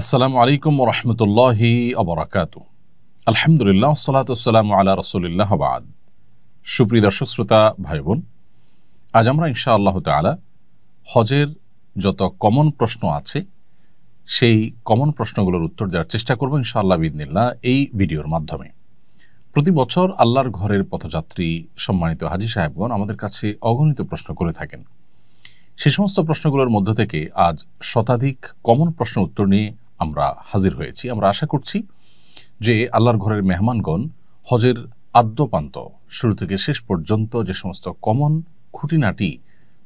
আসসালামু আলাইকুম ওয়া রাহমাতুল্লাহি ওয়া বারাকাতুহু। আলহামদুলিল্লাহ ওয়াসসালাতু ওয়াসসালামু আলা রাসূলিল্লাহ ওয়া বা'দ। সুপ্রিয় দর্শক শ্রোতা ভাই বোন, আজ আমরা ইনশাআল্লাহ তাআলা হজের যত কমন প্রশ্ন আছে সেই কমন প্রশ্নগুলোর উত্তর দেওয়ার চেষ্টা করব ইনশাআল্লাহ বিইذনিল্লাহ এই ভিডিওর মাধ্যমে। প্রতি বছর আল্লাহর ঘরের পথযাত্রী সম্মানিত হাজী সাহেবগণ আমাদের কাছে অগণিত প্রশ্ন করে থাকেন। সেই সমস্ত প্রশ্নগুলোর মধ্য থেকে আজ শতাধিক কমন প্রশ্নের উত্তর নিয়ে আমরা হাজির হয়েছি। আমরা আশা করছি যে আল্লাহর ঘরের মেহমানগণ হজের আদ্যপান্ত শুরু থেকে শেষ পর্যন্ত যে সমস্ত কমন খুঁটিনাটি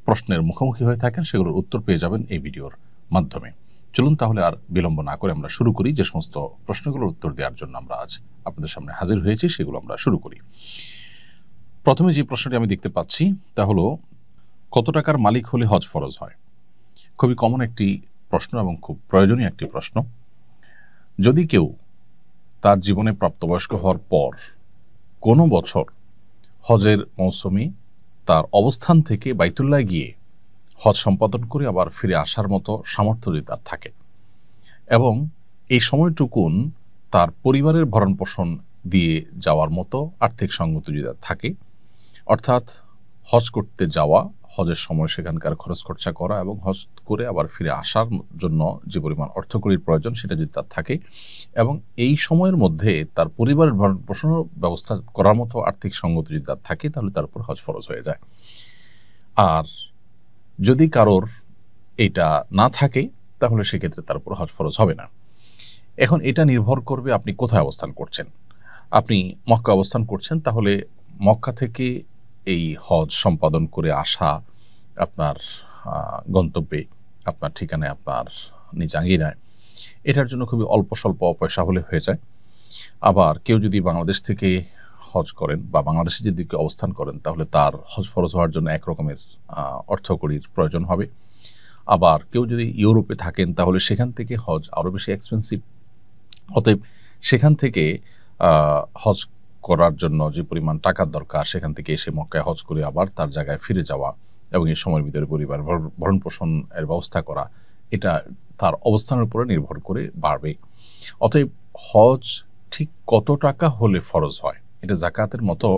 প্রশ্নের মুখোমুখি হয়ে থাকেন সেগুলোর উত্তর পেয়ে যাবেন এই ভিডিওর মাধ্যমে। চলুন তাহলে আর বিলম্ব না করে আমরা শুরু করি। যে সমস্ত প্রশ্নগুলোর উত্তর দেওয়ার জন্য আমরা আজ আপনাদের সামনে হাজির হয়েছি সেগুলো আমরা শুরু করি। প্রথমে যে প্রশ্নটি আমি দেখতে পাচ্ছি তা হলো, কত টাকার মালিক হলে হজ ফরজ হয়? খুবই কমন একটি প্রশ্ন এবং খুব প্রয়োজনীয় একটি প্রশ্ন। যদি কেউ তার জীবনে প্রাপ্তবয়স্ক হওয়ার পর কোনো বছর হজের মৌসুমে তার অবস্থান থেকে বাইতুল্লাহ গিয়ে হজ সম্পাদন করে আবার ফিরে আসার মতো সামর্থ্য যদি তার থাকে এবং এই সময়টুকুন তার পরিবারের ভরণ পোষণ দিয়ে যাওয়ার মতো আর্থিক সঙ্গতি যদি তার থাকে, অর্থাৎ হজ করতে যাওয়া, হজের সময় সেখানকার খরচ খরচা করা এবং হজ করে আবার ফিরে আসার জন্য যে পরিমাণ অর্থকরীর প্রয়োজন সেটা যদি তার থাকে এবং এই সময়ের মধ্যে তার পরিবারের ভরণ পোষণের ব্যবস্থা করার মতো আর্থিক সঙ্গতি যদি তার থাকে, তাহলে তার উপর হজ ফরজ হয়ে যায়। আর যদি কারোর এটা না থাকে তাহলে সেক্ষেত্রে তার উপর হজ ফরজ হবে না। এখন এটা নির্ভর করবে আপনি কোথায় অবস্থান করছেন। আপনি মক্কা অবস্থান করছেন, তাহলে মক্কা থেকে এই হজ সম্পাদন করে আসা আপনার গন্তব্যে, আপনার ঠিকানায়, আপনার নিজ আঙ্গিনায়, এটার জন্য খুবই অল্প স্বল্প পয়সা হলে হয়ে যায়। আবার কেউ যদি বাংলাদেশ থেকে হজ করেন বা বাংলাদেশে যদি কেউ অবস্থান করেন তাহলে তার হজ ফরজ হওয়ার জন্য একরকমের অর্থকরীর প্রয়োজন হবে। আবার কেউ যদি ইউরোপে থাকেন তাহলে সেখান থেকে হজ আরও বেশি এক্সপেন্সিভ। অতএব সেখান থেকে হজ করার জন্য যে পরিমাণ টাকার দরকার, সেখান থেকে এসে মক্কায় হজ করে আবার তার জায়গায় ফিরে যাওয়া এবং এই সময়ের ভিতরে পরিবার ভরণ পোষণের ব্যবস্থা করা, এটা তার অবস্থানের উপরে নির্ভর করে বাড়বে। অতএব হজ ঠিক কত টাকা হলে ফরজ হয়, এটা যাকাতের মতো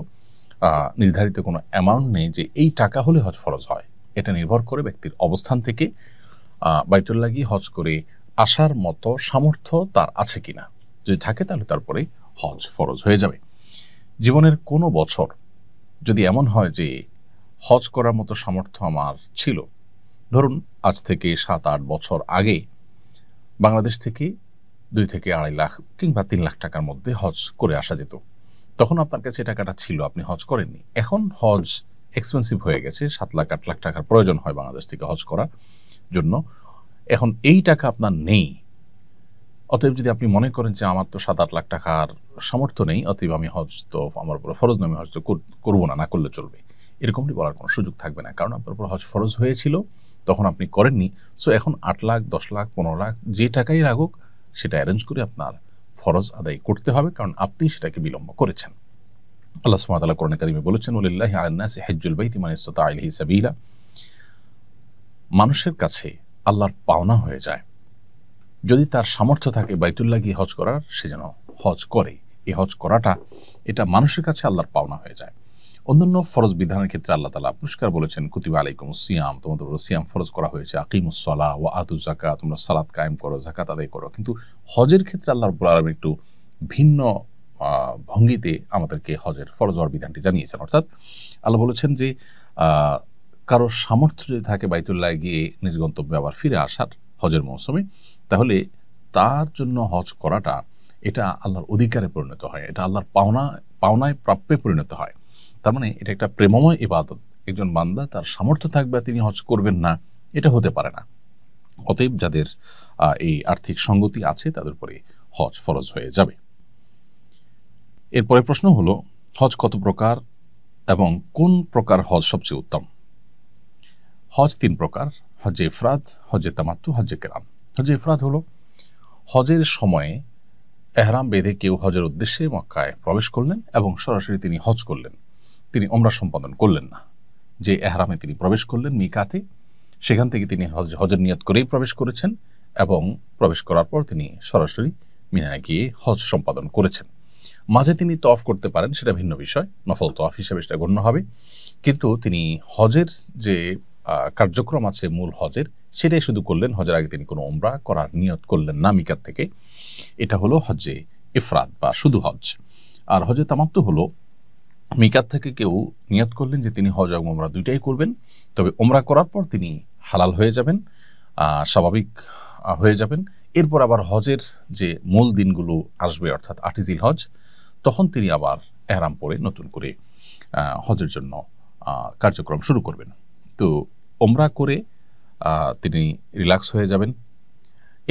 নির্ধারিত কোনো অ্যামাউন্ট নেই যে এই টাকা হলে হজ ফরজ হয়। এটা নির্ভর করে ব্যক্তির অবস্থান থেকে বাইতুল্লাহ গিয়ে হজ করে আসার মতো সামর্থ্য তার আছে কিনা। যদি থাকে তাহলে তারপরে হজ ফরজ হয়ে যাবে। জীবনের কোনো বছর যদি এমন হয় যে হজ করার মতো সামর্থ্য আমার ছিল, ধরুন আজ থেকে 7-8 বছর আগে বাংলাদেশ থেকে 2 থেকে 2.5 লাখ কিংবা 3 লাখ টাকার মধ্যে হজ করে আসা যেত, তখন আপনার কাছে টাকাটা ছিল, আপনি হজ করেননি। এখন হজ এক্সপেন্সিভ হয়ে গেছে, 7 লাখ 8 লাখ টাকার প্রয়োজন হয় বাংলাদেশ থেকে হজ করার জন্য। এখন এই টাকা আপনার নেই। অতএব যদি আপনি মনে করেন যে আমার তো 7-8 লাখ টাকার সামর্থ্য নেই, অতএব আমি হজ তো আমার উপর ফরজ নয়, আমি হজ তো করবো না, না করলে চলবে, এরকমটি বলার কোনো সুযোগ থাকবে না। কারণ আপনার উপর হজ ফরজ হয়েছিল, তখন আপনি করেননি। সো এখন 8 লাখ 10 লাখ 15 লাখ যে টাকাই লাগুক সেটা অ্যারেঞ্জ করে আপনার ফরজ আদায় করতে হবে, কারণ আপনি সেটাকে বিলম্ব করেছেন। আল্লাহ সুবহানাহু ওয়া তাআলা কোরআনে কারিমে বলেছেন, ওয়ালিল্লাহি আলান নাসি হিজ্জুল বাইতি মান ইসতাতা ইলাইহি সাবিলা। মানুষের কাছে আল্লাহর পাওনা হয়ে যায়, যদি তার সামর্থ্য থাকে বাইতুল্লাহ গিয়ে হজ করার, সে যেন হজ করে। এই হজ করাটা এটা মানুষের কাছে আল্লাহর পাওনা হয়ে যায়। অন্যান্য ফরজ বিধানের ক্ষেত্রে আল্লাহ তাআলা পুরস্কার বলেছেন, কুতিবা আলাইকুমুস সিয়াম, তোমাদের উপর সিয়াম ফরজ করা হয়েছে, আকিমুস সালাহ ওয়া আতুজ যাকাত, তোমরা সালাত কায়েম করো, যাকাত আদায় করো। কিন্তু হজের ক্ষেত্রে আল্লাহ রাব্বুল আলামিন একটু ভিন্ন ভঙ্গিতে আমাদেরকে হজের ফরজ হওয়ার বিধানটি জানিয়েছেন। অর্থাৎ আল্লাহ বলেছেন যে কারোর সামর্থ্য যদি থাকে বাইতুল্লাহ গিয়ে নিজ গন্তব্যে আবার ফিরে আসার হজের মৌসুমে, তাহলে তার জন্য হজ করাটা এটা আল্লাহর অধিকারে পরিণত হয়, এটা আল্লাহর পাওনায় প্রাপ্যে পরিণত হয়। তার মানে এটা একটা প্রেমময় ইবাদত। একজন বান্দা তার সামর্থ্য থাকবে তিনি হজ করবেন না, এটা হতে পারে না। অতএব যাদের এই আর্থিক সঙ্গতি আছে তাদের উপরে হজ ফরজ হয়ে যাবে। এরপরে প্রশ্ন হলো, হজ কত প্রকার এবং কোন প্রকার হজ সবচেয়ে উত্তম? হজ 3 প্রকার: হজ্জে ইফরাদ, হজ্জে তামাত্তু, হজ্জে কিরান। হজ্জে ইফরাদ হলো হজের সময়ে এহরাম বেঁধে কেউ হজের উদ্দেশ্যে মক্কায় প্রবেশ করলেন এবং সরাসরি তিনি হজ করলেন, তিনি ওমরা সম্পাদন করলেন না। যে এহরামে তিনি প্রবেশ করলেন মিকাতে, সেখান থেকে তিনি হজের নিয়ত করেই প্রবেশ করেছেন এবং প্রবেশ করার পর তিনি সরাসরি মিনায় গিয়ে হজ সম্পাদন করেছেন। মাঝে তিনি তওয়াফ করতে পারেন, সেটা ভিন্ন বিষয়, নফল তওয়াফ হিসেবে সেটা গণ্য হবে, কিন্তু তিনি হজের যে কার্যক্রম আছে মূল হজের, সেটাই শুধু করলেন। হজের আগে তিনি কোনো উমরা করার নিয়ত করলেন না মিকাত থেকে। এটা হলো হজ্জে ইফরাদ বা শুধু হজ। আর হজে তামাত্তু হলো মিকাত থেকে কেউ নিয়ত করলেন যে তিনি হজ এবং উমরা দুইটাই করবেন, তবে উমরা করার পর তিনি হালাল হয়ে যাবেন, স্বাভাবিক হয়ে যাবেন। এরপর আবার হজের যে মূল দিনগুলো আসবে, অর্থাৎ 8 জিলহজ, তখন তিনি আবার এহরাম পরে নতুন করে হজের জন্য কার্যক্রম শুরু করবেন। তো উমরা করে তিনি রিল্যাক্স হয়ে যাবেন,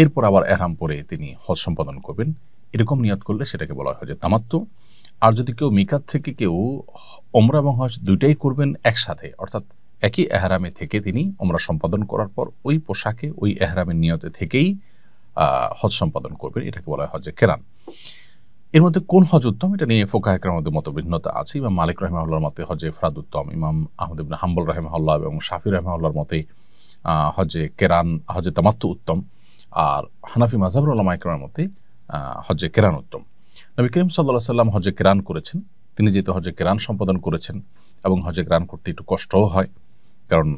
এরপর আবার এহরাম পরে তিনি হজ সম্পাদন করবেন। এরকম নিয়ত করলে সেটাকে বলা হয় যে তামাত্তু। আর যদি কেউ মিকাত থেকে কেউ উমরা এবং হজ দুইটাই করবেন একসাথে, অর্থাৎ একই এহরামে থেকে তিনি উমরা সম্পাদন করার পর ওই পোশাকে ওই এহরামের নিয়তে থেকেই হজ সম্পাদন করবেন, এটাকে বলা হয় হজে কেরান। এর মধ্যে কোন হজ উত্তম, এটা নিয়ে ফোকাহে কেরামের মধ্যে মতভিন্নতা আছে। ইমাম মালিক রাহিমাহুল্লাহর মতে হজে ইফরাদ উত্তম, ইমাম আহমদ ইবনে হাম্বল রাহিমাহুল্লাহ এবং শাফি রাহিমাহুল্লাহর মতে হজে কেরান, হজে তামাত্তু উত্তম। আর হানাফি মাযহাবের উলামায়ে কেরামের মতে হজে কেরান উত্তম। নবী করিম সাল্লাল্লাহু আলাইহি ওয়াসাল্লাম হজে কেরান করেছেন। তিনি যেহেতু হজে কেরান সম্পাদন করেছেন, এবং হজে কেরান করতে একটু কষ্টও হয়, কারণ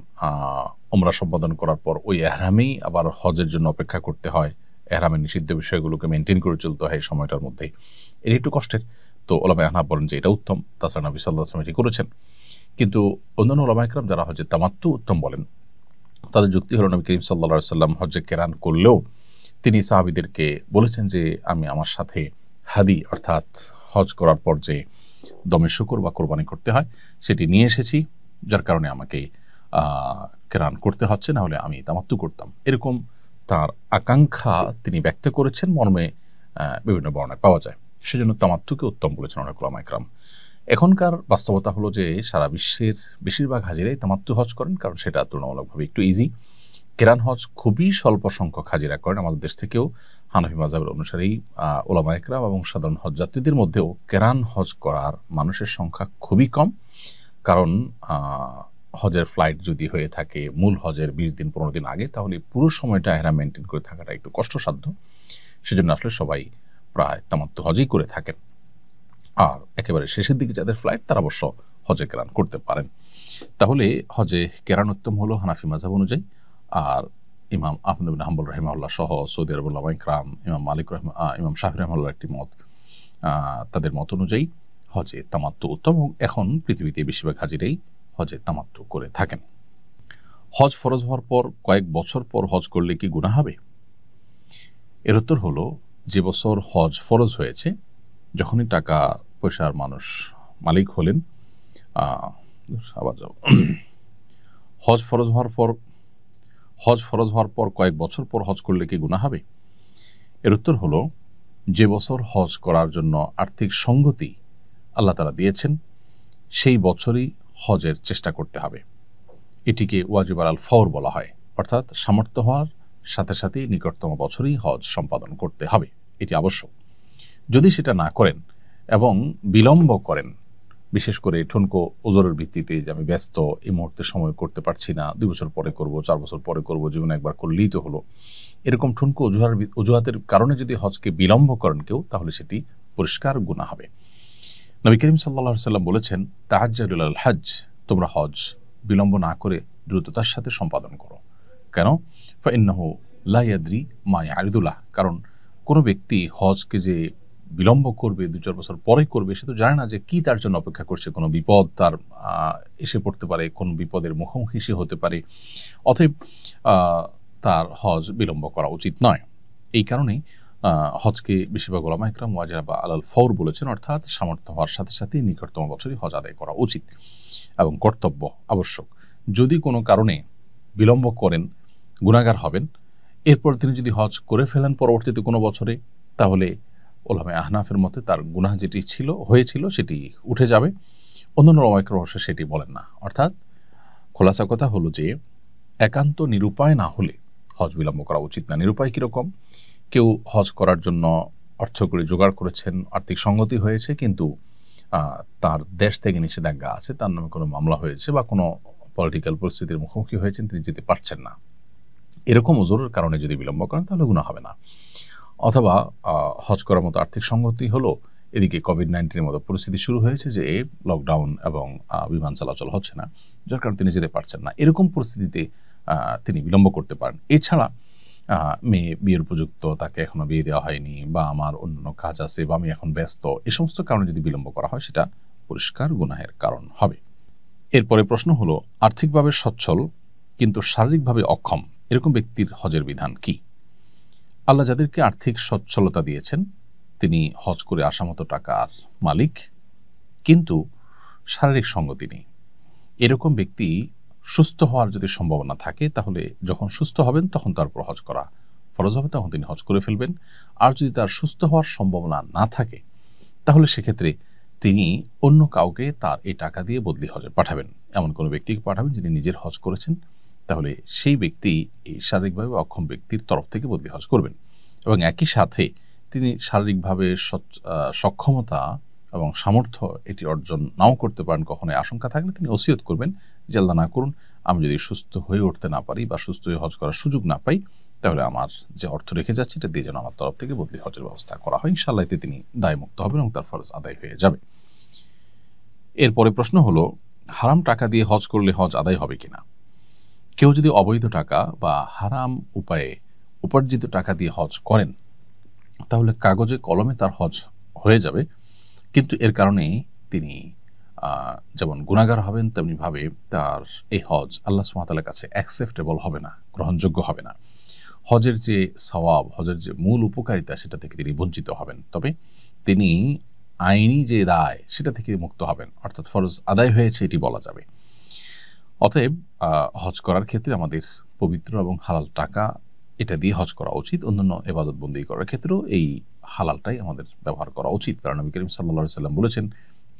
উমরা সম্পাদন করার পর ওই এহরামেই আবার হজের জন্য অপেক্ষা করতে হয়, এহরামের নিষিদ্ধ বিষয়গুলোকে মেনটেন করে চলতে হয় এই সময়টার মধ্যেই, এটা একটু কষ্টের। তো ওলামায়ে আহনাফ বলেন যে এটা উত্তম, তাছাড়া নবী সাল্লাল্লাহু আলাইহি ওয়াসাল্লাম এটি করেছেন। কিন্তু অন্যান্য ওলামায়ে কেরাম যারা হজে তামাত্তু উত্তম বলেন, তাদের যুক্তি হলো নবী করিম সাল্লাল্লাহু আলাইহি ওয়াসাল্লাম হজে কেরান করলেও তিনি সাহাবীদেরকে বলেছেন যে আমি আমার সাথে হাদি, অর্থাৎ হজ করার পর যে দমে শুকর বা কোরবানি করতে হয়, সেটি নিয়ে এসেছি, যার কারণে আমাকে কেরান করতে হচ্ছে, না হলে আমি তামাত্তু করতাম। এরকম তার আকাঙ্ক্ষা তিনি ব্যক্ত করেছেন, মর্মে বিভিন্ন বর্ণায় পাওয়া যায়। সেজন্য তামাত্তুকে উত্তম বলেছেন অনেক উলামায়ে কেরাম। এখনকার বাস্তবতা হলো যে সারা বিশ্বের বেশিরভাগ হাজিরাই তামাত্তু হজ করেন, কারণ সেটা তুলনামূলকভাবে একটু ইজি। কেরান হজ খুবই স্বল্প সংখ্যক হাজিরা করেন। আমাদের দেশ থেকেও হানাফি মাযহাবের অনুসারেই উলামায়ে কেরাম এবং সাধারণ হজ যাত্রীদের মধ্যেও কেরান হজ করার মানুষের সংখ্যা খুবই কম। কারণ হজের ফ্লাইট যদি হয়ে থাকে মূল হজের 20 দিন 15 দিন আগে, তাহলে পুরো সময়টা এহরাম মেনটেন করে থাকাটা একটু কষ্টসাধ্য। সেজন্য আসলে সবাই প্রায় তামাত্তু হজই করে থাকেন। আর একেবারে শেষের দিকে যাদের ফ্লাইট, তারা অবশ্য হজে কেরান করতে পারেন। তাহলে হজে কেরান উত্তম হলো হানাফি মাযহাব অনুযায়ী। আর ইমাম আহমদ ইবনে হাম্বল রাহিমাহুল্লাহ সহ সৌদি আরবের উলামায়ে কেরাম, ইমাম মালিক ইমাম শাফি রাহিমাহুল্লাহর একটি মত, তাদের মত অনুযায়ী হজে তামাত্তু উত্তম। এখন পৃথিবীতে বেশিরভাগ হাজিরাই হজে তামাত্তু করে থাকেন। হজ ফরজ হওয়ার পর কয়েক বছর পর হজ করলে কি গুনাহ হবে? এর উত্তর হলো, যে বছর হজ ফরজ হয়েছে, যখনই টাকা পয়সার মানুষ মালিক হলেন, হজ ফরজ হওয়ার পর কয়েক বছর পর হজ করলে কি গুনাহ হবে? এর উত্তর হলো, যে বছর হজ করার জন্য আর্থিক সঙ্গতি আল্লাহ তাআলা দিয়েছেন, সেই বছরই হজের চেষ্টা করতে হবে। এটিকে ওয়াজিব আল ফওর বলা হয়, অর্থাৎ সামর্থ্য হওয়ার সাথে সাথেই নিকটতম বছরই হজ সম্পাদন করতে হবে, এটি আবশ্যক। যদি সেটা না করেন এবং বিলম্ব করেন, বিশেষ করে ঠুনকো ওজরের ভিত্তিতে যে আমি ব্যস্ত, এই মুহূর্তে সময় করতে পারছি না, 2 বছর পরে করব, 4 বছর পরে করব, জীবনে একবার করলেই তো হলো, এরকম ঠুনকো অজুহাতের কারণে যদি হজকে বিলম্ব করেন কেউ, তাহলে সেটি পরিষ্কার গুনাহ হবে। নবী করিম সাল্লাল্লাহু আলাইহি ওয়াসাল্লাম বলেছেন, তাআজ্জালু আল হজ, তোমরা হজ বিলম্ব না করে দ্রুততার সাথে সম্পাদন করো। কেন? ফাইন্নাহু লা ইয়াদরি মা ইয়ারিদুলাহ, কারণ কোনো ব্যক্তি হজকে যে বিলম্ব করবে, 2-4 বছর পরে করবে, সে তো জানে না যে কি তার জন্য অপেক্ষা করছে। কোনো বিপদ তার এসে পড়তে পারে, কোন বিপদের মুখোমুখি সে হতে পারে। অতএব তার হজ বিলম্ব করা উচিত নয়। এই কারণেই হজকে বেশিরভাগ উলামায়ে কেরাম ওয়াজিব আলাল ফওর বলেছেন, অর্থাৎ সামর্থ্য হওয়ার সাথে সাথে নিকটতম বছরই হজ আদায় করা উচিত এবং কর্তব্য, আবশ্যক। যদি কোনো কারণে বিলম্ব করেন, গুনাহগার হবেন। এরপর তিনি যদি হজ করে ফেলেন পরবর্তীতে কোনো বছরে, তাহলে উলামায়ে আহনাফের মতে তার গুনাহ যেটি হয়েছিল সেটি উঠে যাবে। অন্যান্য উলামায়ে কেরাম সেটি বলেন না। অর্থাৎ খোলাসা কথা হলো যে, একান্ত নিরুপায় না হলে হজ বিলম্ব করা উচিত না। নিরুপায় কীরকম? কেউ হজ করার জন্য অর্থ করে জোগাড় করেছেন, আর্থিক সঙ্গতি হয়েছে, কিন্তু তার দেশ থেকে নিষেধাজ্ঞা আছে, তার নামে কোনো মামলা হয়েছে বা কোনো পলিটিক্যাল পরিস্থিতির মুখোমুখি হয়েছেন, তিনি যেতে পারছেন না। এরকম ওজোরের কারণে যদি বিলম্ব করেন তাহলে গুনাহ হবে না। অথবা হজ করার মতো আর্থিক সংগতি হলো, এদিকে কোভিড-19 মতো পরিস্থিতি শুরু হয়েছে যে লকডাউন এবং বিমান চলাচল হচ্ছে না, যার কারণে তিনি যেতে পারছেন না। এরকম পরিস্থিতিতে তিনি বিলম্ব করতে পারেন। এছাড়া মেয়ে বিয়ের উপযুক্ত, তাকে এখনো বিয়ে দেওয়া হয়নি, বা আমার অন্যান্য কাজ আছে, বা আমি এখন ব্যস্ত, এই সমস্ত কারণে যদি বিলম্ব করা হয় সেটা পরিষ্কার গুনাহের কারণ হবে। এরপরে প্রশ্ন হলো, আর্থিকভাবে সচ্ছল কিন্তু শারীরিকভাবে অক্ষম এরকম ব্যক্তির হজের বিধান কি? আল্লাহ যাদেরকে আর্থিক সচ্ছলতা দিয়েছেন, তিনি হজ করে আসা মতো টাকার মালিক, কিন্তু শারীরিক সঙ্গতি নেই, এরকম ব্যক্তি সুস্থ হওয়ার যদি সম্ভাবনা থাকে, তাহলে যখন সুস্থ হবেন তখন তার উপর হজ করা ফরজ হবে, তখন তিনি হজ করে ফেলবেন। আর যদি তার সুস্থ হওয়ার সম্ভাবনা না থাকে, তাহলে সেক্ষেত্রে তিনি অন্য কাউকে তার এই টাকা দিয়ে বদলি হজে পাঠাবেন। এমন কোনো ব্যক্তিকে পাঠাবেন যিনি নিজের হজ করেছেন, তাহলে সেই ব্যক্তি এই শারীরিকভাবে অক্ষম ব্যক্তির তরফ থেকে বদলি হজ করবেন। এবং একই সাথে তিনি শারীরিকভাবে সক্ষমতা এবং সামর্থ্য এটি অর্জন নাও করতে পারেন, কখনোই আশঙ্কা থাকলে তিনি ওসিয়ত করবেন যে আল্লাহ না করুন আমি যদি সুস্থ হয়ে উঠতে না পারি বা সুস্থ হয়ে হজ করার সুযোগ না পাই, তাহলে আমার যে অর্থ রেখে যাচ্ছে এটা দিয়ে যেন আমার তরফ থেকে বদলি হজের ব্যবস্থা করা হয়। ইনশাআল্লাহ এতে তিনি দায়মুক্ত হবেন এবং তার ফরজ আদায় হয়ে যাবে। এরপরে প্রশ্ন হলো, হারাম টাকা দিয়ে হজ করলে হজ আদায় হবে কিনা? কেউ যদি অবৈধ টাকা বা হারাম উপায়ে উপার্জিত টাকা দিয়ে হজ করেন, তাহলে কাগজে কলমে তার হজ হয়ে যাবে, কিন্তু এর কারণে তিনি যেমন গুনাহগার হবেন, তেমনিভাবে তার এই হজ আল্লাহ সুবহানাহু ওয়া তাআলার কাছে অ্যাকসেপ্টেবল হবে না, গ্রহণযোগ্য হবে না। হজের যে সওয়াব, হজের যে মূল উপকারিতা, সেটা থেকে তিনি বঞ্চিত হবেন। তবে তিনি আইনি যে দায় সেটা থেকে মুক্ত হবেন, অর্থাৎ ফরজ আদায় হয়েছে এটি বলা যাবে। অতএব হজ করার ক্ষেত্রে আমাদের পবিত্র এবং হালাল টাকা এটা দিয়ে হজ করা উচিত। অন্যান্য ইবাদত বন্দি করার ক্ষেত্রেও এই হালালটাই আমাদের ব্যবহার করা উচিত, কারণ নবী করিম সাল্লাল্লাহু আলাইহি ওয়াসাল্লাম বলেছেন,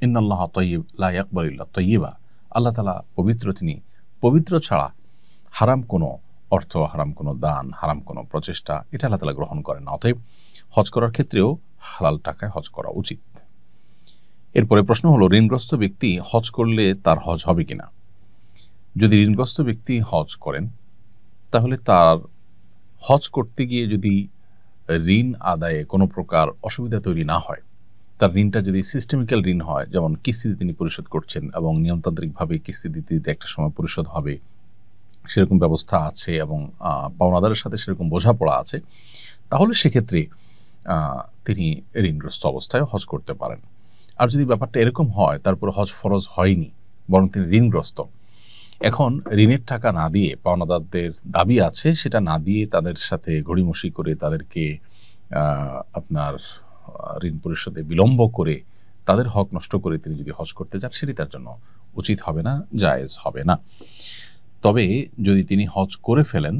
ইন্নাল্লাহা তাইয়্যিব লা ইয়াকবালু ইল্লা তাইয়্যিবা। আল্লাহ তাআলা পবিত্র, তিনি পবিত্র ছাড়া হারাম কোনো অর্থ, হারাম কোনো দান, হারাম কোনো প্রচেষ্টা এটা আল্লাহ তাআলা গ্রহণ করেন না। অতএব হজ করার ক্ষেত্রেও হালাল টাকায় হজ করা উচিত। এরপরে প্রশ্ন হলো, ঋণগ্রস্ত ব্যক্তি হজ করলে তার হজ হবে কিনা? যদি ঋণগ্রস্ত ব্যক্তি হজ করেন, তাহলে তার হজ করতে গিয়ে যদি ঋণ আদায়ে কোনো প্রকার অসুবিধা তৈরি না হয়, তার ঋণটা যদি সিস্টেমিক্যাল ঋণ হয়, যেমন কিস্তিতে তিনি পরিশোধ করছেন এবং নিয়মতান্ত্রিকভাবে কিস্তি দিতে দিতে একটা সময় পরিশোধ হবে, সেরকম ব্যবস্থা আছে এবং পাওনাদারের সাথে সেরকম বোঝাপড়া আছে, তাহলে সেক্ষেত্রে তিনি ঋণগ্রস্ত অবস্থায় হজ করতে পারেন। আর যদি ব্যাপারটা এরকম হয়, তারপর হজ ফরজ হয়নি, বরং তিনি ঋণগ্রস্ত, এখন ঋণের টাকা না দিয়ে, পাওনাদারদের দাবি আছে সেটা না দিয়ে, তাদের সাথে ঘড়িমসি করে, তাদেরকে আপনার ঋণ পরিশোধে বিলম্ব করে, তাদের হক নষ্ট করে তিনি যদি হজ করতে যান, সেটি তার জন্য উচিত হবে না, জায়েজ হবে না। তবে যদি তিনি হজ করে ফেলেন,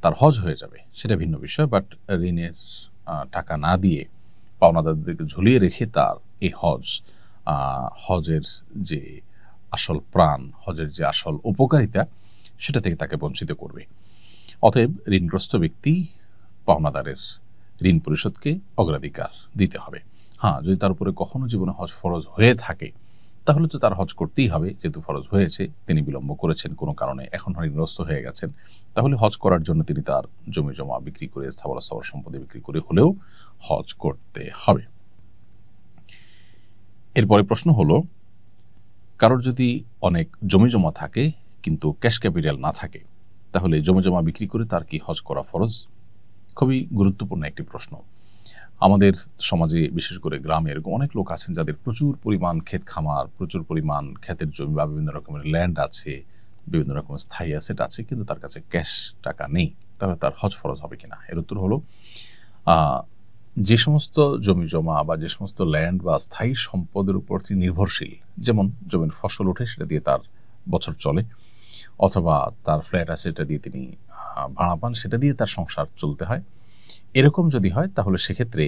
তার হজ হয়ে যাবে, সেটা ভিন্ন বিষয়। বাট ঋণের টাকা না দিয়ে পাওনাদারদেরকে ঝুলিয়ে রেখে তার এই হজের যে আসল প্রাণ, হজের যে আসল উপকারিতা, সেটা থেকে তাকে বঞ্চিত করবে। অতএব ঋণগ্রস্ত ব্যক্তি পাওনাদারের ঋণ পরিশোধকে অগ্রাধিকার দিতে হবে। হ্যাঁ, যদি তার উপরে কখনো জীবনে হজ ফরজ হয়ে থাকে, তাহলে তো তার হজ করতেই হবে, যেহেতু ফরজ হয়েছে, তিনি বিলম্ব করেছেন কোনো কারণে, এখন ঋণগ্রস্ত হয়ে গেছেন, তাহলে হজ করার জন্য তিনি তার জমি জমা বিক্রি করে, স্থাবর সম্পত্তি বিক্রি করে হলেও হজ করতে হবে। এরপরে প্রশ্ন হলো, কারোর যদি অনেক জমি জমা থাকে কিন্তু ক্যাশ ক্যাপিটাল না থাকে, তাহলে জমি জমা বিক্রি করে তার কি হজ করা ফরজ? খুবই গুরুত্বপূর্ণ একটি প্রশ্ন। আমাদের সমাজে, বিশেষ করে গ্রামে, এরকম অনেক লোক আছেন যাদের প্রচুর পরিমাণ ক্ষেত খামার, প্রচুর পরিমাণ ক্ষেতের জমি বা বিভিন্ন রকমের ল্যান্ড আছে, বিভিন্ন রকমের স্থায়ী অ্যাসেট আছে, কিন্তু তার কাছে ক্যাশ টাকা নেই। তাহলে তার হজ ফরজ হবে কিনা? এর উত্তর হলো, যে সমস্ত জমি জমা বা যে সমস্ত ল্যান্ড বা স্থায়ী সম্পদের উপর তিনি নির্ভরশীল, যেমন জমির ফসল ওঠে সেটা দিয়ে তার বছর চলে, অথবা তার ফ্ল্যাট আছে সেটা দিয়ে তিনি ভাড়া পান, সেটা দিয়ে তার সংসার চলতে হয়, এরকম যদি হয়, তাহলে সেক্ষেত্রে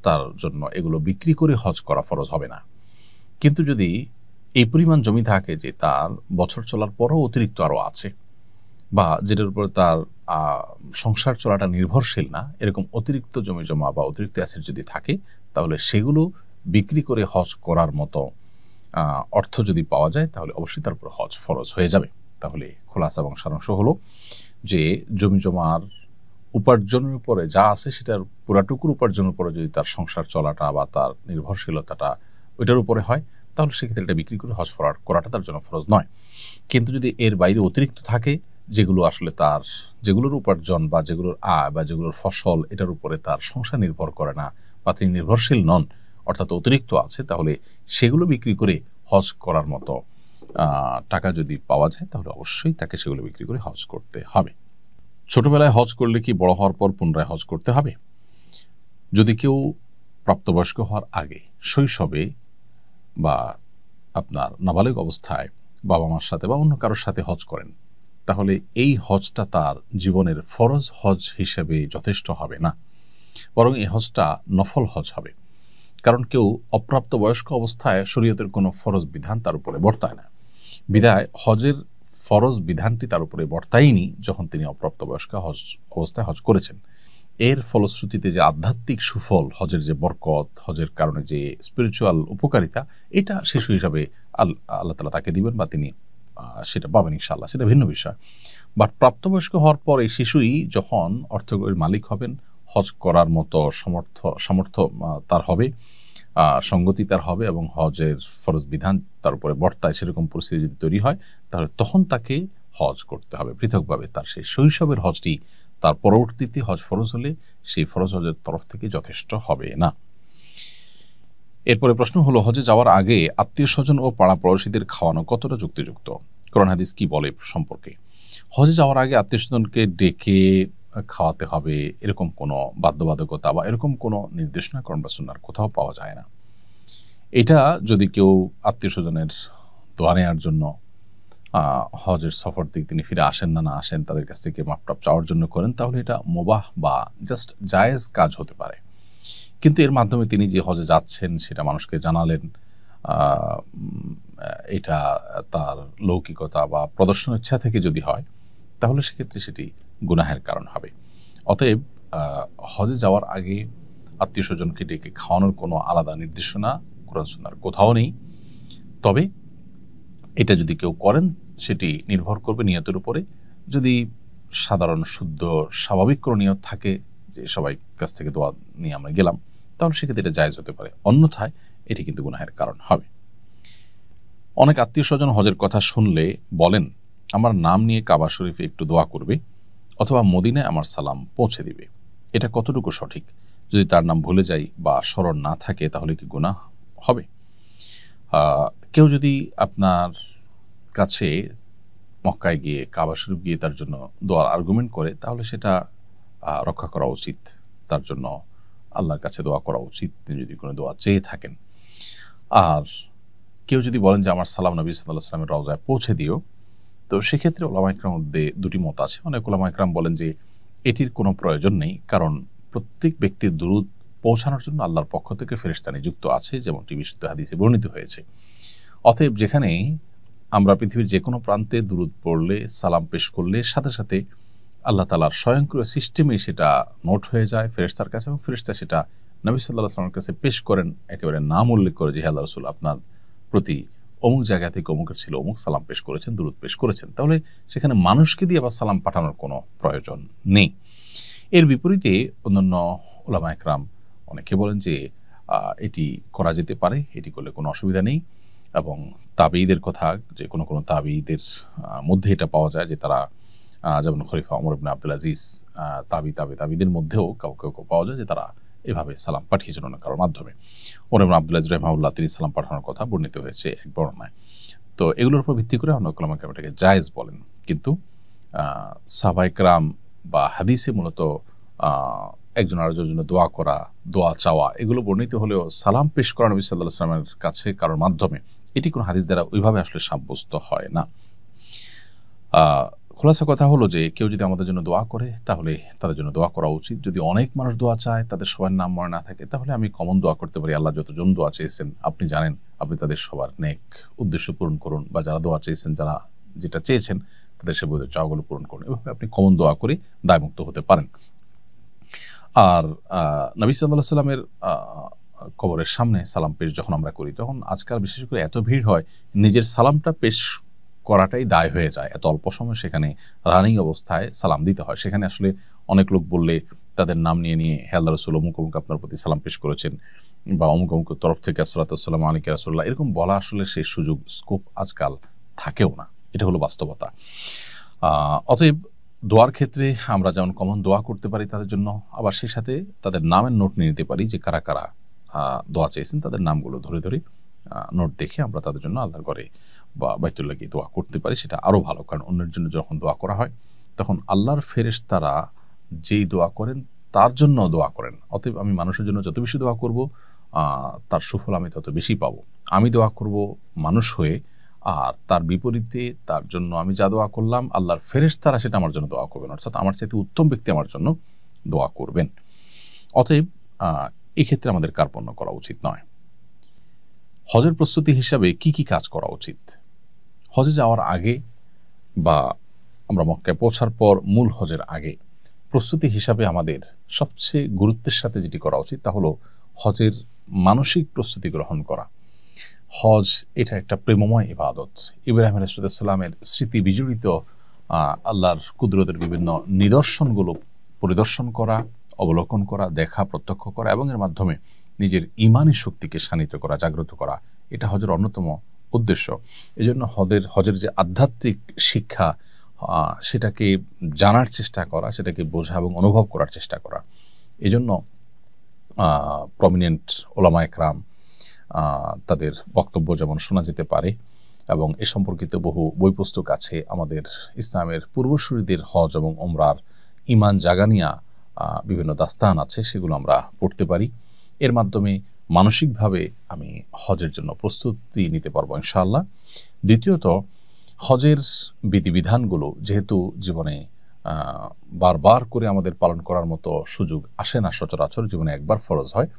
তার জন্য এগুলো বিক্রি করে হজ করা ফরজ হবে না। কিন্তু যদি এই পরিমাণ জমি থাকে যে তার বছর চলার পরও অতিরিক্ত আরও আছে, বা যেটার উপর তার সংসার চলাটা নির্ভরশীল না, এরকম অতিরিক্ত জমি জমা বা অতিরিক্ত অ্যাসেট যদি থাকে, তাহলে সেগুলো বিক্রি করে হজ করার মতো অর্থ যদি পাওয়া যায়, তাহলে অবশ্যই তার উপর হজ ফরজ হয়ে যাবে। তাহলে খোলাসা এবং সারাংশ হলো যে জমি জমার উপার্জনের উপরে যা আছে সেটার পুরাটুকুর উপার্জনের উপরে যদি তার সংসার চলাটা বা তার নির্ভরশীলতাটা ওইটার উপরে হয়, তাহলে সেক্ষেত্রে এটা বিক্রি করে হজ করাটা তার জন্য ফরজ নয়। কিন্তু যদি এর বাইরে অতিরিক্ত থাকে, যেগুলো আসলে তার যেগুলোর উপার্জন বা যেগুলোর আয় বা যেগুলোর ফসল এটার উপরে তার সংসার নির্ভর করে না বা তিনি নির্ভরশীল নন, অর্থাৎ অতিরিক্ত আছে, তাহলে সেগুলো বিক্রি করে হজ করার মতো টাকা যদি পাওয়া যায় তাহলে অবশ্যই তাকে সেগুলো বিক্রি করে হজ করতে হবে। ছোটবেলায় হজ করলে কি বড় হওয়ার পর পুনরায় হজ করতে হবে? যদি কেউ প্রাপ্তবয়স্ক হওয়ার আগে শৈশবে বা আপনার নাবালিগ অবস্থায় বাবা মার সাথে বা অন্য কারোর সাথে হজ করেন, তাহলে এই হজটা তার জীবনের ফরজ হজ হিসেবে যথেষ্ট হবে না, বরং এই হজটা নফল হজ হবে। কারণ কেউ অপ্রাপ্তবয়স্ক অবস্থায় শরীয়তের কোনো ফরজ বিধান তার উপরে বর্তায় না, বিধায় হজের ফরজ বিধানটি তার উপরে বর্তায়নি যখন তিনি অপ্রাপ্তবয়স্ক হজ অবস্থায় হজ করেছেন। এর ফলশ্রুতিতে যে আধ্যাত্মিক সুফল, হজের যে বরকত, হজের কারণে যে স্পিরিচুয়াল উপকারিতা, এটা শিশু হিসাবে আল্লাহ তাআলা তাকে দিবেন বা তিনি সেটা পাবেন ইনশাআল্লাহ, সেটা ভিন্ন বিষয়। বাট প্রাপ্তবয়স্ক হওয়ার পর এই শিশুই যখন অর্থের মালিক হবেন, হজ করার মতো সামর্থ্য তার হবে, সঙ্গতি তার হবে এবং হজের ফরজ বিধান তার উপরে বর্তায়, সেরকম পরিস্থিতি যদি তৈরি হয়, তাহলে তখন তাকে হজ করতে হবে পৃথকভাবে। তার সেই শৈশবের হজটি তার পরবর্তীতে হজ ফরজ হলে সেই ফরজ হজের তরফ থেকে যথেষ্ট হবে না। এরপরে প্রশ্ন হলো, হজে যাওয়ার আগে আত্মীয় স্বজন ও পাড়া পড়োশীদের খাওয়ানো কতটা যুক্তিযুক্ত? কোরআন হাদিস কি বলে সম্পর্কে? হজে যাওয়ার আগে আত্মীয় স্বজনকে ডেকে খাওয়াতে হবে এরকম কোনো বাধ্যবাধকতা বা এরকম কোনো নির্দেশনা কোরআন বা সুন্নাহর কোথাও পাওয়া যায় না। এটা যদি কেউ আত্মীয় স্বজনের দোয়া নেওয়ার জন্য হজের সফর থেকে তিনি ফিরে আসেন না আসেন, তাদের কাছ থেকে মাপটাপ চাওয়ার জন্য করেন, তাহলে এটা মুবাহ বা জাস্ট জায়েজ কাজ হতে পারে। কিন্তু এর মাধ্যমে তিনি যে হজে যাচ্ছেন সেটা মানুষকে জানালেন, এটা তার লৌকিকতা বা প্রদর্শন ইচ্ছা থেকে যদি হয়, তাহলে সেক্ষেত্রে সেটি গুনাহের কারণ হবে। অতএব হজে যাওয়ার আগে আত্মীয় স্বজনকে ডেকে খাওয়ানোর কোনো আলাদা নির্দেশনা কোরআন সুন্নাহর কোথাও নেই। তবে এটা যদি কেউ করেন, সেটি নির্ভর করবে নিয়তের উপরে। যদি সাধারণ শুদ্ধ স্বাভাবিক কোনো নিয়ত থাকে যে সবাই কাছ থেকে দোয়া নিয়ে আমরা গেলাম, তাহলে সেক্ষেত্রে এটা জায়েজ হতে পারে, অন্যথায় এটি কিন্তু গুনাহের কারণ হবে। অনেক আত্মীয় স্বজন হজের কথা শুনলে বলেন, আমার নাম নিয়ে কাবা শরীফে একটু দোয়া করবে অথবা মদিনায় আমার সালাম পৌঁছে দিবে। এটা কতটুকু সঠিক? যদি তার নাম ভুলে যাই বা স্মরণ না থাকে, তাহলে কি গুনাহ হবে? কেউ যদি আপনার কাছে মক্কায় গিয়ে কাবা শরীফ গিয়ে তার জন্য দোয়ার আর্গুমেন্ট করে, তাহলে সেটা রক্ষা করা উচিত, তার জন্য আল্লাহর কাছে দোয়া করা উচিত তিনি যদি কোনো দোয়া চেয়ে থাকেন। আর কেউ যদি বলেন যে আমার সালাম নবী সাল্লাল্লাহু আলাইহি ওয়াসাল্লামের রওজায় পৌঁছে দিও, তো সেক্ষেত্রে উলামা ইকরামের মধ্যে দুটি মত আছে। অনেক উলামা ইকরাম বলেন যে এটির কোনো প্রয়োজন নেই, কারণ প্রত্যেক ব্যক্তির দুরূদ পৌঁছানোর জন্য আল্লাহর পক্ষ থেকে ফেরেশতা নিযুক্ত আছে, যেমনটি বিশুদ্ধ হাদিসে বর্ণিত হয়েছে। অতএব যেখানে আমরা পৃথিবীর যে কোনো প্রান্তে দুরূদ পড়লে, সালাম পেশ করলে, সাথে সাথে আল্লাহ তাআলার স্বয়ংক্রিয় সিস্টেমে সেটা নোট হয়ে যায় ফেরেশতার কাছে, এবং ফেরেশতা সেটা নবী সাল্লাল্লাহু আলাইহি ওয়াসাল্লামের কাছে পেশ করেন, একেবারে নাম উল্লেখ করে যে হে আল্লাহর রাসূল, আপনার প্রতি অমুক জায়গা থেকে অমুকের ছিল, অমুক সালাম পেশ করেছেন, দুরূদ পেশ করেছেন। তাহলে সেখানে মানুষকে দিয়ে আবার সালাম পাঠানোর কোনো প্রয়োজন নেই। এর বিপরীতে অন্যান্য উলামা ইকরাম অনেকে বলেন যে এটি করা যেতে পারে, এটি করলে কোনো অসুবিধা নেই। এবং তাবেঈদের কথা, যে কোনো কোনো তাবেঈদের মধ্যে এটা পাওয়া যায় যে তারা, যেমন খলিফা ওমর ইবনে আব্দুল আজিজ, তাবেঈদের মধ্যেও কেউ পাওয়া যায় যে তারা এভাবে সালাম পাঠিয়েছেন অন্য কারোর মাধ্যমে। ওমর ইবনে আব্দুল আজিজ রাহিমাহুল্লাহ তিনি সালাম পাঠানোর কথা বর্ণিত হয়েছে এক বর্ণনায়। তো এগুলোর উপর ভিত্তি করে অন্য উলামা ইকরাম এটাকে জায়েজ বলেন। কিন্তু সাহাবায়ে কেরাম বা হাদিসে মূলত একজন আরেকজনের জন্য দোয়া করা, দোয়া চাওয়া, এগুলো বর্ণিত হলেও সালাম পেশ করা নবী সাল্লাল্লাহু আলাইহি ওয়াসাল্লামের কাছে কারোর মাধ্যমে, এটি কোনো হাদিস দ্বারা ওইভাবে আসলে সাব্যস্ত হয় না। খোলাসা কথা হলো যে কেউ যদি আমাদের জন্য দোয়া করে, তাহলে তাদের জন্য দোয়া করা উচিত। যদি অনেক মানুষ দোয়া চায়, তাদের সবার নাম মনে না থাকে, তাহলে আমি কমন দোয়া করতে পারি, আল্লাহ যতজন দোয়া চেয়েছেন আপনি জানেন, আপনি তাদের সবার নেক উদ্দেশ্য পূরণ করুন, বা যারা দোয়া চেয়েছেন, যারা যেটা চেয়েছেন তাদের সে বোধ চাওয়াগুলো পূরণ করুন। এভাবে আপনি কমন দোয়া করে দায়মুক্ত হতে পারেন। আর নবী সাল্লাল্লাহু আলাইহি ওয়াসাল্লামের কবরের সামনে সালাম পেশ যখন আমরা করি, তখন আজকাল বিশেষ করে এত ভিড় হয়, নিজের সালামটা পেশ করাটাই দায় হয়ে যায়। এত অল্প সময় সেখানে রানিং অবস্থায় সালাম দিতে হয়। সেখানে আসলে অনেক লোক বললে তাদের নাম নিয়ে নিয়ে হে আল্লাহ রাসূল অমুক অমুক আপনার প্রতি সালাম পেশ করেছেন বা অমুক অমুক তরফ থেকে আসসালাতু ওয়াসসালামু আলাইকা রাসূলুল্লাহ, এরকম বলা আসলে সেই সুযোগ স্কোপ আজকাল থাকেও না। এটা হলো বাস্তবতা। অতএব দোয়ার ক্ষেত্রে আমরা যেমন কমন দোয়া করতে পারি তাদের জন্য, আবার সেই সাথে তাদের নামের নোট নিয়ে নিতে পারি যে কারা কারা দোয়া চেয়েছেন, তাদের নামগুলো ধরে ধরে নোট দেখে আমরা তাদের জন্য আল্লাহর ঘরে বা বাইতুল্লাহ গিয়ে দোয়া করতে পারি। সেটা আরও ভালো, কারণ অন্যের জন্য যখন দোয়া করা হয় তখন আল্লাহর ফেরেশতারা যেই দোয়া করেন তার জন্য দোয়া করেন। অতএব আমি মানুষের জন্য যত বেশি দোয়া করব তার সুফল আমি তত বেশি পাবো। আমি দোয়া করব মানুষ হয়ে, আর তার বিপরীতে তার জন্য আমি যা দোয়া করলাম আল্লাহর ফেরেশতারা সেটা আমার জন্য দোয়া করবেন, অর্থাৎ আমার চাইতে উত্তম ব্যক্তি আমার জন্য দোয়া করবেন। অতএব এক্ষেত্রে আমাদের কার্পণ্য করা উচিত নয়। হজের প্রস্তুতি হিসাবে কি কি কাজ করা উচিত? হজে যাওয়ার আগে বা আমরা মক্কায় পৌঁছার পর মূল হজের আগে প্রস্তুতি হিসাবে আমাদের সবচেয়ে গুরুত্বের সাথে যেটি করা উচিত তা হলো হজের মানসিক প্রস্তুতি গ্রহণ করা। হজ এটা একটা প্রেমময় ইবাদত। ইব্রাহিম আলাইহিস সালামের স্মৃতি বিজড়িত আল্লাহর কুদরতের বিভিন্ন নিদর্শনগুলো পরিদর্শন করা, অবলোকন করা, দেখা, প্রত্যক্ষ করা এবং এর মাধ্যমে নিজের ইমানি শক্তিকে শানিত করা, জাগ্রত করা, এটা হজের অন্যতম উদ্দেশ্য। এজন্য হজের যে আধ্যাত্মিক শিক্ষা সেটাকে জানার চেষ্টা করা, সেটাকে বোঝা এবং অনুভব করার চেষ্টা করা। এজন্য প্রমিনেন্ট ওলামা একরাম তাদের বক্তব্য যেমন শোনা যেতে পারে এবং এ সম্পর্কিত বহু বই পুস্তক আছে। আমাদের ইসলামের পূর্বসূরীদের হজ এবং ওমরার ইমান জাগানিয়া বিভিন্ন দাস্তান আছে, সেগুলো আমরা পড়তে পারি। এর মাধ্যমে মানসিকভাবে আমি হজের জন্য প্রস্তুতি নিতে পারবো ইনশাআল্লাহ। দ্বিতীয়ত, হজের বিধিবিধানগুলো যেহেতু জীবনে বারবার করে আমাদের পালন করার মতো সুযোগ আসে না, সচরাচর জীবনে একবার ফরজ হয়,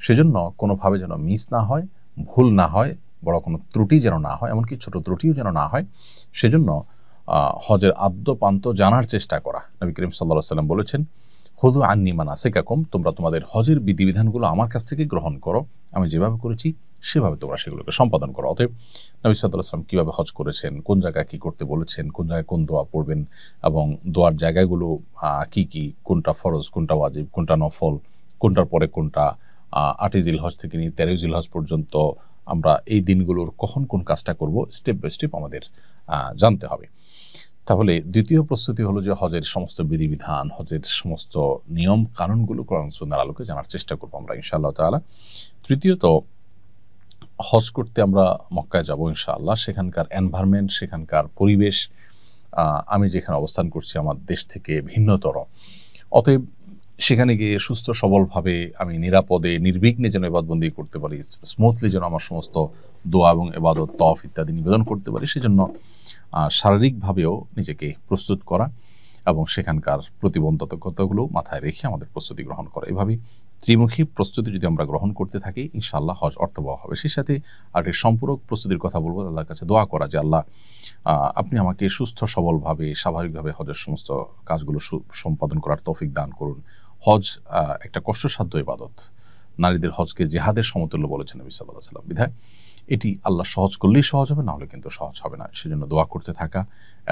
সেজন্য কোনোভাবে যেন মিস না হয়, ভুল না হয়, বড় কোনো ত্রুটি যেন না হয়, এমনকি ছোট ত্রুটিও যেন না হয়, সেজন্য হজের আদ্যপান্ত জানার চেষ্টা করা। নবী করিম সাল্লাল্লাহু আলাইহি ওয়াসাল্লাম বলেছেন, খুযু আন্নী মানাসিকাকুম, তোমরা তোমাদের হজের বিধিবিধানগুলো আমার কাছ থেকে গ্রহণ করো, আমি যেভাবে করেছি সেভাবে তোমরা সেগুলোকে সম্পাদন করো। অতএব নবী সাল্লাল্লাহু আলাইহি ওয়াসাল্লাম কীভাবে হজ করেছেন, কোন জায়গায় কী করতে বলেছেন, কোন জায়গায় কোন দোয়া পড়বেন এবং দোয়ার জায়গাগুলো কি কি, কোনটা ফরজ, কোনটা ওয়াজিব, কোনটা নফল, কোনটার পরে কোনটা, 8ই জিলহজ থেকে নিয়ে 13ই জিলহজ পর্যন্ত আমরা এই দিনগুলোর কখন কোন কাজটা করব, স্টেপ বাই স্টেপ আমাদের জানতে হবে। তাহলে দ্বিতীয় প্রস্তুতি হলো যে হজের সমস্ত বিধিবিধান, হজের সমস্ত নিয়ম কানুনগুলো কোরআন সুন্নাহর আলোকে জানার চেষ্টা করবো আমরা ইনশাআল্লাহ তাআলা। তৃতীয়ত, হজ করতে আমরা মক্কায় যাব ইনশাআল্লাহ। সেখানকার এনভায়রনমেন্ট, সেখানকার পরিবেশ আমি যেখানে অবস্থান করছি আমার দেশ থেকে ভিন্নতর। অতএব সেখানে গিয়ে সুস্থ সবলভাবে আমি নিরাপদে নির্বিঘ্নে যেন ইবাদতবন্দি করতে পারি, স্মুথলি যেন আমার সমস্ত দোয়া এবং ইবাদত, তওয়াফ ইত্যাদি নিবেদন করতে পারি, সেজন্য শারীরিকভাবেও নিজেকে প্রস্তুত করা এবং সেখানকার প্রতিবন্ধকতাগুলো মাথায় রেখে আমাদের প্রস্তুতি গ্রহণ করা। এভাবেই ত্রিমুখী প্রস্তুতি যদি আমরা গ্রহণ করতে থাকি ইনশাআল্লাহ হজ অর্থবহ হবে। সেই সাথে আরেকটি সম্পূরক প্রস্তুতির কথা বলবো, আল্লাহর কাছে দোয়া করা যে আল্লাহ আপনি আমাকে সুস্থ সবলভাবে স্বাভাবিকভাবে হজের সমস্ত কাজগুলো সম্পাদন করার তৌফিক দান করুন। হজ একটা কষ্টসাধ্য ইবাদত, নারীদের হজকে জিহাদের সমতুল্য বলেছেন নবী সাল্লাল্লাহু আলাইহি ওয়াসাল্লাম। বিধায় এটি আল্লাহ সহজ করলেই সহজ হবে, না হলে কিন্তু সহজ হবে না। সেজন্য দোয়া করতে থাকা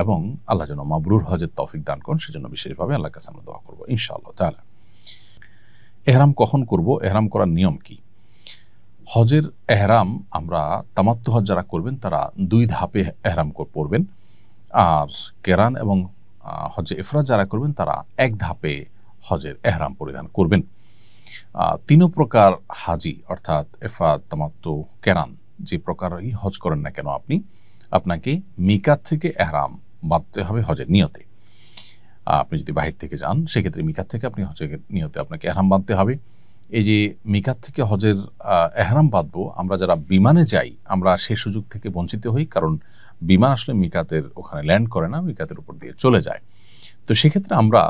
এবং আল্লাহ যেন মাবরুর হজের তৌফিক দান করেন, সেজন্য বিশেষভাবে আল্লাহর কাছে আমরা দোয়া করবো ইনশাআল্লাহ তাআলা। এহরাম কখন করব, এহরাম করার নিয়ম কি? হজের এহরাম আমরা তামাত্তু হজ যারা করবেন তারা 2 ধাপে এহরাম পরবেন, আর কেরান এবং হজে ইফরাদ যারা করবেন তারা 1 ধাপে হজের এহরাম পরিধান করবেন। 3 প্রকার হাজি অর্থাৎ ইফরাদ, তামাত্তু, কেরান যে প্রকারই হজ করেন না কেন আপনাকে মিকাত থেকে এহরাম বাঁধতে হবে হজের নিয়তে। আপনি যদি বাহির থেকে যান সেক্ষেত্রে মিকাত থেকে আপনি হজের নিয়তে আপনাকে এহরাম বাঁধতে হবে। এই যে মিকাত থেকে হজের এহরাম বাঁধবো, আমরা যারা বিমানে যাই আমরা সেই সুযোগ থেকে বঞ্চিত হই, কারণ বিমান আসলে মিকাতের ওখানে ল্যান্ড করে না, মিকাতের উপর দিয়ে চলে যায়। তো সেক্ষেত্রে আমরা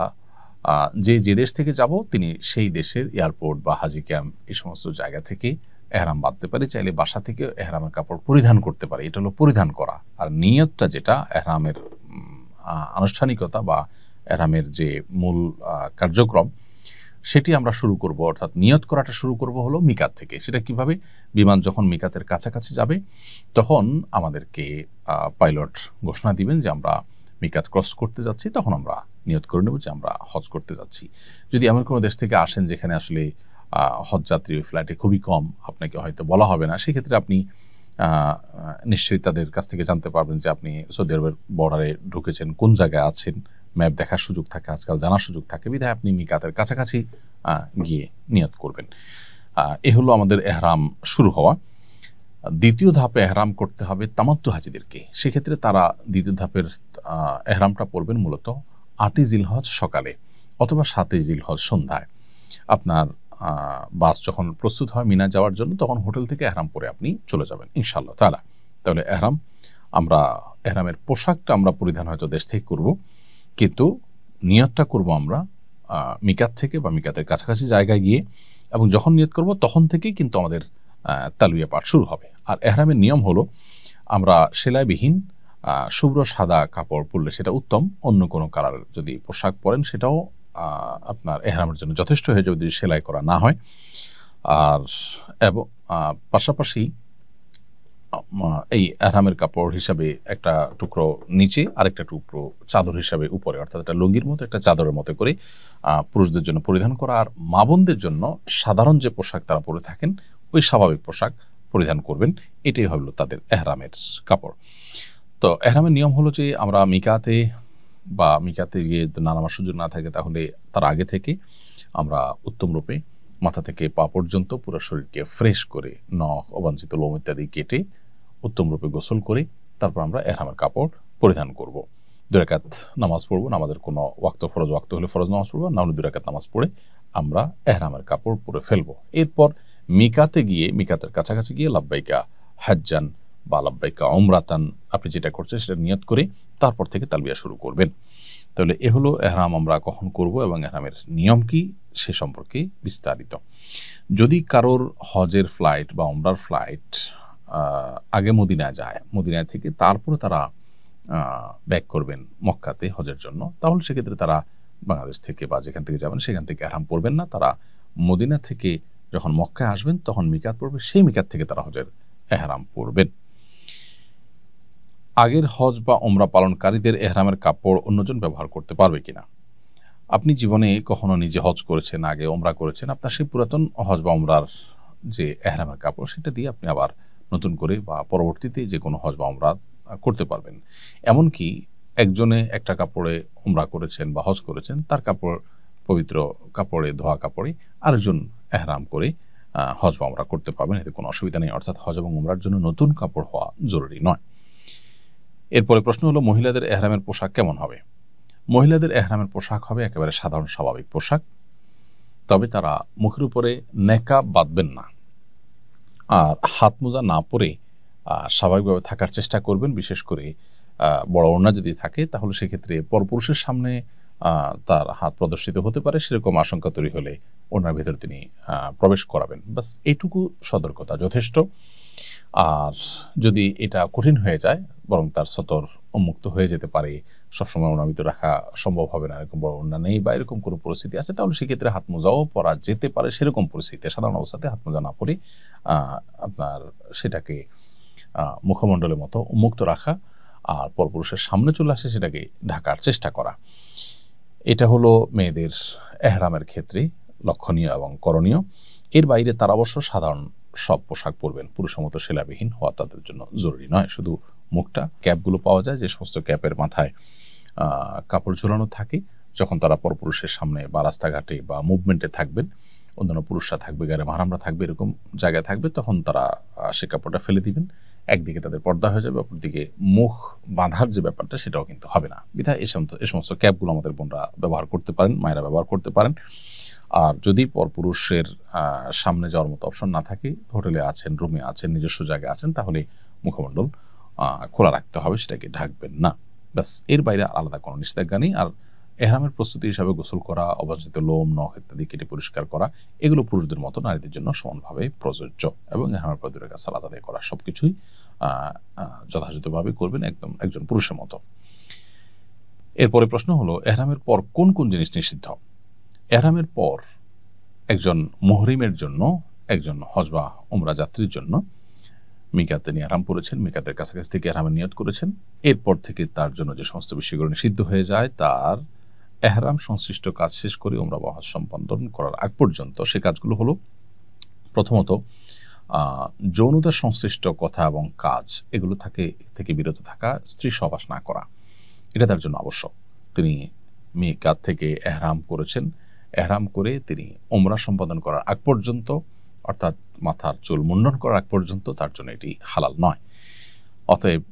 যে দেশ থেকে যাব তিনি সেই দেশের এয়ারপোর্ট বা হাজি ক্যাম্প এই সমস্ত জায়গা থেকে এহরাম বাঁধতে পারি। চাইলে বাসা থেকে এহরামের কাপড় পরিধান করতে পারি, এটা হলো পরিধান করা। আর নিয়তটা যেটা এহরামের আনুষ্ঠানিকতা বা এহরামের যে মূল কার্যক্রম সেটি আমরা শুরু করব, অর্থাৎ নিয়ত করাটা শুরু করব হলো মিকাত থেকে। সেটা কিভাবে? বিমান যখন মিকাতের কাছাকাছি যাবে তখন আমাদেরকে পাইলট ঘোষণা দিবেন যে আমরা মিকাত ক্রস করতে যাচ্ছি, তখন আমরা নিয়ত করে নেব যে আমরা হজ করতে যাচ্ছি। যদি এমন কোনো দেশ থেকে আসেন যেখানে আসলে হজ যাত্রী ওই ফ্লাইটে খুবই কম, আপনাকে হয়তো বলা হবে না, সেক্ষেত্রে আপনি নিশ্চয়ই তাদের কাছ থেকে জানতে পারবেন যে আপনি সৌদি আরবের বর্ডারে ঢুকেছেন, কোন জায়গায় আছেন, ম্যাপ দেখার সুযোগ থাকে, আজকাল জানার সুযোগ থাকে, বিধায় আপনি মিকাতের কাছাকাছি গিয়ে নিয়ত করবেন। এ হলো আমাদের এহরাম শুরু হওয়া। দ্বিতীয় ধাপে এহরাম করতে হবে তামাত্তু হাজিদেরকে। সেক্ষেত্রে তারা দ্বিতীয় ধাপের এহরামটা পড়বেন মূলত 8ই জিলহজ সকালে অথবা 7ই জিলহজ সন্ধ্যায়। আপনার বাস যখন প্রস্তুত হয় মিনা যাওয়ার জন্য, তখন হোটেল থেকে এহরাম পরে আপনি চলে যাবেন ইনশাআল্লাহ তাআলা। তাহলে এহরামের পোশাকটা আমরা পরিধান হয়তো দেশ থেকে করব, কিন্তু নিয়তটা করব আমরা মিকাত থেকে বা মিকাতের কাছাকাছি জায়গায় গিয়ে, এবং যখন নিয়ত করব তখন থেকেই কিন্তু আমাদের তালবিয়া পাঠ শুরু হবে। আর এহরামের নিয়ম হলো আমরা সেলাইবিহীন শুভ্র সাদা কাপড় পরলে সেটা উত্তম, অন্য কোনো কালারের যদি পোশাক পরেন সেটাও আপনার এহরামের জন্য যথেষ্ট হয়ে যাবে যদি সেলাই করা না হয়। আর এবং পাশাপাশি এই এহরামের কাপড় হিসাবে একটা টুকরো নিচে, আরেকটা টুকরো চাদর হিসাবে উপরে, অর্থাৎ একটা লুঙ্গির মতো একটা চাদরের মতো করে পুরুষদের জন্য পরিধান করা। আর মা বোনদের জন্য সাধারণ যে পোশাক তারা পরে থাকেন ওই স্বাভাবিক পোশাক পরিধান করবেন। এটাই হলো তাদের এহরামের কাপড়। তো এহরামের নিয়ম হলো যে আমরা মিকাতে গিয়ে না নামার সুযোগ না থাকে তাহলে তার আগে থেকে আমরা উত্তম রূপে মাথা থেকে পা পর্যন্ত পুরো শরীরকে ফ্রেশ করে, নখ, অবাঞ্ছিত লোম ইত্যাদি কেটে উত্তম রূপে গোসল করে তারপর আমরা এহরামের কাপড় পরিধান করব। 2 রাকাত নামাজ পড়ব, নামাজের কোনো ফরজ ওয়াক্ত হলে ফরজ নামাজ পড়ব, না হলে 2 রাকাত নামাজ পড়ে আমরা এহরামের কাপড় পরে ফেলবো। এরপর মিকাতের কাছাকাছি গিয়ে লাব্বাইকা হাজ্জান বা লাব্বাইকা উমরাতান আপনি যেটা করছেন সেটা নিয়ত করে তারপর থেকে তালবিয়া শুরু করবেন। তাহলে এ হলো এহরাম আমরা কখন করব এবং এহরামের নিয়ম কি সে সম্পর্কে বিস্তারিত। যদি কারোর হজের ফ্লাইট বা উমরার ফ্লাইট আগে মদিনায় যায়, মদিনায় থেকে তারপরে তারা ব্যাক করবেন মক্কাতে হজের জন্য, তাহলে সেক্ষেত্রে তারা বাংলাদেশ থেকে বা যেখান থেকে যাবেন সেখান থেকে এহরাম পড়বেন না। তারা মদিনা থেকে যখন মক্কায় আসবেন তখন মিকাত পড়বে, সেই মিকাত থেকে তারা হজের এহরাম পড়বেন। আগের হজ বা ওমরা পালনকারীদের এহরামের কাপড় অন্যজন ব্যবহার করতে পারবে কিনা? আপনি জীবনে কখনো নিজে হজ করেছেন, আগে ওমরা করেছেন, আপনার সেই পুরাতন হজ বা ওমরার যে এহরামের কাপড় সেটা দিয়ে আপনি আবার নতুন করে বা পরবর্তীতে যে কোনো হজ বা ওমরা করতে পারবেন। এমনকি একজনে একটা কাপড়ে ওমরা করেছেন বা হজ করেছেন, তার কাপড় পবিত্র কাপড়ে, ধোয়া কাপড়ে আরেকজন এহরাম করে হজ বা ওমরা করতে পারবেন, এতে কোনো অসুবিধা নেই। অর্থাৎ হজ এবং ওমরার জন্য নতুন কাপড় হওয়া জরুরি নয়। এরপরে প্রশ্ন হলো মহিলাদের এহরামের পোশাক কেমন হবে? মহিলাদের এহরামের পোশাক হবে একেবারে সাধারণ স্বাভাবিক পোশাক, তবে তারা মুখের উপরে নেকাব বাঁধবেন না আর হাত মোজা না পরে স্বাভাবিকভাবে থাকার চেষ্টা করবেন। বিশেষ করে বড় ওড়না যদি থাকে তাহলে সেক্ষেত্রে পরপুরুষের সামনে তার হাত প্রদর্শিত হতে পারে, সেরকম আশঙ্কা তৈরি হলে ওড়নার ভেতর তিনি প্রবেশ করাবেন। বাস এইটুকু সতর্কতা যথেষ্ট। আর যদি এটা কঠিন হয়ে যায়, বরং তার সতর উন্মুক্ত হয়ে যেতে পারে, সবসময় ওড়নার ভিতর রাখা সম্ভব হবে না, এরকম বড় ওড়না নেই বা এরকম কোনো পরিস্থিতি আছে, তাহলে সেক্ষেত্রে হাত মোজাও পরা যেতে পারে। সেরকম পরিস্থিতিতে সাধারণ অবস্থাতে হাত মোজা না পরে আপনার সেটাকে মুখমণ্ডলের মতো উন্মুক্ত রাখা আর পরপুরুষের সামনে চলে আসে সেটাকে ঢাকার চেষ্টা করা। এটা হলো মেয়েদের এহরামের ক্ষেত্রে লক্ষণীয় এবং করণীয়। এর বাইরে তারা অবশ্য সাধারণ সব পোশাক পরবেন, পুরুষের মতো সেলাবিহীন হওয়া তাদের জন্য জরুরি নয়। শুধু মুখটা, ক্যাপগুলো পাওয়া যায় যে সমস্ত ক্যাপের মাথায় কাপড় ঝোলানো থাকে, যখন তারা পরপুরুষের সামনে বা রাস্তাঘাটে বা মুভমেন্টে থাকবেন, অন্যান্য পুরুষরা থাকবে, গায়ে মাহারামরা থাকবে, এরকম জায়গায় থাকবে, তখন তারা সে কাপড়টা ফেলে দিবেন। একদিকে তাদের পর্দা হয়ে যাবে, অপরদিকে মুখ বাঁধার যে ব্যাপারটা সেটাও কিন্তু হবে না। বিধায় এই সমস্ত ক্যাপগুলো আমাদের বোনরা ব্যবহার করতে পারেন, মায়েরা ব্যবহার করতে পারেন। আর যদি পরপুরুষের সামনে যাওয়ার মতো অপশন না থাকে, হোটেলে আছেন, রুমে আছেন, নিজস্ব জায়গায় আছেন, তাহলে মুখমণ্ডল খোলা রাখতে হবে, সেটাকে ঢাকবেন না। ব্যাস, এর বাইরে আলাদা কোনো নিষেধাজ্ঞা নেই। আর এহরামের প্রস্তুতি হিসাবে গোসল করা, অবাঞ্ছিত লোম, নখ ইত্যাদি কেটে পরিষ্কার করা, এগুলো পুরুষদের মতো নারীদের জন্য সমানভাবে প্রযোজ্য। এবং এহরামের পর 2 রাকাত সালাত আদায় করা, সবকিছুই যথাযথভাবে করবেন একজন পুরুষের মতো। এরপরে প্রশ্ন হলো এহরামের পর কোন কোন জিনিস নিষিদ্ধ? এহরামের পর একজন মুহরিমের জন্য, একজন হজ বা উমরা যাত্রীর জন্য মিকাতে নিয়ে এহরাম পড়েছেন, মিকাতের কাছাকাছি থেকে এহরামের নিয়ত করেছেন, এরপর থেকে তার জন্য যে সমস্ত বিষয়গুলো নিষিদ্ধ হয়ে যায়, তার এহরাম সংশ্লিষ্ট কাজ শেষ করে উমরা বা হজ সম্পাদন করার আগ পর্যন্ত সে কাজগুলো হলো, প্রথমত যৌনতা সংশ্লিষ্ট কথা এবং কাজ এগুলো থেকে বিরত থাকা, স্ত্রী সহবাস না করা, এটা তার জন্য আবশ্যক। তিনি মিকাত থেকে এহরাম করেছেন, এহরাম করে তিনি উমরা সম্পাদন করার আগ পর্যন্ত, অর্থাৎ মাথার চুল মুন্ডন করার আগ পর্যন্ত তার জন্য এটি হালাল নয়। অতএব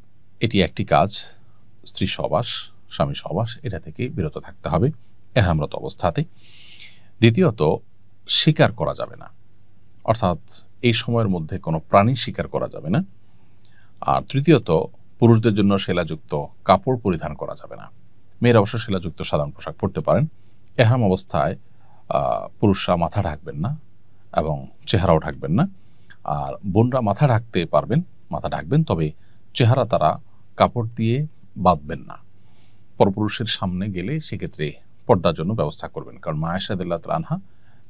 এটি একটি কাজ, স্ত্রী সহবাস, স্বামী সহবাস, এটা থেকে বিরত থাকতে হবে এহরামরত অবস্থাতে। দ্বিতীয়ত, শিকার করা যাবে না, অর্থাৎ এই সময়ের মধ্যে কোনো প্রাণী শিকার করা যাবে না। আর তৃতীয়ত, পুরুষদের জন্য সেলাযুক্ত কাপড় পরিধান করা যাবে না। মেয়েরা অবশ্য সেলাযুক্ত সাধারণ পোশাক পরতে পারেন। এহরাম অবস্থায় পুরুষরা মাথা ঢাকবেন না এবং চেহারাও ঢাকবেন না। আর বোনরা মাথা ঢাকতে পারবেন, মাথা ঢাকবেন, তবে চেহারা তারা কাপড় দিয়ে বাঁধবেন না। পরপুরুষের সামনে গেলে সেক্ষেত্রে পর্দার জন্য ব্যবস্থা করবেন, কারণ মা আয়েশা রাদিয়াল্লাহু তাআলা আনহা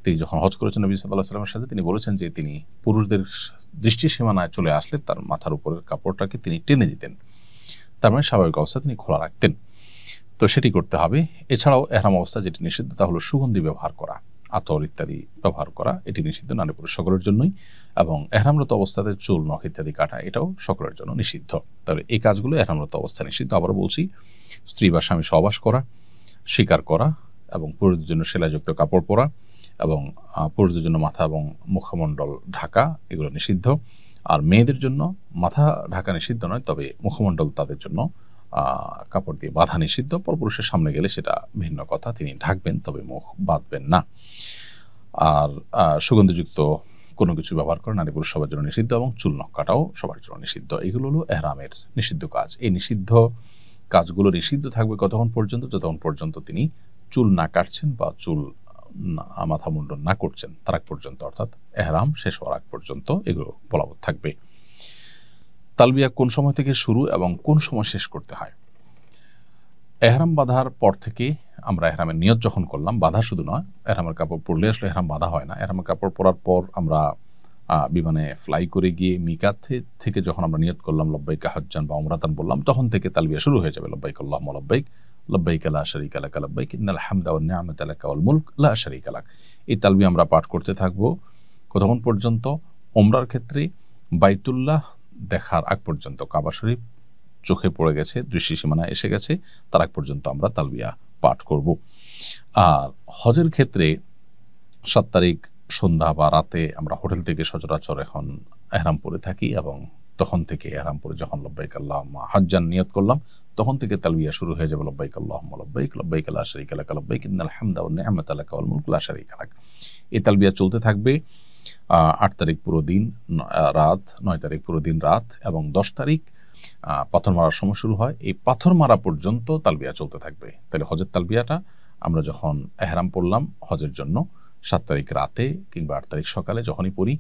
তিনি যখন হজ করেছেন নবী সাল্লাল্লাহু আলাইহি ওয়াসাল্লামের সাথে, তিনি বলেছেন যে তিনি পুরুষদের দৃষ্টি সীমানায় চলে আসলে তার মাথার উপরের কাপড়টাকে তিনি টেনে দিতেন, তার মানে স্বাভাবিক অবস্থা তিনি খোলা রাখতেন। তো সেটি করতে হবে। এছাড়াও এহরাম অবস্থা যেটি নিষিদ্ধ তা হলো সুগন্ধি ব্যবহার করা, আতর ইত্যাদি ব্যবহার করা, এটি নিষিদ্ধ নারী পুরুষ সকলের জন্যই। এবং এহরামরত অবস্থাতে চুল নখ ইত্যাদি কাটা, এটাও সকলের জন্য নিষিদ্ধ। তাহলে এই কাজগুলো এহরামরত অবস্থা নিষিদ্ধ। আবার বলছি, স্ত্রী বা স্বামী সহবাস করা, শিকার করা, এবং পুরুষদের জন্য সেলাইযুক্ত কাপড় পরা, এবং পুরুষদের জন্য মাথা এবং মুখমণ্ডল ঢাকা, এগুলো নিষিদ্ধ। আর মেয়েদের জন্য মাথা ঢাকা নিষিদ্ধ নয়, তবে মুখমণ্ডল তাদের জন্য কাপড় দিয়ে বাঁধা নিষিদ্ধ। পরপুরুষের সামনে গেলে সেটা ভিন্ন কথা, তিনি ঢাকবেন তবে মুখ বাঁধবেন না। আর সুগন্ধিযুক্ত কোনো কিছু ব্যবহার করা নারী পুরুষ সবার জন্য নিষিদ্ধ, এবং চুল নখ কাটাও সবার জন্য নিষিদ্ধ। এগুলো হলো এহরামের নিষিদ্ধ কাজ। এই নিষিদ্ধ কাজগুলো নিষিদ্ধ থাকবে কতক্ষণ পর্যন্ত? যতক্ষণ পর্যন্ত তিনি চুল না কাটছেন বা চুল মাথা মুন্ডন না করছেন তার আগ পর্যন্ত, অর্থাৎ এহরাম শেষ হওয়ার আগ পর্যন্ত এগুলো বলবৎ থাকবে। তালবিয়া কোন সময় থেকে শুরু এবং কোন সময় শেষ করতে হয়? এহরাম বাঁধার পর থেকে আমরা এহরামের নিয়ত যখন করলাম, বাঁধা শুধু নয়, এহরামের কাপড় পরলে আসলে এহরাম বাঁধা হয় না। এহরামের কাপড় পরার পর আমরা বিমানে ফ্লাই করে গিয়ে মিকাত থেকে যখন আমরা নিয়ত করলাম লব্বাইকা হজ্জান বা উমরাতান বললাম, তখন থেকে তালবিয়া শুরু হয়ে যাবে। লব্বাইক আল্লাহুম্মা লব্বাইক, লব্বাইক লা শারীকা লাক লব্বাইক, ইন্নাল হামদা ওয়ান নি'মাতা লাক ওয়াল মুলক লা শারীকা লাক। এই তালবিয়া আমরা পাঠ করতে থাকবো কতক্ষণ পর্যন্ত? উমরার ক্ষেত্রে বাইতুল্লাহ দেখার আগ পর্যন্ত, কাবা শরীফ চোখে পড়ে গেছে, দৃষ্টি সীমানায় এসে গেছে, তার আগ পর্যন্ত আমরা তালবিয়া পাঠ করব। আর হজের ক্ষেত্রে 7 তারিখ সন্ধ্যা বা রাতে আমরা হোটেল থেকে সচরাচর এখন এহরাম পরে থাকি, এবং তখন থেকে এহরাম পরে যখন লব্বাইক আল্লাহুম্মা হজ্জান নিয়ত করলাম, তখন থেকে তালবিয়া শুরু হয়ে যাবে। লব্বাইক আল্লাহুম্মা লব্বাইক, লব্বাইক লা শারীকা লাক লব্বাইক, ইন্নাল হামদা ওয়ান নি'মাতা লাক ওয়াল মুলক লা শারীকা লাক। এই তালবিয়া চলতে থাকবে 8 তারিখ পুরো দিন রাত, 9 তারিখ পুরো দিন রাত, এবং 10 তারিখ পাথর মারার সময় শুরু হয়। এই পাথর মারা পর্যন্ত তালবিয়া চলতে থাকবে। তাহলে হজের তালবিয়াটা আমরা যখন এহরাম পড়লাম হজের জন্য 7 তারিখ রাতে কিংবা 8 তারিখ সকালে যখনই পড়ি,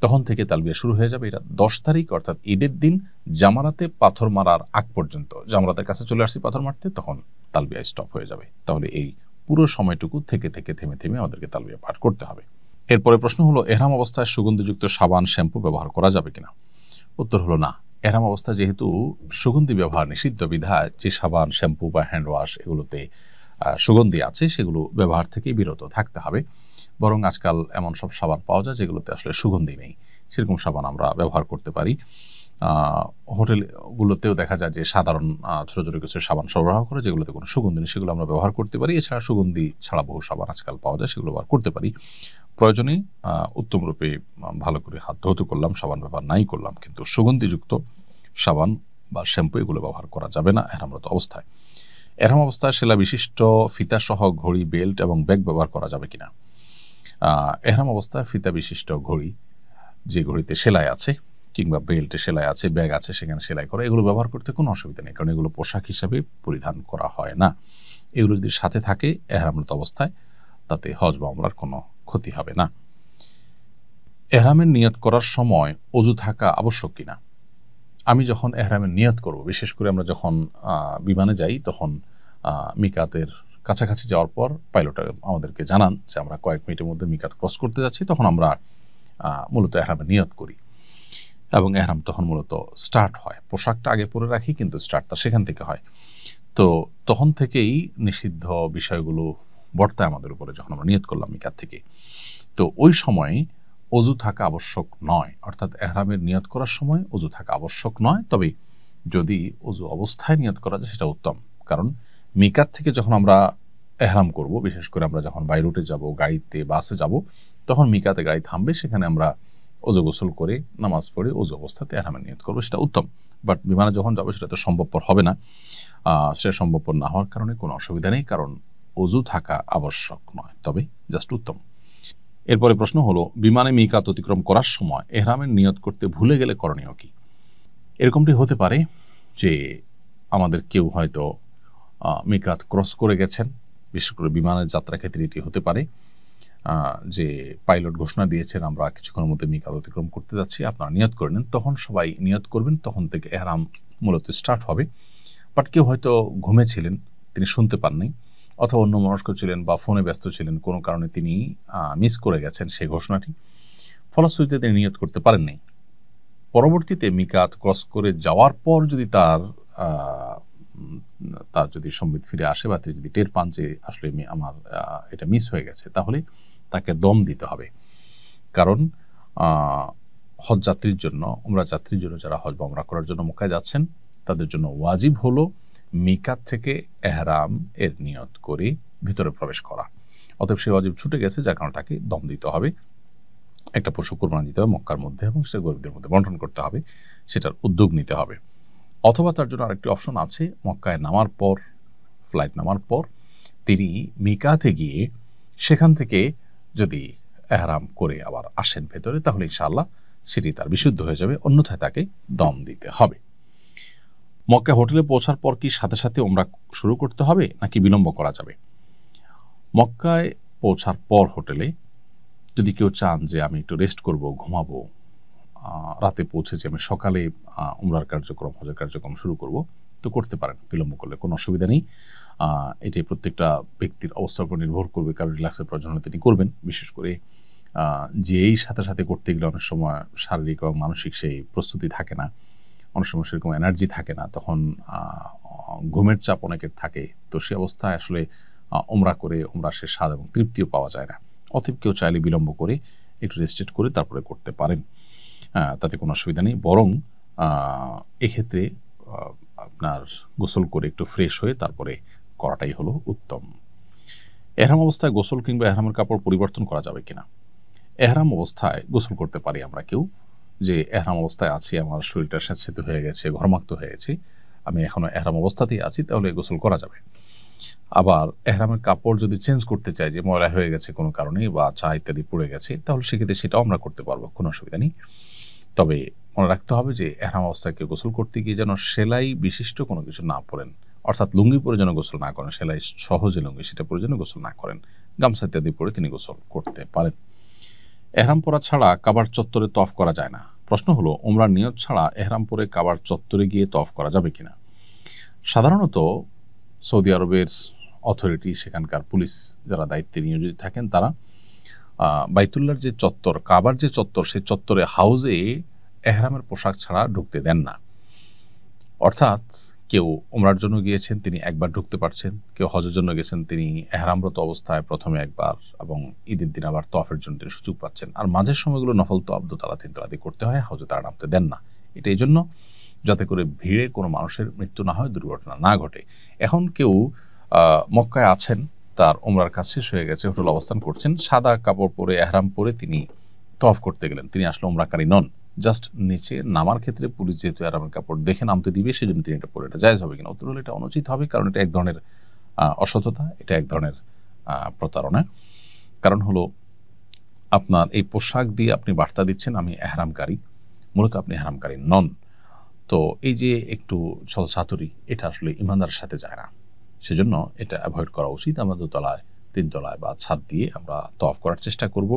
তখন থেকে তালবিয়া শুরু হয়ে যাবে। এটা 10 তারিখ অর্থাৎ ঈদের দিন জামারাতে পাথর মারার আগ পর্যন্ত, জামারাতের কাছে চলে আসছি পাথর মারতে, তখন তালবিয়া স্টপ হয়ে যাবে। তাহলে এই পুরো সময়টুকু থেকে থেমে থেমে আমাদেরকে তালবিয়া পাঠ করতে হবে। এরপরে প্রশ্ন হলো, এহরাম অবস্থায় সুগন্ধিযুক্ত সাবান শ্যাম্পু ব্যবহার করা যাবে কিনা? উত্তর হলো না। এহরাম অবস্থায় যেহেতু সুগন্ধি ব্যবহার নিষিদ্ধ বিধায় যে সাবান, শ্যাম্পু বা হ্যান্ড ওয়াশ এগুলোতে সুগন্ধি আছে, সেগুলো ব্যবহার থেকে বিরত থাকতে হবে। বরং আজকাল এমন সব সাবান পাওয়া যায় যেগুলোতে আসলে সুগন্ধি নেই, সেরকম সাবান আমরা ব্যবহার করতে পারি। হোটেলগুলোতেও দেখা যায় যে সাধারণ ছোটো ছোটো কিছু সাবান সরবরাহ করে যেগুলোতে কোনো সুগন্ধি নেই, সেগুলো আমরা ব্যবহার করতে পারি। এছাড়া সুগন্ধি ছাড়া বহু সাবান আজকাল পাওয়া যায়, সেগুলো ব্যবহার করতে পারি। প্রয়োজনে উত্তম রূপে ভালো করে হাত ধৌত করলাম, সাবান ব্যবহার নাই করলাম, কিন্তু সুগন্ধিযুক্ত সাবান বা শ্যাম্পু এগুলো ব্যবহার করা যাবে না এহরামরত অবস্থায়। এহরাম অবস্থায় সেলা বিশিষ্ট ফিতাসহ ঘড়ি, বেল্ট এবং ব্যাগ ব্যবহার করা যাবে কিনা? এহরাম অবস্থায় ফিতা বিশিষ্ট ঘড়ি, যে ঘড়িতে সেলাই আছে কিংবা বেল্টে সেলাই আছে, ব্যাগ আছে সেখানে সেলাই করা, এগুলো ব্যবহার করতে কোনো অসুবিধা নেই, কারণ এগুলো পোশাক হিসাবে পরিধান করা হয় না। এগুলো যদি সাথে থাকে এহরামরত অবস্থায়, তাতে হজ বা উমরার কোনো ক্ষতি হবে না। এহরামের নিয়ত করার সময় ওযু থাকা আবশ্যক কিনা? আমি যখন এহরামের নিয়ত করব, বিশেষ করে আমরা যখন বিমানে যাই, তখন মিকাতের কাছাকাছি যাওয়ার পর পাইলট আমাদেরকে জানান যে আমরা কয়েক মিনিটের মধ্যে মিকাত ক্রস করতে যাচ্ছি, তখন আমরা মূলত এহরামের নিয়ত করি এবং এহরাম তখন মূলত স্টার্ট হয়। পোশাকটা আগে পরে রাখি, কিন্তু স্টার্টটা সেখান থেকে হয়। তো তখন থেকেই নিষিদ্ধ বিষয়গুলো বর্তায় আমাদের উপরে, যখন আমরা নিয়ত করলাম মিকাত থেকে। তো ওই সময় অজু থাকা আবশ্যক নয়, অর্থাৎ এহরামের নিয়ত করার সময় অজু থাকা আবশ্যক নয়। তবে যদি অজু অবস্থায় নিয়ত করা যায় সেটা উত্তম, কারণ মিকাত থেকে যখন আমরা এহরাম করব, বিশেষ করে আমরা যখন বাই রুটে যাব, গাড়িতে বাসে যাব, তখন মিকাতে গাড়ি থামবে, সেখানে আমরা অজু গোসল করে নামাজ পড়ে অজু অবস্থাতে এহরামের নিয়ত করবো, সেটা উত্তম। বাট বিমানে যখন যাবো সেটা তো সম্ভবপর হবে না। সেটা সম্ভবপর না হওয়ার কারণে কোনো অসুবিধা নেই, কারণ অজু থাকা আবশ্যক নয়, তবে জাস্ট উত্তম। এরপরে প্রশ্ন হলো, বিমানে মিকাত অতিক্রম করার সময় এহরামের নিয়ত করতে ভুলে গেলে করণীয় কি? এরকমটি হতে পারে যে আমাদের কেউ হয়তো মিকাত ক্রস করে গেছেন, বিশেষ করে বিমানের যাত্রা ক্ষেত্রে এটি হতে পারে যে পাইলট ঘোষণা দিয়েছেন আমরা কিছুক্ষণের মধ্যে মিকাত অতিক্রম করতে যাচ্ছি, আপনারা নিয়ত করে নেন। তখন সবাই নিয়ত করবেন, তখন থেকে এহরাম মূলত স্টার্ট হবে। বাট কেউ হয়তো ঘুমেছিলেন, তিনি শুনতে পাননি, অথবা অন্য মনস্ক ছিলেন বা ফোনে ব্যস্ত ছিলেন, কোনো কারণে তিনি মিস করে গেছেন সেই ঘোষণাটি, ফলশ্রুতিতে তিনি নিয়ত করতে পারেননি। পরবর্তীতে মিকাত ক্রস করে যাওয়ার পর যদি তার যদি সম্বিত ফিরে আসে বা তিনি যদি টের পান যে আসলে আমার এটা মিস হয়ে গেছে, তাহলে তাকে দম দিতে হবে। কারণ হজ যাত্রীর জন্য, উমরা যাত্রীর জন্য, যারা হজ বা উমরা করার জন্য মক্কায় যাচ্ছেন, তাদের জন্য ওয়াজিব হলো মিকাত থেকে এহরাম এর নিয়ত করে ভিতরে প্রবেশ করা। অতএব সেই ওয়াজিব ছুটে গেছে, যার কারণে তাকে দম দিতে হবে, একটা পশু কোরবানি দিতে হবে মক্কার মধ্যে, এবং সেটা গরিবদের মধ্যে বন্টন করতে হবে, সেটার উদ্যোগ নিতে হবে। অথবা তার জন্য আরেকটি অপশন আছে, মক্কায় নামার পর, ফ্লাইট নামার পর তিনি মিকাতে গিয়ে সেখান থেকে যদি এহরাম করে আবার আসেন ভেতরে, তাহলে ইনশাআল্লাহ সেটি তার বিশুদ্ধ হয়ে যাবে, অন্যথায় তাকে দম দিতে হবে। মক্কায় হোটেলে পৌঁছার পর কি সাথে সাথে উমরা শুরু করতে হবে নাকি বিলম্ব করা যাবে? মক্কায় পৌঁছার পর হোটেলে যদি কেউ চান যে আমি একটু রেস্ট করব, ঘুমাবো, রাতে পৌঁছেছি, আমি সকালে উমরার কার্যক্রম, হজের কার্যক্রম শুরু করব, তো করতে পারেন, বিলম্ব করলে কোনো অসুবিধা নেই। এটি প্রত্যেকটা ব্যক্তির অবস্থার উপর নির্ভর করবে, কারণ রিল্যাক্সের প্রয়োজন হলে তিনি করবেন। বিশেষ করে যেই সাথে সাথে করতে গেলে অনেক সময় শারীরিক এবং মানসিক সেই প্রস্তুতি থাকে না, অনেক সময় সেরকম এনার্জি থাকে না, তখন ঘুমের চাপ অনেকের থাকে, তো সে অবস্থায় আসলে উমরা করে উমরা সে স্বাদ এবং তৃপ্তিও পাওয়া যায় না। অতএব কেউ চাইলে বিলম্ব করে একটু রেস্টেড করে তারপরে করতে পারেন, তাতে কোনো অসুবিধা নেই। বরং এক্ষেত্রে আপনার গোসল করে একটু ফ্রেশ হয়ে তারপরে করাটাই হলো উত্তম। এহরাম অবস্থায় গোসল কিংবা এহরামের কাপড় পরিবর্তন করা যাবে কিনা? এহরাম অবস্থায় গোসল করতে পারি আমরা কেউ, যে এহরাম অবস্থায় আছি, আমার শরীরটা স্যাঁতসেঁতে হয়ে গেছে, ঘর্মাক্ত হয়ে গেছে, আমি এখনো এহরাম অবস্থাতেই আছি, তাহলে গোসল করা যাবে। আবার এহরামের কাপড় যদি চেঞ্জ করতে চাই, যে ময়লা হয়ে গেছে কোনো কারণে বা চা ইত্যাদি পড়ে গেছে, তাহলে সেক্ষেত্রে সেটাও আমরা করতে পারবো, কোনো অসুবিধা নেই। তবে মনে রাখতে হবে যে এহরাম অবস্থায় কেউ গোসল করতে গিয়ে যেন সেলাই বিশিষ্ট কোনো কিছু না পরেন, অর্থাৎ লুঙ্গি পরে যেন গোসল না করেন, সেলাই সহজে লুঙ্গি সেটা পরে যেন গোসল না করেন, গামছা ইত্যাদি পরে তিনি গোসল করতে পারেন। এহরাম পরা ছাড়া কাবার চত্বরে তওয়াফ করা যায় না। প্রশ্ন হলো, উমরার নিয়ত ছাড়া এহরাম পরে কাবার চত্বরে গিয়ে তওয়াফ করা যাবে কিনা? সাধারণত সৌদি আরবের অথরিটি, সেখানকার পুলিশ যারা দায়িত্বে নিয়োজিত থাকেন, তারা বাইতুল্লাহর যে চত্বর, কাবার যে চত্বর, সেই চত্বরে হাউজে এহরামের পোশাক ছাড়া ঢুকতে দেন না। অর্থাৎ কেউ উমরার জন্য গিয়েছেন, তিনি একবার ঢুকতে পারছেন, কেউ হজের জন্য গেছেন, তিনি এহরামরত অবস্থায় প্রথমে একবার এবং ঈদের দিন আবার তওয়াফের জন্য তিনি সুযোগ পাচ্ছেন। আর মাঝের সময়গুলো নফল তওয়াফ, দোতলা তিনতলা দিয়ে করতে হয়, হাউজে তারা নামতে দেন না। এটা এই জন্য যাতে করে ভিড়ে কোনো মানুষের মৃত্যু না হয়, দুর্ঘটনা না ঘটে। এখন কেউ মক্কায় আছেন, তার উমরার কাজ শেষ হয়ে গেছে, হোটেল অবস্থান করছেন, সাদা কাপড় পরে এহরাম পরে তিনি তওয়াফ করতে গেলেন, তিনি আসলে উমরাকারী নন। জাস্ট নিচে নামার ক্ষেত্রে পুলিশ যেহেতু এহরামের কাপড় দেখে নামতে দিবে, সেজন্য তিনি এটা পরে, এটা জায়েজ হবে কিনা? উত্তর হলে এটা অনুচিত হবে, কারণ এটা এক ধরনের অসততা, এটা এক ধরনের প্রতারণা। কারণ হলো, আপনার এই পোশাক দিয়ে আপনি বার্তা দিচ্ছেন আমি এহরামকারী, মূলত আপনি এহরামকারী নন। তো এই যে একটু ছলছাতুরি, এটা আসলে ইমানদারের সাথে যায় না, সেজন্য এটা অ্যাভয়েড করা উচিত। আমরা দোতলায়, তিনতলায় বা ছাদ দিয়ে আমরা তওয়াফ করার চেষ্টা করব।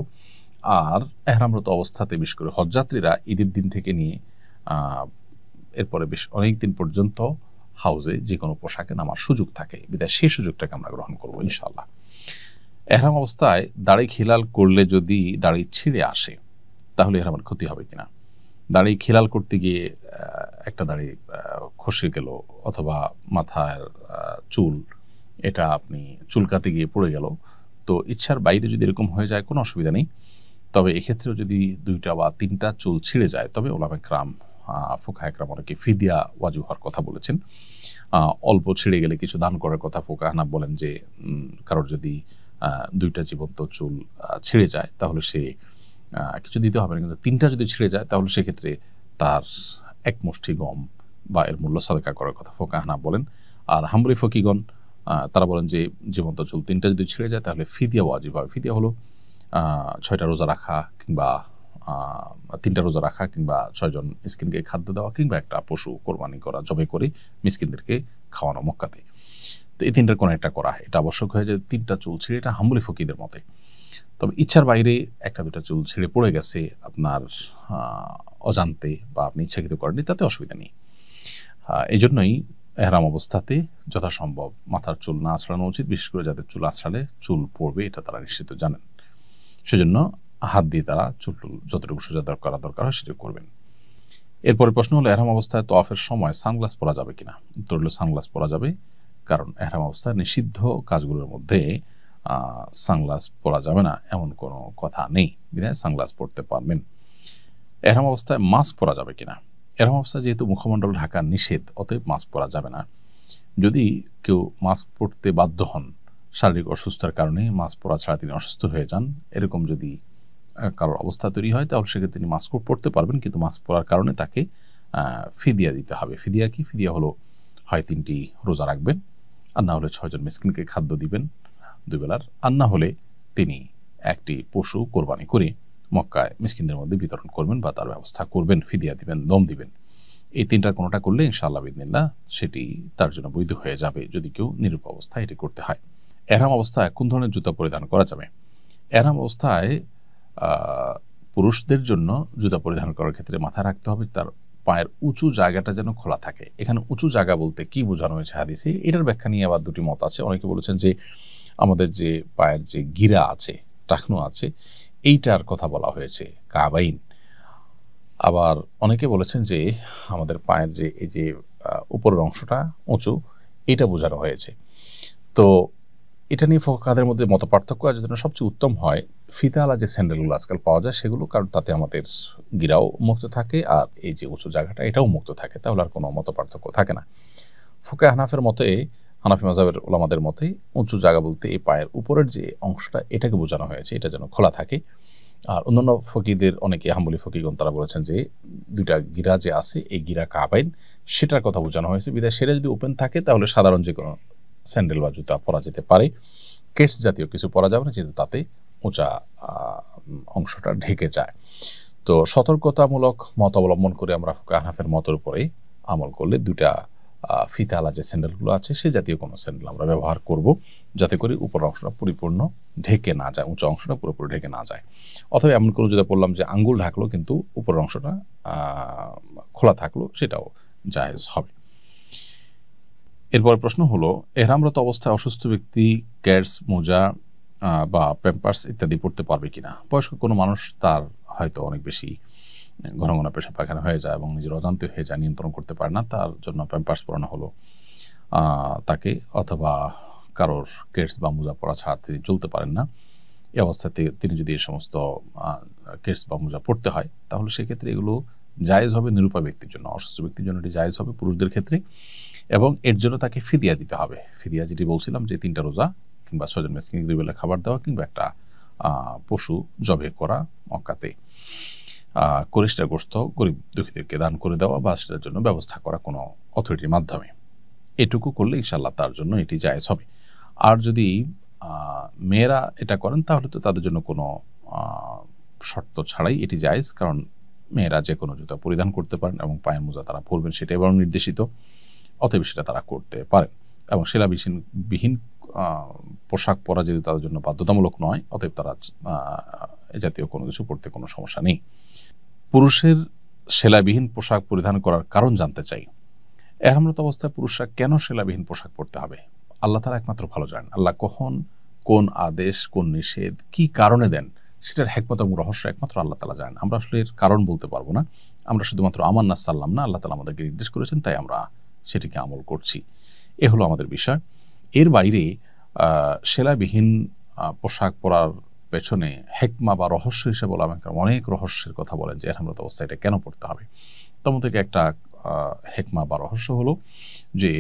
আর এহরামরত অবস্থাতে বিশেষ করে হজযাত্রীরা ঈদের দিন থেকে নিয়ে এরপরে বেশ অনেক দিন পর্যন্ত হাউজে যে কোনো পোশাকে নামার সুযোগ থাকে, বিধায় সেই সুযোগটাকে আমরা গ্রহণ করবো ইনশাআল্লাহ। এহরাম অবস্থায় দাড়ি খিলাল করলে যদি দাড়ি ছিঁড়ে আসে তাহলে এহরামের ক্ষতি হবে কিনা? দাড়ি খিলাল করতে গিয়ে একটা দাড়ি খসে গেল, অথবা মাথার চুল এটা আপনি চুলকাতে গিয়ে পড়ে গেল, তো ইচ্ছার বাইরে যদি এরকম হয়ে যায় কোনো অসুবিধা নেই। তবে এক্ষেত্রেও যদি 2টা বা 3টা চুল ছিঁড়ে যায়, তবে ওলামা একরাম ফুকাহা একরাম অনেকে ফিদিয়া ওয়াজিব হওয়ার কথা বলেছেন। অল্প ছিঁড়ে গেলে কিছু দান করার কথা ফুকাহা বলেন যে কারোর যদি 2টা জীবন্ত চুল ছিঁড়ে যায় তাহলে সে কিছু দিতে হবে না, কিন্তু 3টা যদি ছিঁড়ে যায় তাহলে সেক্ষেত্রে তার এক মুষ্টি গম বা এর মূল্য সাদকা করার কথা ফুকাহা বলেন। আর হাম্বলি ফকিগণ তারা বলেন যে জীবন্ত চুল 3টা যদি ছিঁড়ে যায় তাহলে ফিদিয়া ওয়াজিব হবে। ফিদিয়া হলো 6টা রোজা রাখা, কিংবা 3টা রোজা রাখা, কিংবা 6 জন মিসকিনকে খাদ্য দেওয়া, কিংবা একটা পশু কোরবানি করা, জবাই করে মিসকিনদেরকে খাওয়ানো মক্কাতে। তো এই 3টার কোনো একটা করা, এটা আবশ্যক হয়ে যায়। 3টা চুল ছিঁড়ে, এটা হাম্বলি ফকিদের মতে। তবে ইচ্ছার বাইরে 1টা 2টা চুল ছিঁড়ে পড়ে গেছে আপনার অজান্তে, বা আপনি ইচ্ছাকৃত করেননি, তাতে অসুবিধা নেই। এই জন্যই এহরাম অবস্থাতে যথাসম্ভব মাথার চুল না আঁচড়ানো উচিত, বিশেষ করে যাদের চুল আঁচড়ালে চুল পড়বে এটা তারা নিশ্চিত জানেন। সেজন্য হাত দিয়ে তারা চুল যতটুকু সোজা করা দরকার হয় সেটা করবেন। এরপরে প্রশ্ন হলো, এহরাম অবস্থায় তওয়াফের সময় সানগ্লাস পরা যাবে কিনা? উত্তর হলো সানগ্লাস পরা যাবে, কারণ এহরাম অবস্থায় নিষিদ্ধ কাজগুলোর মধ্যে সানগ্লাস পরা যাবে না এমন কোনো কথা নেই, বিধায় সানগ্লাস পরতে পারবেন। এহরাম অবস্থায় মাস্ক পরা যাবে কিনা? এহরাম অবস্থায় যেহেতু মুখমণ্ডল ঢাকা নিষেধ, অতএব মাস্ক পরা যাবে না। যদি কেউ মাস্ক পরতে বাধ্য হন, শারীরিক অসুস্থতার কারণে মাস্ক পরা ছাড়া তিনি অসুস্থ হয়ে যান, এরকম যদি কারোর অবস্থা তৈরি হয় তাহলে সেক্ষেত্রে তিনি মাস্ক পরতে পারবেন, কিন্তু মাস্ক পরার কারণে তাকে ফিদিয়া দিতে হবে। ফিদিয়া কি? ফিদিয়া হলো হয় 3টি রোজা রাখবেন, আর না হলে 6 জন মিসকিনকে খাদ্য দিবেন 2 বেলার, আর না হলে তিনি একটি পশু কোরবানি করে মক্কায় মিসকিনদের মধ্যে বিতরণ করবেন বা তার ব্যবস্থা করবেন, ফিদিয়া দিবেন, দম দিবেন। এই 3টার কোনোটা করলে ইনশাআল্লাহ বিদিনিল্লাহ সেটি তার জন্য বৈধ হয়ে যাবে, যদি কেউ নিরূপ অবস্থায় এটি করতে হয়। এহরাম অবস্থায় কোন ধরনের জুতা পরিধান করা যাবে? এহরাম অবস্থায় পুরুষদের জন্য জুতা পরিধান করার ক্ষেত্রে মাথায় রাখতে হবে তার পায়ের উঁচু জায়গাটা যেন খোলা থাকে। এখানে উঁচু জায়গা বলতে কি বোঝানো হয়েছে হাদিসে, এটার ব্যাখ্যা নিয়ে আবার 2টি মত আছে। অনেকে বলেছেন যে আমাদের যে পায়ের যে গিরা আছে, টাকনো আছে, এইটার কথা বলা হয়েছে কাবাইন। আবার অনেকে বলেছেন যে আমাদের পায়ের যে এই যে উপরের অংশটা উঁচু, এটা বোঝানো হয়েছে। তো এটা নিয়ে ফুকাহাদের মধ্যে মত পার্থক্য আছে। জন্য সবচেয়ে উত্তম হয় ফিতাওয়ালা যে স্যান্ডেলগুলো আজকাল পাওয়া যায় সেগুলো, কারণ তাতে আমাদের গিরাও মুক্ত থাকে আর এই যে উঁচু জায়গাটা এটাও মুক্ত থাকে, তাহলে আর কোনো মত পার্থক্য থাকে না। ফুকাহা হানাফের মতে, হানাফি মাযহাবের ওলামাদের মতে উঁচু জায়গা বলতে এই পায়ের উপরের যে অংশটা এটাকে বোঝানো হয়েছে, এটা যেন খোলা থাকে। আর অন্যান্য ফকিদের অনেকে, হাম্বলি ফকিগণ, তারা বলেছেন যে 2টা গিরা যে আছে এই গিরা কাবাইন, সেটার কথা বোঝানো হয়েছে, বিধায় সেটা যদি ওপেন থাকে তাহলে সাধারণ যে কোনো স্যান্ডেল বা জুতা পরা যেতে পারে। কেটস জাতীয় কিছু পরা যাবে না, যেহেতু তাতে উঁচা অংশটা ঢেকে যায়। তো সতর্কতামূলক মত অবলম্বন করে আমরা ফুকাহা হানাফের মতের উপরে আমল করলে 2টা ফিতাওয়ালা যে স্যান্ডেলগুলো আছে সে জাতীয় কোনো স্যান্ডেল আমরা ব্যবহার করব, যাতে করে উপর অংশটা পরিপূর্ণ ঢেকে না যায়, উঁচু অংশটা পুরোপুরি ঢেকে না যায়। অথবা এমন কোনো যেটা বললাম যে আঙ্গুল ঢাকলো কিন্তু উপরের অংশটা খোলা থাকলো, সেটাও জায়েজ হবে। এরপর প্রশ্ন হলো, এহরামরত অবস্থায় অসুস্থ ব্যক্তি ক্যাটস, মোজা বা প্যাম্পার্স ইত্যাদি পড়তে পারবে কিনা? বয়স্ক কোনো মানুষ, তার হয়তো অনেক বেশি ঘন ঘন পেশাব পায়খানা হয়ে যায় এবং নিজের অজান্তে হয়ে যায়, নিয়ন্ত্রণ করতে পারে না, তার জন্য প্যাম্পার্স পরানো হলো তাকে, অথবা কারোর কেটস বা মোজা পরা ছাড়া তিনি চলতে পারেন না, এই অবস্থাতে তিনি যদি এই সমস্ত কেটস বা মোজা পড়তে হয় তাহলে সেক্ষেত্রে এগুলো জায়েজ হবে নিরুপায় ব্যক্তির জন্য। অসুস্থ ব্যক্তির জন্য এটি জায়েজ হবে পুরুষদের ক্ষেত্রে, এবং এর জন্য তাকে ফিদিয়া দিতে হবে। ফিদিয়া যেটি বলছিলাম যে 3টা রোজা, কিংবা 6 জন মিসকিনকে 2 বেলা খাবার দেওয়া, কিংবা একটা পশু জবে করা মক্কাতে, করিষ্টা গোশত গরিব দুঃখীদেরকে দান করে দেওয়া বা সেটার জন্য ব্যবস্থা করা কোনো অথরিটির মাধ্যমে, এটুকু করলে ইনশাআল্লাহ তার জন্য এটি জায়েজ হবে। আর যদি মেয়েরা এটা করেন তাহলে তো তাদের জন্য কোনো শর্ত ছাড়াই এটি জায়েজ, কারণ মেয়েরা যে কোনো জুতা পরিধান করতে পারেন এবং পায়ে মোজা তারা পরবেন সেটাই বরং নির্দেশিত, অতএব সেটা তারা করতে পারেন। এবং সেলাবিহীন পোশাক পরা যদি তাদের জন্য বাধ্যতামূলক নয়, অতএব তারা এ জাতীয় কোনো কিছু পরতে কোনো সমস্যা নেই। পুরুষের সেলাবিহীন পোশাক পরিধান করার কারণ জানতে চাই। এহরামরত অবস্থায় পুরুষরা কেন সেলাবিহীন পোশাক পরতে হবে? আল্লাহ তাআলা একমাত্র ভালো জানেন। আল্লাহ কখন কোন আদেশ, কোন নিষেধ, কি কারণে দেন সেটার হিকমত এবং রহস্য একমাত্র আল্লাহ তাআলা জানেন। আমরা আসলে এর কারণ বলতে পারবো না। আমরা শুধুমাত্র আমান্না সাল্লাম না, আল্লাহ তাআলা আমাদেরকে নির্দেশ করেছেন, তাই আমরা সেটিকে আমল করছি। এ হলো আমাদের বিষয়। এর বাইরে সেলাবিহীন পোশাক পরার পেছনে হিকমা বা রহস্য হিসেবে ওলামায়ে কেরাম অনেক রহস্যের কথা বলেন যে এহরামরত অবস্থায় এটা কেন পড়তে হবে। তার মধ্যে একটা হিকমা বা রহস্য হলো যে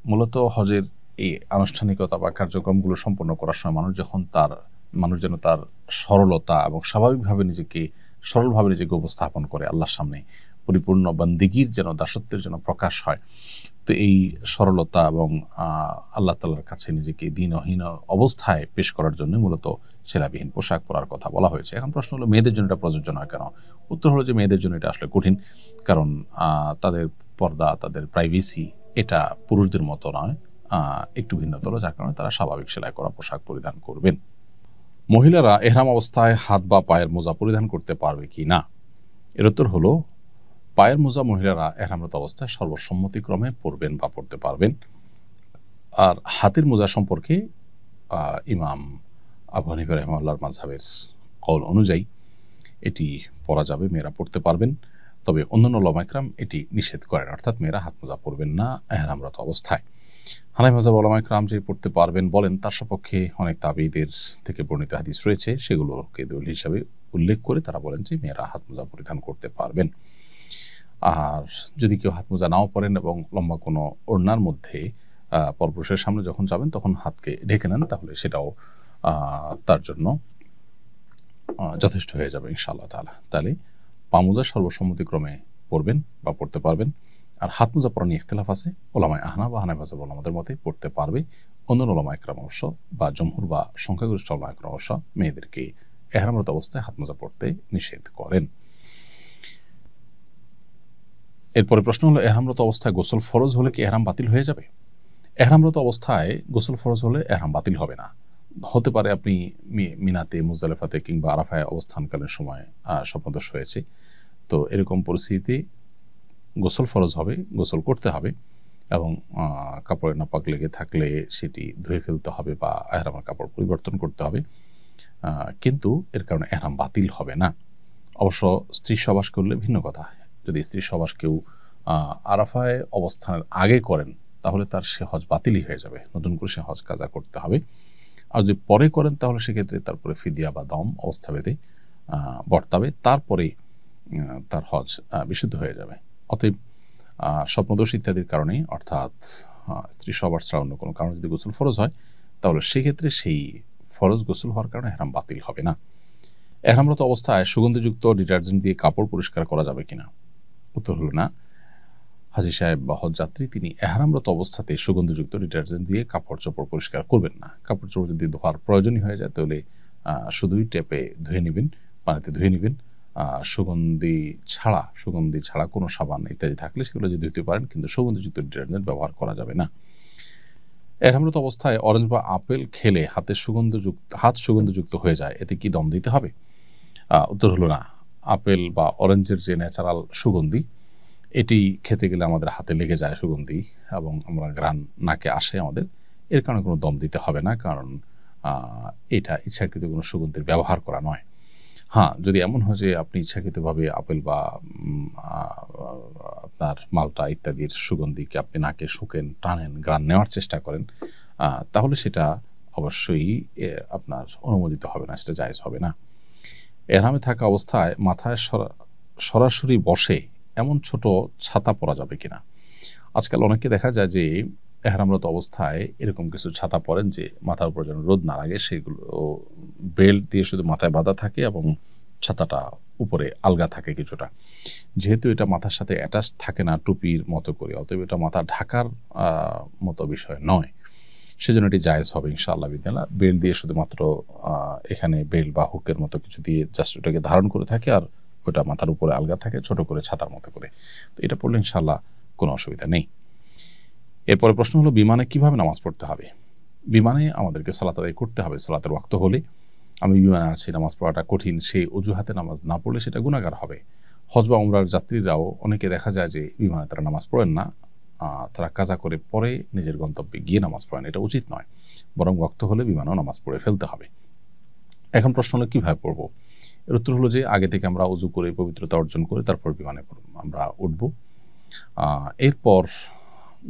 মূলত হজের এই আনুষ্ঠানিকতা বা কার্যক্রমগুলো সম্পন্ন করার সময় মানুষ যেন তার সরলতা এবং স্বাভাবিকভাবে সরলভাবে নিজেকে উপস্থাপন করে আল্লাহর সামনে, পরিপূর্ণ বান্দিগির যেন দাসত্বের যেন প্রকাশ হয়। তো এই সরলতা এবং আল্লাহ তাআলার কাছে নিজেকে দীনহীন অবস্থায় পেশ করার জন্য মূলত সেলাবিহীন পোশাক পরার কথা বলা হয়েছে। এখন প্রশ্ন হলো মেয়েদের জন্য এটা প্রযোজ্য নয় কেন? উত্তর হলো যে মেয়েদের জন্য এটা আসলে কঠিন, কারণ তাদের পর্দা, তাদের প্রাইভেসি এটা পুরুষদের মতো নয়, একটু ভিন্নতর, যার কারণে তারা স্বাভাবিক সেলাই করা পোশাক পরিধান করবেন। মহিলারা এহরাম অবস্থায় হাত বা পায়ের মোজা পরিধান করতে পারবে কি না? এর উত্তর হলো পায়ের মোজা মহিলারা এহরামরত অবস্থায় সর্বসম্মতিক্রমে পরবেন বা পরতে পারবেন। আর হাতের মোজা সম্পর্কে ইমাম আবু হানিফা রাহিমাহুল্লাহর মাযহাবের কওল অনুযায়ী এটি পরা যাবে, মেয়েরা পরতে পারবেন। তবে অন্যান্য উলামায়ে কেরাম এটি নিষেধ করেন, অর্থাৎ মেয়েরা হাত মোজা পরবেন না এহরামরত অবস্থায়। হানাফি মাযহাবের উলামায়ে কেরাম যে পড়তে পারবেন বলেন, তার সপক্ষে অনেক তাবেঈদের থেকে বর্ণিত হাদিস রয়েছে, সেগুলোকে দলিল হিসাবে উল্লেখ করে তারা বলেন যে মেয়েরা হাত মোজা পরিধান করতে পারবেন। আর যদি কেউ হাত মোজা নাও পরেন এবং লম্বা কোনো ওড়নার মধ্যে পরপুরুষের সামনে যখন যাবেন তখন হাতকে ঢেকে নেন, তাহলে সেটাও তার জন্য যথেষ্ট হয়ে যাবে ইনশাআল্লাহ তাআলা। তাহলে পা মোজা সর্বসম্মতিক্রমে পরবেন বা পড়তে পারবেন। আর হাত মোজা পরা নিয়ে ইখতিলাফ আছে, ওলামায়ে আহনাফ বা হানাফি মাযহাবের ওলামাদের মতে পড়তে পারবে। অন্যান্য ওলামায়ে কেরাম অবশ্য বা জমহুর বা সংখ্যাগরিষ্ঠ ওলামায়ে কেরাম অবশ্য মেয়েদেরকে এহরামরত অবস্থায় হাত মোজা পড়তে নিষেধ করেন। এরপরে প্রশ্ন হলো, এহরামরত অবস্থায় গোসল ফরজ হলে কি এহরাম বাতিল হয়ে যাবে? এহরামরত অবস্থায় গোসল ফরজ হলে এহরাম বাতিল হবে না। হতে পারে আপনি মিনাতে, মুজদালিফাতে কিংবা আরাফায় অবস্থানকালীন সময় স্বপ্নদোষ হয়েছে, তো এরকম পরিস্থিতিতে গোসল ফরজ হবে, গোসল করতে হবে এবং কাপড়ে নাপাক লেগে থাকলে সেটি ধুয়ে ফেলতে হবে বা এহরামের কাপড় পরিবর্তন করতে হবে, কিন্তু এর কারণে এহরাম বাতিল হবে না। অবশ্য স্ত্রী সহবাস করলে ভিন্ন কথা। যদি স্ত্রী সহবাস কেউ আরাফায় অবস্থানের আগে করেন তাহলে তার সে হজ বাতিলই হয়ে যাবে, নতুন করে সে হজ কাজা করতে হবে। আর যদি পরে করেন তাহলে সেক্ষেত্রে তারপরে ফিদিয়া বা দম অবস্থা ভেদে বর্তাবে, তারপরে তার হজ বিশুদ্ধ হয়ে যাবে। অতএব স্বপ্নদোষ ইত্যাদির কারণে, অর্থাৎ স্ত্রী সহবাস ছাড়া অন্য কোনো কারণে যদি গোসল ফরজ হয় তাহলে সেক্ষেত্রে সেই ফরজ গোসল হওয়ার কারণে এহরাম বাতিল হবে না। এহরামরত অবস্থায় সুগন্ধিযুক্ত ডিটারজেন্ট দিয়ে কাপড় পরিষ্কার করা যাবে কিনা? উত্তর হলো না। হাজী সাহেব বা হজযাত্রী তিনি এহরামরত অবস্থাতে সুগন্ধিযুক্ত ডিটারজেন্ট দিয়ে কাপড় চোপড় পরিষ্কার করবেন না। কাপড় চোপড় যদি ধোয়ার প্রয়োজনই হয়ে যায় তাহলে শুধুই টেপে ধুয়ে নেবেন, পানিতে ধুয়ে নেবেন। সুগন্ধি ছাড়া কোনো সাবান ইত্যাদি থাকলে সেগুলো যদি ধুতে পারেন, কিন্তু সুগন্ধিযুক্ত ডিটারজেন্ট ব্যবহার করা যাবে না। এহরামরত অবস্থায় অরেঞ্জ বা আপেল খেলে হাত সুগন্ধযুক্ত হয়ে যায়, এতে কি দম দিতে হবে? উত্তর হলো না। আপেল বা অরেঞ্জের যে ন্যাচারাল সুগন্ধি, এটি খেতে গেলে আমাদের হাতে লেগে যায় সুগন্ধি এবং আমরা ঘ্রাণ নাকে আসে আমাদের, এর কারণে কোনো দম দিতে হবে না, কারণ এটা ইচ্ছাকৃত কোনো সুগন্ধির ব্যবহার করা নয়। হ্যাঁ, যদি এমন হয় যে আপনি ইচ্ছাকৃতভাবে আপেল বা আপনার মালটা ইত্যাদির সুগন্ধিকে আপনি নাকে শুকেন, টানেন, ঘ্রাণ নেওয়ার চেষ্টা করেন, তাহলে সেটা অবশ্যই আপনার অনুমোদিত হবে না, সেটা জায়েজ হবে না। এহরামে থাকা অবস্থায় মাথায় সরাসরি বসে এমন ছোট ছাতা পরা যাবে কিনা? আজকাল অনেকে দেখা যায় যে এহরামরত অবস্থায় এরকম কিছু ছাতা পরেন যে মাথার উপর যেন রোদ না লাগে, সেগুলো বেল্ট দিয়ে শুধু মাথায় বাঁধা থাকে এবং ছাতাটা উপরে আলগা থাকে কিছুটা। যেহেতু এটা মাথার সাথে অ্যাটাচ থাকে না টুপির মতো করে, অতএব এটা মাথা ঢাকার মতো বিষয় নয়, সেজন্য এটি জায়েজ হবে ইনশাআল্লাহ বিদিনাল্লাহ। বেল্ট দিয়ে শুধুমাত্র এখানে বেল্ট বা হুকের মতো কিছু দিয়ে জাস্ট ওটাকে ধারণ করে থাকে, আর ওটা মাথার উপরে আলগা থাকে ছোট করে ছাতার মতো করে, তো এটা পড়লে ইনশাআল্লাহ কোনো অসুবিধা নেই। এরপরে প্রশ্ন হলো, বিমানে কিভাবে নামাজ পড়তে হবে? বিমানে আমাদেরকে সালাত আদায় করতে হবে সালাতের ওয়াক্ত হলে। আমি বিমানে আছি, নামাজ পড়াটা কঠিন, সেই অজুহাতে নামাজ না পড়লে সেটা গুনাহগার হবে। হজ বা উমরার যাত্রীরাও অনেকে দেখা যায় যে বিমানে তারা নামাজ পড়েন না, তারা কাজা করে পরে নিজের গন্তব্যে গিয়ে নামাজ পড়েন, এটা উচিত নয়। বরং ওয়াক্ত হলে বিমানেও নামাজ পড়ে ফেলতে হবে। এখন প্রশ্ন হলো কীভাবে পড়বো? এর উত্তর হলো যে আগে থেকে আমরা উজু করে পবিত্রতা অর্জন করে তারপর বিমানে আমরা উঠব। এরপর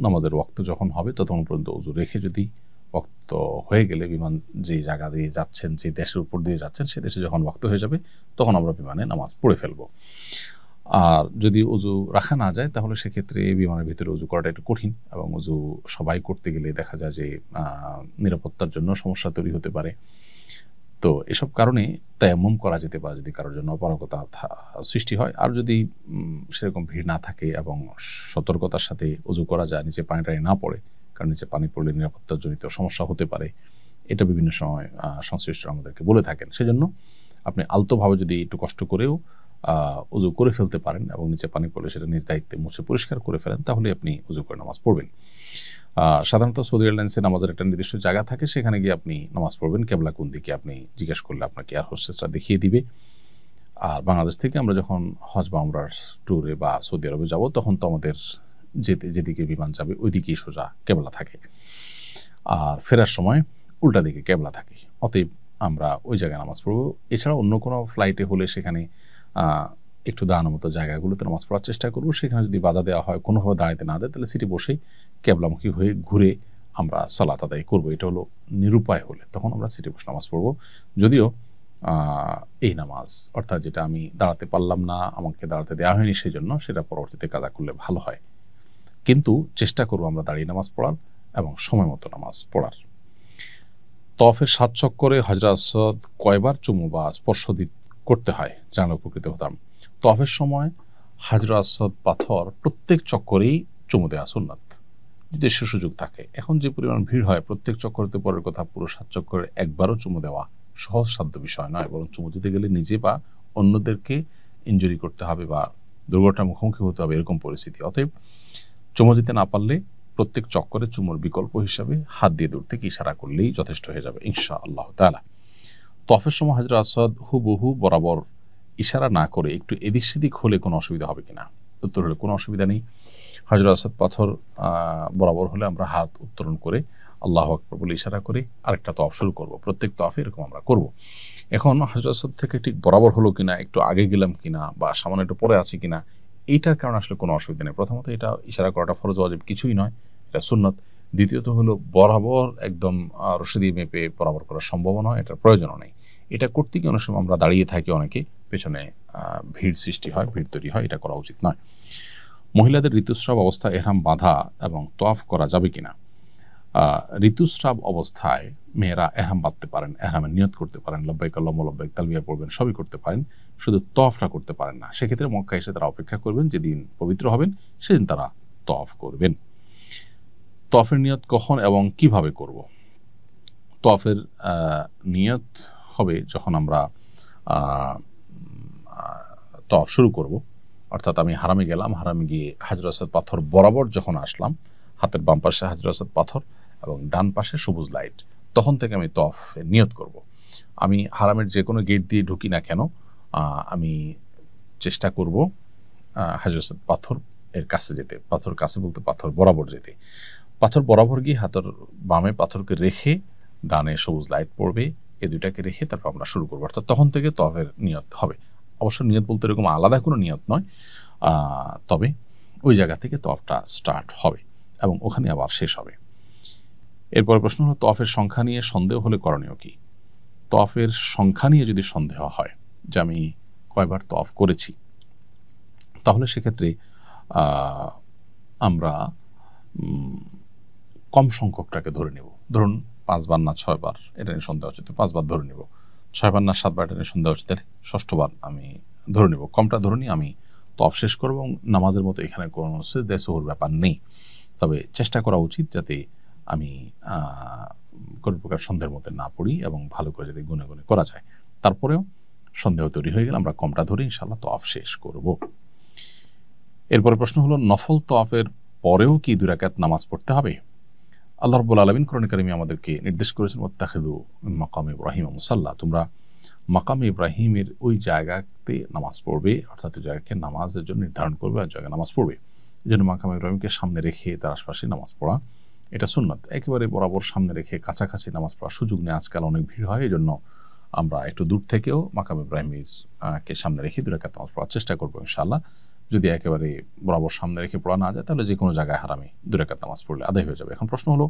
নামাজের ওয়াক্ত যখন হবে ততক্ষণ পর্যন্ত উজু রেখে, যদি ওয়াক্ত হয়ে গেলে বিমান যে জায়গা দিয়ে যাচ্ছেন, যে দেশের উপর দিয়ে যাচ্ছেন, সে দেশে যখন ওয়াক্ত হয়ে যাবে তখন আমরা বিমানে নামাজ পড়ে ফেলবো। আর যদি উজু রাখা না যায় তাহলে সেক্ষেত্রে বিমানের ভিতরে উজু করাটা একটু কঠিন, এবং উজু সবাই করতে গেলে দেখা যায় যে নিরাপত্তার জন্য সমস্যা তৈরি হতে পারে। তো এসব কারণে তায়াম্মুম করা যেতে পারে যদি কারোর জন্য অপারগতা সৃষ্টি হয়। আর যদি সেরকম ভিড় না থাকে এবং সতর্কতার সাথে উজু করা যায়, নিচে পানি টানি না পড়ে, কারণ নিচে পানি পড়লে নিরাপত্তাজনিত সমস্যা হতে পারে, এটা বিভিন্ন সময় সংশ্লিষ্ট আমাদেরকে বলে থাকেন। সেজন্য আপনি আলতোভাবে যদি একটু কষ্ট করেও উজু করে ফেলতে পারেন এবং নিচে পানি পড়লে সেটা নিজ দায়িত্বে মুছে পরিষ্কার করে ফেলেন, তাহলে আপনি উজু করে নামাজ পড়বেন। সাধারণত সৌদি এয়ারলাইন্সে নামাজের একটা নির্দিষ্ট জায়গা থাকে, সেখানে গিয়ে আপনি নামাজ পড়বেন। কেবলা কোন দিকে আপনি জিজ্ঞেস করলে আপনাকে এয়ার হোস্টেসরা দেখিয়ে দিবে। আর বাংলাদেশ থেকে আমরা যখন হজ বা উমরার ট্যুরে বা সৌদি আরবে যাব, তখন তো আমাদের যেদিকে বিমান যাবে ওই দিকেই সোজা কেবলা থাকে, আর ফেরার সময় উল্টা দিকে কেবলা থাকে। অতএব আমরা ওই জায়গায় নামাজ পড়ব। এছাড়া অন্য কোনো ফ্লাইটে হলে সেখানে একটু দাঁড়ানোর মতো জায়গাগুলোতে নামাজ পড়ার চেষ্টা করব। সেখানে যদি বাধা দেওয়া হয়, কোনোভাবে দাঁড়াতে না দেয়, তাহলে সিটে বসেই কেবলামুখী হয়ে ঘুরে আমরা সালাত আদায় করব। এটা হলো নিরুপায় হলে তখন আমরা সিটে বসে নামাজ পড়ব। যদিও এই নামাজ অর্থাৎ যেটা আমি দাঁড়াতে পারলাম না, আমাকে দাঁড়াতে দেওয়া হয়নি, সেই জন্য সেটা পরবর্তীতে কাজা করলে ভালো হয়। কিন্তু চেষ্টা করব আমরা দাঁড়িয়ে নামাজ পড়ার এবং সময় মতো নামাজ পড়ার। তওয়াফের 7 চক্করে হাজরা আসওয়াদ কয়বার চুমু বা স্পর্শ করতে হয় জানলে উপকৃত হতাম। তওয়াফের সময় হাজরা আসওয়াদ পাথর প্রত্যেক চক্করেই চুমু দেওয়া সুন্নাত, যদি সে সুযোগ থাকে। এখন যে পরিমাণ ভিড় হয়, প্রত্যেক চক্করতে পরের কথা, পুরো 7 চক্করে একবারও চুমু দেওয়া সহজসাধ্য বিষয় নয়, বরং চুমু দিতে গেলে নিজে বা অন্যদেরকে ইনজুরি করতে হবে বা দুর্ঘটনার মুখোমুখি হতে হবে, এরকম পরিস্থিতি। অতএব চুমু দিতে না পারলে প্রত্যেক চক্করে চুমুর বিকল্প হিসাবে হাত দিয়ে দূর থেকে ইশারা করলেই যথেষ্ট হয়ে যাবে ইনশাআল্লাহ তাআলা। তওয়াফের সময় হাজরা আসওয়াদ হুবহু বরাবর ইশারা না করে একটু এদিক সেদিক হলে কোনো অসুবিধা হবে কিনা? উত্তর হলে কোনো অসুবিধা নেই। হাজরা আসওয়াদ পাথর বরাবর হলে আমরা হাত উত্তোলন করে আল্লাহু আকবার বলে ইশারা করে আরেকটা তওয়াফ শুরু করব। প্রত্যেক তওয়াফে এরকম আমরা করব। এখন হাজরা আসওয়াদ থেকে ঠিক বরাবর হলো কিনা, একটু আগে গেলাম কিনা বা সামান্য একটু পরে আছি কিনা, এইটার কারণে আসলে কোনো অসুবিধা নেই। প্রথমত এটা ইশারা করাটা ফরজ ওয়াজিব কিছুই নয়, এটা সুন্নাত। দ্বিতীয়ত হলো বরাবর একদম রশিদি মেপে বরাবর করার সম্ভাবনা, এটার প্রয়োজনও নেই। এটা করতে গিয়ে অনেক সময় আমরা দাঁড়িয়ে থাকি, অনেকে পেছনে ভিড় সৃষ্টি হয়, ভিড় তৈরি হয়, এটা করা উচিত নয়। মহিলাদের ঋতুস্রাব অবস্থায় এহরাম বাঁধা এবং তওয়াফ করা যাবে কিনা? ঋতুস্রাব অবস্থায় মেয়েরা এহরাম বাঁধতে পারেন, এহরামের নিয়ত করতে পারেন, লব্বাইক আল্লাহুম্মা লব্বাইক তালবিয়া পড়বেন, সবই করতে পারেন, শুধু তওয়াফটা করতে পারেন না। সেক্ষেত্রে মক্কা এসে তারা অপেক্ষা করবেন, যেদিন পবিত্র হবেন সেদিন তারা তওয়াফ করবেন। তওয়াফের নিয়ত কখন এবং কিভাবে করব? তওয়াফের নিয়ত হবে যখন আমরা তওয়াফ শুরু করব, অর্থাৎ আমি হারামে গেলাম, হারামে গিয়ে হাজরা আসওয়াদ পাথর বরাবর যখন আসলাম, হাতের বাম পাশে হাজরা আসওয়াদ পাথর এবং ডান পাশে সবুজ লাইট, তখন থেকে আমি তওয়াফের নিয়ত করব। আমি হারামের যে কোনো গেট দিয়ে ঢুকি না কেন, আমি চেষ্টা করব হাজরা আসওয়াদ পাথর এর কাছে যেতে, পাথর কাছে বলতে পাথর বরাবর যেতে। পাথর বরাবর গিয়ে হাতের বামে পাথরকে রেখে ডানে সবুজ লাইট পড়বে, এই দুইটাকে রেখে তারপর আমরা শুরু করবো। অর্থাৎ তখন থেকে তওয়াফের নিয়ত হবে। অবশ্য নিয়ত বলতে এরকম আলাদা কোনো নিয়ত নয়, তবে ওই জায়গা থেকে তওয়াফটা স্টার্ট হবে এবং ওখানে আবার শেষ হবে। এরপরে প্রশ্ন হলো তওয়াফের সংখ্যা নিয়ে সন্দেহ হলে করণীয় কি? তওয়াফের সংখ্যা নিয়ে যদি সন্দেহ হয় যে আমি কয়বার তওয়াফ করেছি, তাহলে সেক্ষেত্রে আমরা কম সংখ্যকটাকে ধরে নেব। ধরুন 5 বার না 6 বার, এটা নিয়ে সন্দেহ হচ্ছে, 5 বার ধরে নেব। 6 বার না 7 বার, এটা নিয়ে সন্দেহ হচ্ছে, তাহলে 6ষ্ঠ বার আমি ধরে নেব। কমটা ধরে নিয়ে আমি তওয়াফ শেষ করব এবং নামাজের মতো এখানে কোনো সিজদা সুহুর ব্যাপার নেই। তবে চেষ্টা করা উচিত যাতে আমি কোনো প্রকার সন্দেহের মধ্যে না পড়ি এবং ভালো করে যাতে গুনে গুনে করা যায়। তারপরেও সন্দেহ তৈরি হয়ে গেলে আমরা কমটা ধরে ইনশাআল্লাহ তওয়াফ শেষ করব। এরপরে প্রশ্ন হলো নফল তওয়াফের পরেও কি 2 রাকাত নামাজ পড়তে হবে? আল্লাহ রাব্বুল আলামিন কোরআনে কারিমে আমাদেরকে নির্দেশ করেছেন ওয়াত্তাখিযু মিন মাকামি ইব্রাহিম মুসাল্লা, তোমরা মাকামে ইব্রাহিমের ওই জায়গাতে নামাজ পড়বে, অর্থাৎ ওই জায়গাকে নামাজের জন্য নির্ধারণ করবে আর জায়গায় নামাজ পড়বে। এই জন্য মাকাম ইব্রাহিমকে সামনে রেখে তার আশপাশে নামাজ পড়া এটা সুন্নাত। একেবারে বরাবর সামনে রেখে কাছাকাছি নামাজ পড়ার সুযোগ নেই, আজকাল অনেক ভিড় হয়, এই জন্য আমরা একটু দূর থেকেও মাকাম ইব্রাহিমকে সামনে রেখে 2 রাকাত নামাজ পড়ার চেষ্টা করবো ইনশাআল্লাহ। যদি একেবারে বরাবর সামনে রেখে পড়া না যায় তাহলে যে কোনো জায়গায় হারামে 2 রাকাত নামাজ পড়লে আদায় হয়ে যাবে। এখন প্রশ্ন হলো,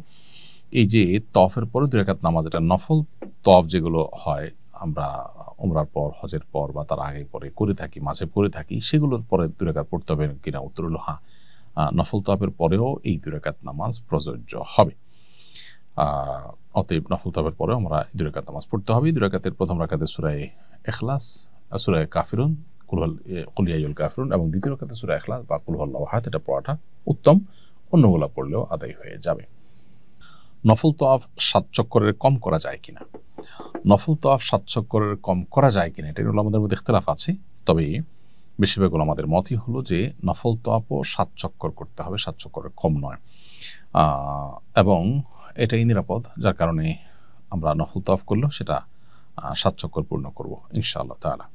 এই যে তওয়াফের পরে 2 রাকাত নামাজ, এটা নফল তওয়াফ যেগুলো হয় আমরা উমরার পর, হজের পর বা তার আগে পরে করে থাকি, মাঝে করে থাকি, সেগুলোর পরে 2 রাকাত পড়তে হবে কিনা? উত্তর হলো হ্যাঁ, নফল তওয়াফের পরেও এই 2 রাকাত নামাজ প্রযোজ্য হবে। অতএব নফল তওয়াফের পরেও আমরা 2 রাকাত নামাজ পড়তে হবে। 2 রাকাতের প্রথম রাকাতে সূরা ইখলাস, সূরা কাফিরুন, কুল ইয়া আইয়ুহাল কাফিরুন, এবং দ্বিতীয় রাকাতে সূরা ইখলাস বা কুল হুয়াল্লাহু আহাদ, এটা পড়াটা উত্তম, অন্যগুলা পড়লেও আদায় হয়ে যাবে। নফল তওয়াফ 7 চক্করের কম করা যায় কিনা? নফল তওয়াফ 7 চক্করের কম করা যায় কিনা, এটা উলামাদের মধ্যে ইখতিলাফ আছে। তবে বেশিরভাগ উলামাদের মতই হলো যে নফল তওয়াফও 7 চক্কর করতে হবে, 7 চক্করের কম নয়, এবং এটাই নিরাপদ, যার কারণে আমরা নফল তওয়াফ করলেও সেটা 7 চক্কর পূর্ণ করব ইনশাআল্লাহ তাআলা।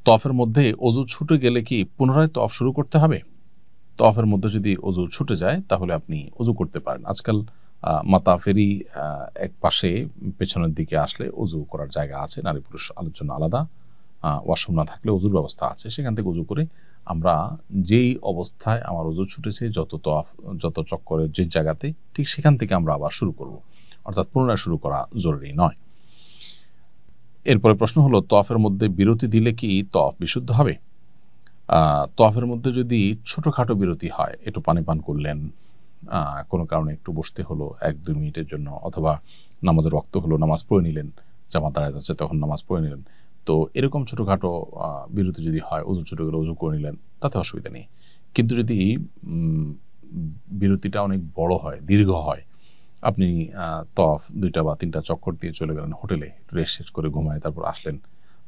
তওয়াফের মধ্যে ওযু ছুটে গেলে কি পুনরায় তওয়াফ শুরু করতে হবে? তওয়াফের মধ্যে যদি ওযু ছুটে যায় তাহলে আপনি ওযু করতে পারেন। আজকাল মাতাফেরই এক পাশে পেছনের দিকে আসলে ওযু করার জায়গা আছে, নারী পুরুষ জন্য আলাদা ওয়াশরুম না থাকলে ওযুর ব্যবস্থা আছে, সেখান থেকে ওযু করে আমরা যেই অবস্থায় আমার ওযু ছুটেছে যত চক্করের যে জায়গাতে, ঠিক সেখান থেকে আমরা আবার শুরু করব, অর্থাৎ পুনরায় শুরু করা জরুরি নয়। এরপরে প্রশ্ন হলো, তওয়াফের মধ্যে বিরতি দিলে কি তওয়াফ বিশুদ্ধ হবে? তওয়াফের মধ্যে যদি ছোটোখাটো বিরতি হয়, একটু পানি পান করলেন, কোনো কারণে একটু বসতে হলো 1-2 মিনিটের জন্য, অথবা নামাজের ওয়াক্ত হলো, নামাজ পড়ে নিলেন, জামাত দাঁড়ায় যাচ্ছে তখন নামাজ পড়ে নিলেন, তো এরকম ছোটোখাটো বিরতি যদি হয়, ওযু ছুটে গেলে ওযু করে নিলেন, তাতে অসুবিধা নেই। কিন্তু যদি বিরতিটা অনেক বড় হয়, দীর্ঘ হয়, আপনি তওয়াফ 2টা বা 3টা চক্কর দিয়ে চলে গেলেন হোটেলে, রেস্ট শেষ করে ঘুমায় তারপর আসলেন,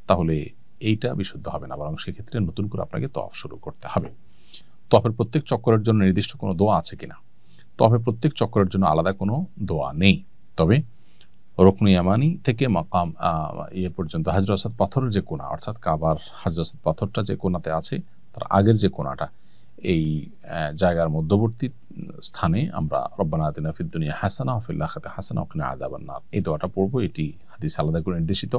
তাহলে এইটা বিশুদ্ধ হবে না, বরং সেক্ষেত্রে নতুন করে আপনাকে তওয়াফ শুরু করতে হবে। তওয়াফের প্রত্যেক চক্করের জন্য নির্দিষ্ট কোনো দোয়া আছে কিনা? তওয়াফের প্রত্যেক চক্করের জন্য আলাদা কোনো দোয়া নেই, তবে রুকনে ইয়ামানি থেকে মাকাম পর্যন্ত হাজর আসাদ পাথরের যে কোণা, অর্থাৎ কাবার হাজর আসাদ পাথরটা যে কোণাতে আছে তার আগের যে কোণাটা, এই জায়গার মধ্যবর্তী স্থানে আমরা রব্বানা আতিনা ফিদ দুনিয়া হাসানা ওয়া ফিল আখিরাতি হাসানা ওয়া কিনা আযাবান নার, এই দোয়াটা পড়বো। এটি হাদিস আলাদা করে নির্দেশিত।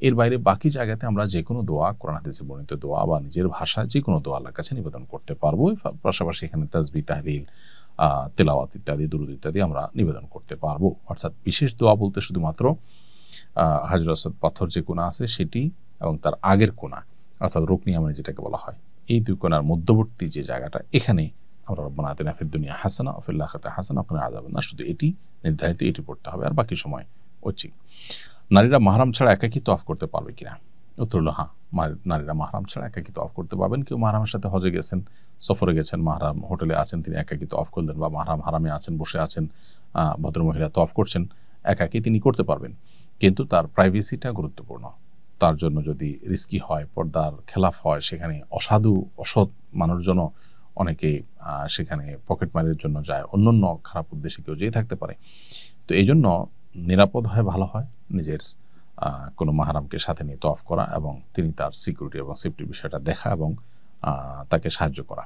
এর বাইরে বাকি জায়গাতে আমরা যে কোনো দোয়া, কোরআন হাদিসে বর্ণিত দোয়া বা নিজের ভাষায় যে কোনো দোয়া আল্লাহর কাছে নিবেদন করতে পারবো। পাশাপাশি এখানে তাসবিহ, তাহলিল, তেলাওয়াত ইত্যাদি, দুরূদ ইত্যাদি আমরা নিবেদন করতে পারবো। অর্থাৎ বিশেষ দোয়া বলতে শুধুমাত্র হাজর আসাদ পাথর যে কোণা আছে সেটি এবং তার আগের কোণা, অর্থাৎ রুকনে ইয়ামানি যেটাকে বলা হয়, এই 2 কোণার মধ্যবর্তী যে জায়গাটা, এখানে আমরা রব্বানা আতিনা ফিদ দুনিয়া হাসানা ওয়া ফিল আখিরাতি হাসানা ওয়া কিনা আযাবান নার, শুধু এটি নির্ধারিত, এটি পড়তে হবে, আর বাকি সময় ঐচ্ছিক। নারীরা মাহরাম ছাড়া একাকী তওয়াফ করতে পারবে কিনা? উত্তর হলো হ্যাঁ, নারীরা মাহরাম ছাড়া একাকী তওয়াফ করতে পারবেন। কেউ মাহরামের সাথে হজে গেছেন, সফরে গেছেন, মাহরাম হোটেলে আছেন, তিনি একাকী তওয়াফ করলেন, বা মাহরাম হারামে আছেন, বসে আছেন, ভদ্রমহিলা তওয়াফ করছেন, একাকী তিনি করতে পারবেন। কিন্তু তার প্রাইভেসিটা গুরুত্বপূর্ণ। তার জন্য যদি রিস্কি হয়, পর্দার খেলাফ হয়, সেখানে অসাধু অসৎ মানুষজন অনেকে সেখানে পকেট মারের জন্য যায়, অন্যান্য খারাপ উদ্দেশ্যে কেউ যেয়ে থাকতে পারে। তো এই জন্য নিরাপদ হয়, ভালো হয় নিজের কোনো মাহরামকে সাথে নিয়ে তওয়াফ করা, এবং তিনি তার সিকিউরিটি এবং সেফটি বিষয়টা দেখা এবং তাকে সাহায্য করা।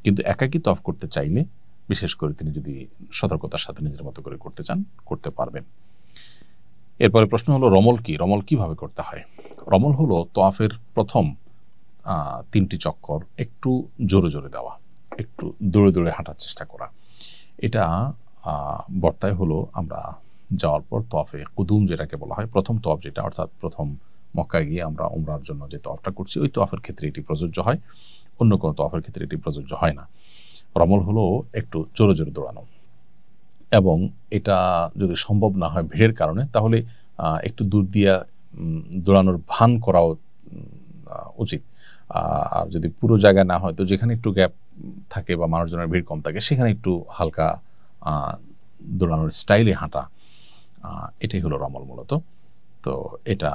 কিন্তু একাকী তওয়াফ করতে চাইলে, বিশেষ করে তিনি যদি সতর্কতার সাথে নিজের মতো করে করতে চান, করতে পারবেন। এরপরে প্রশ্ন হলো, রমল কি? রমল কিভাবে করতে হয়? রমল হলো তওয়াফের প্রথম 3টি চক্কর একটু জোরে জোরে দেওয়া, একটু দৌড়ে দৌড়ে হাঁটার চেষ্টা করা। এটা বর্তায় হলো আমরা যাওয়ার পর তওয়াফে কুদুম যেটাকে বলা হয়, প্রথম তওয়াফ যেটা, অর্থাৎ প্রথম মক্কায় গিয়ে আমরা উমরার জন্য যে তওয়াফটা করছি, ওই তওয়াফের ক্ষেত্রে এটি প্রযোজ্য হয়, অন্য কোনো তওয়াফের ক্ষেত্রে এটি প্রযোজ্য হয় না। রমল হলো একটু জোরে জোরে দৌড়ানো, এবং এটা যদি সম্ভব না হয় ভিড়ের কারণে, তাহলে একটু দূর দিয়ে দৌড়ানোর ভান করাও উচিত। আর যদি পুরো জায়গায় না হয়, তো যেখানে একটু গ্যাপ থাকে বা মানুষজনের ভিড় কম থাকে, সেখানে একটু হালকা দৌড়ানোর স্টাইলে হাঁটা, এটাই হলো রমল মূলত। তো এটা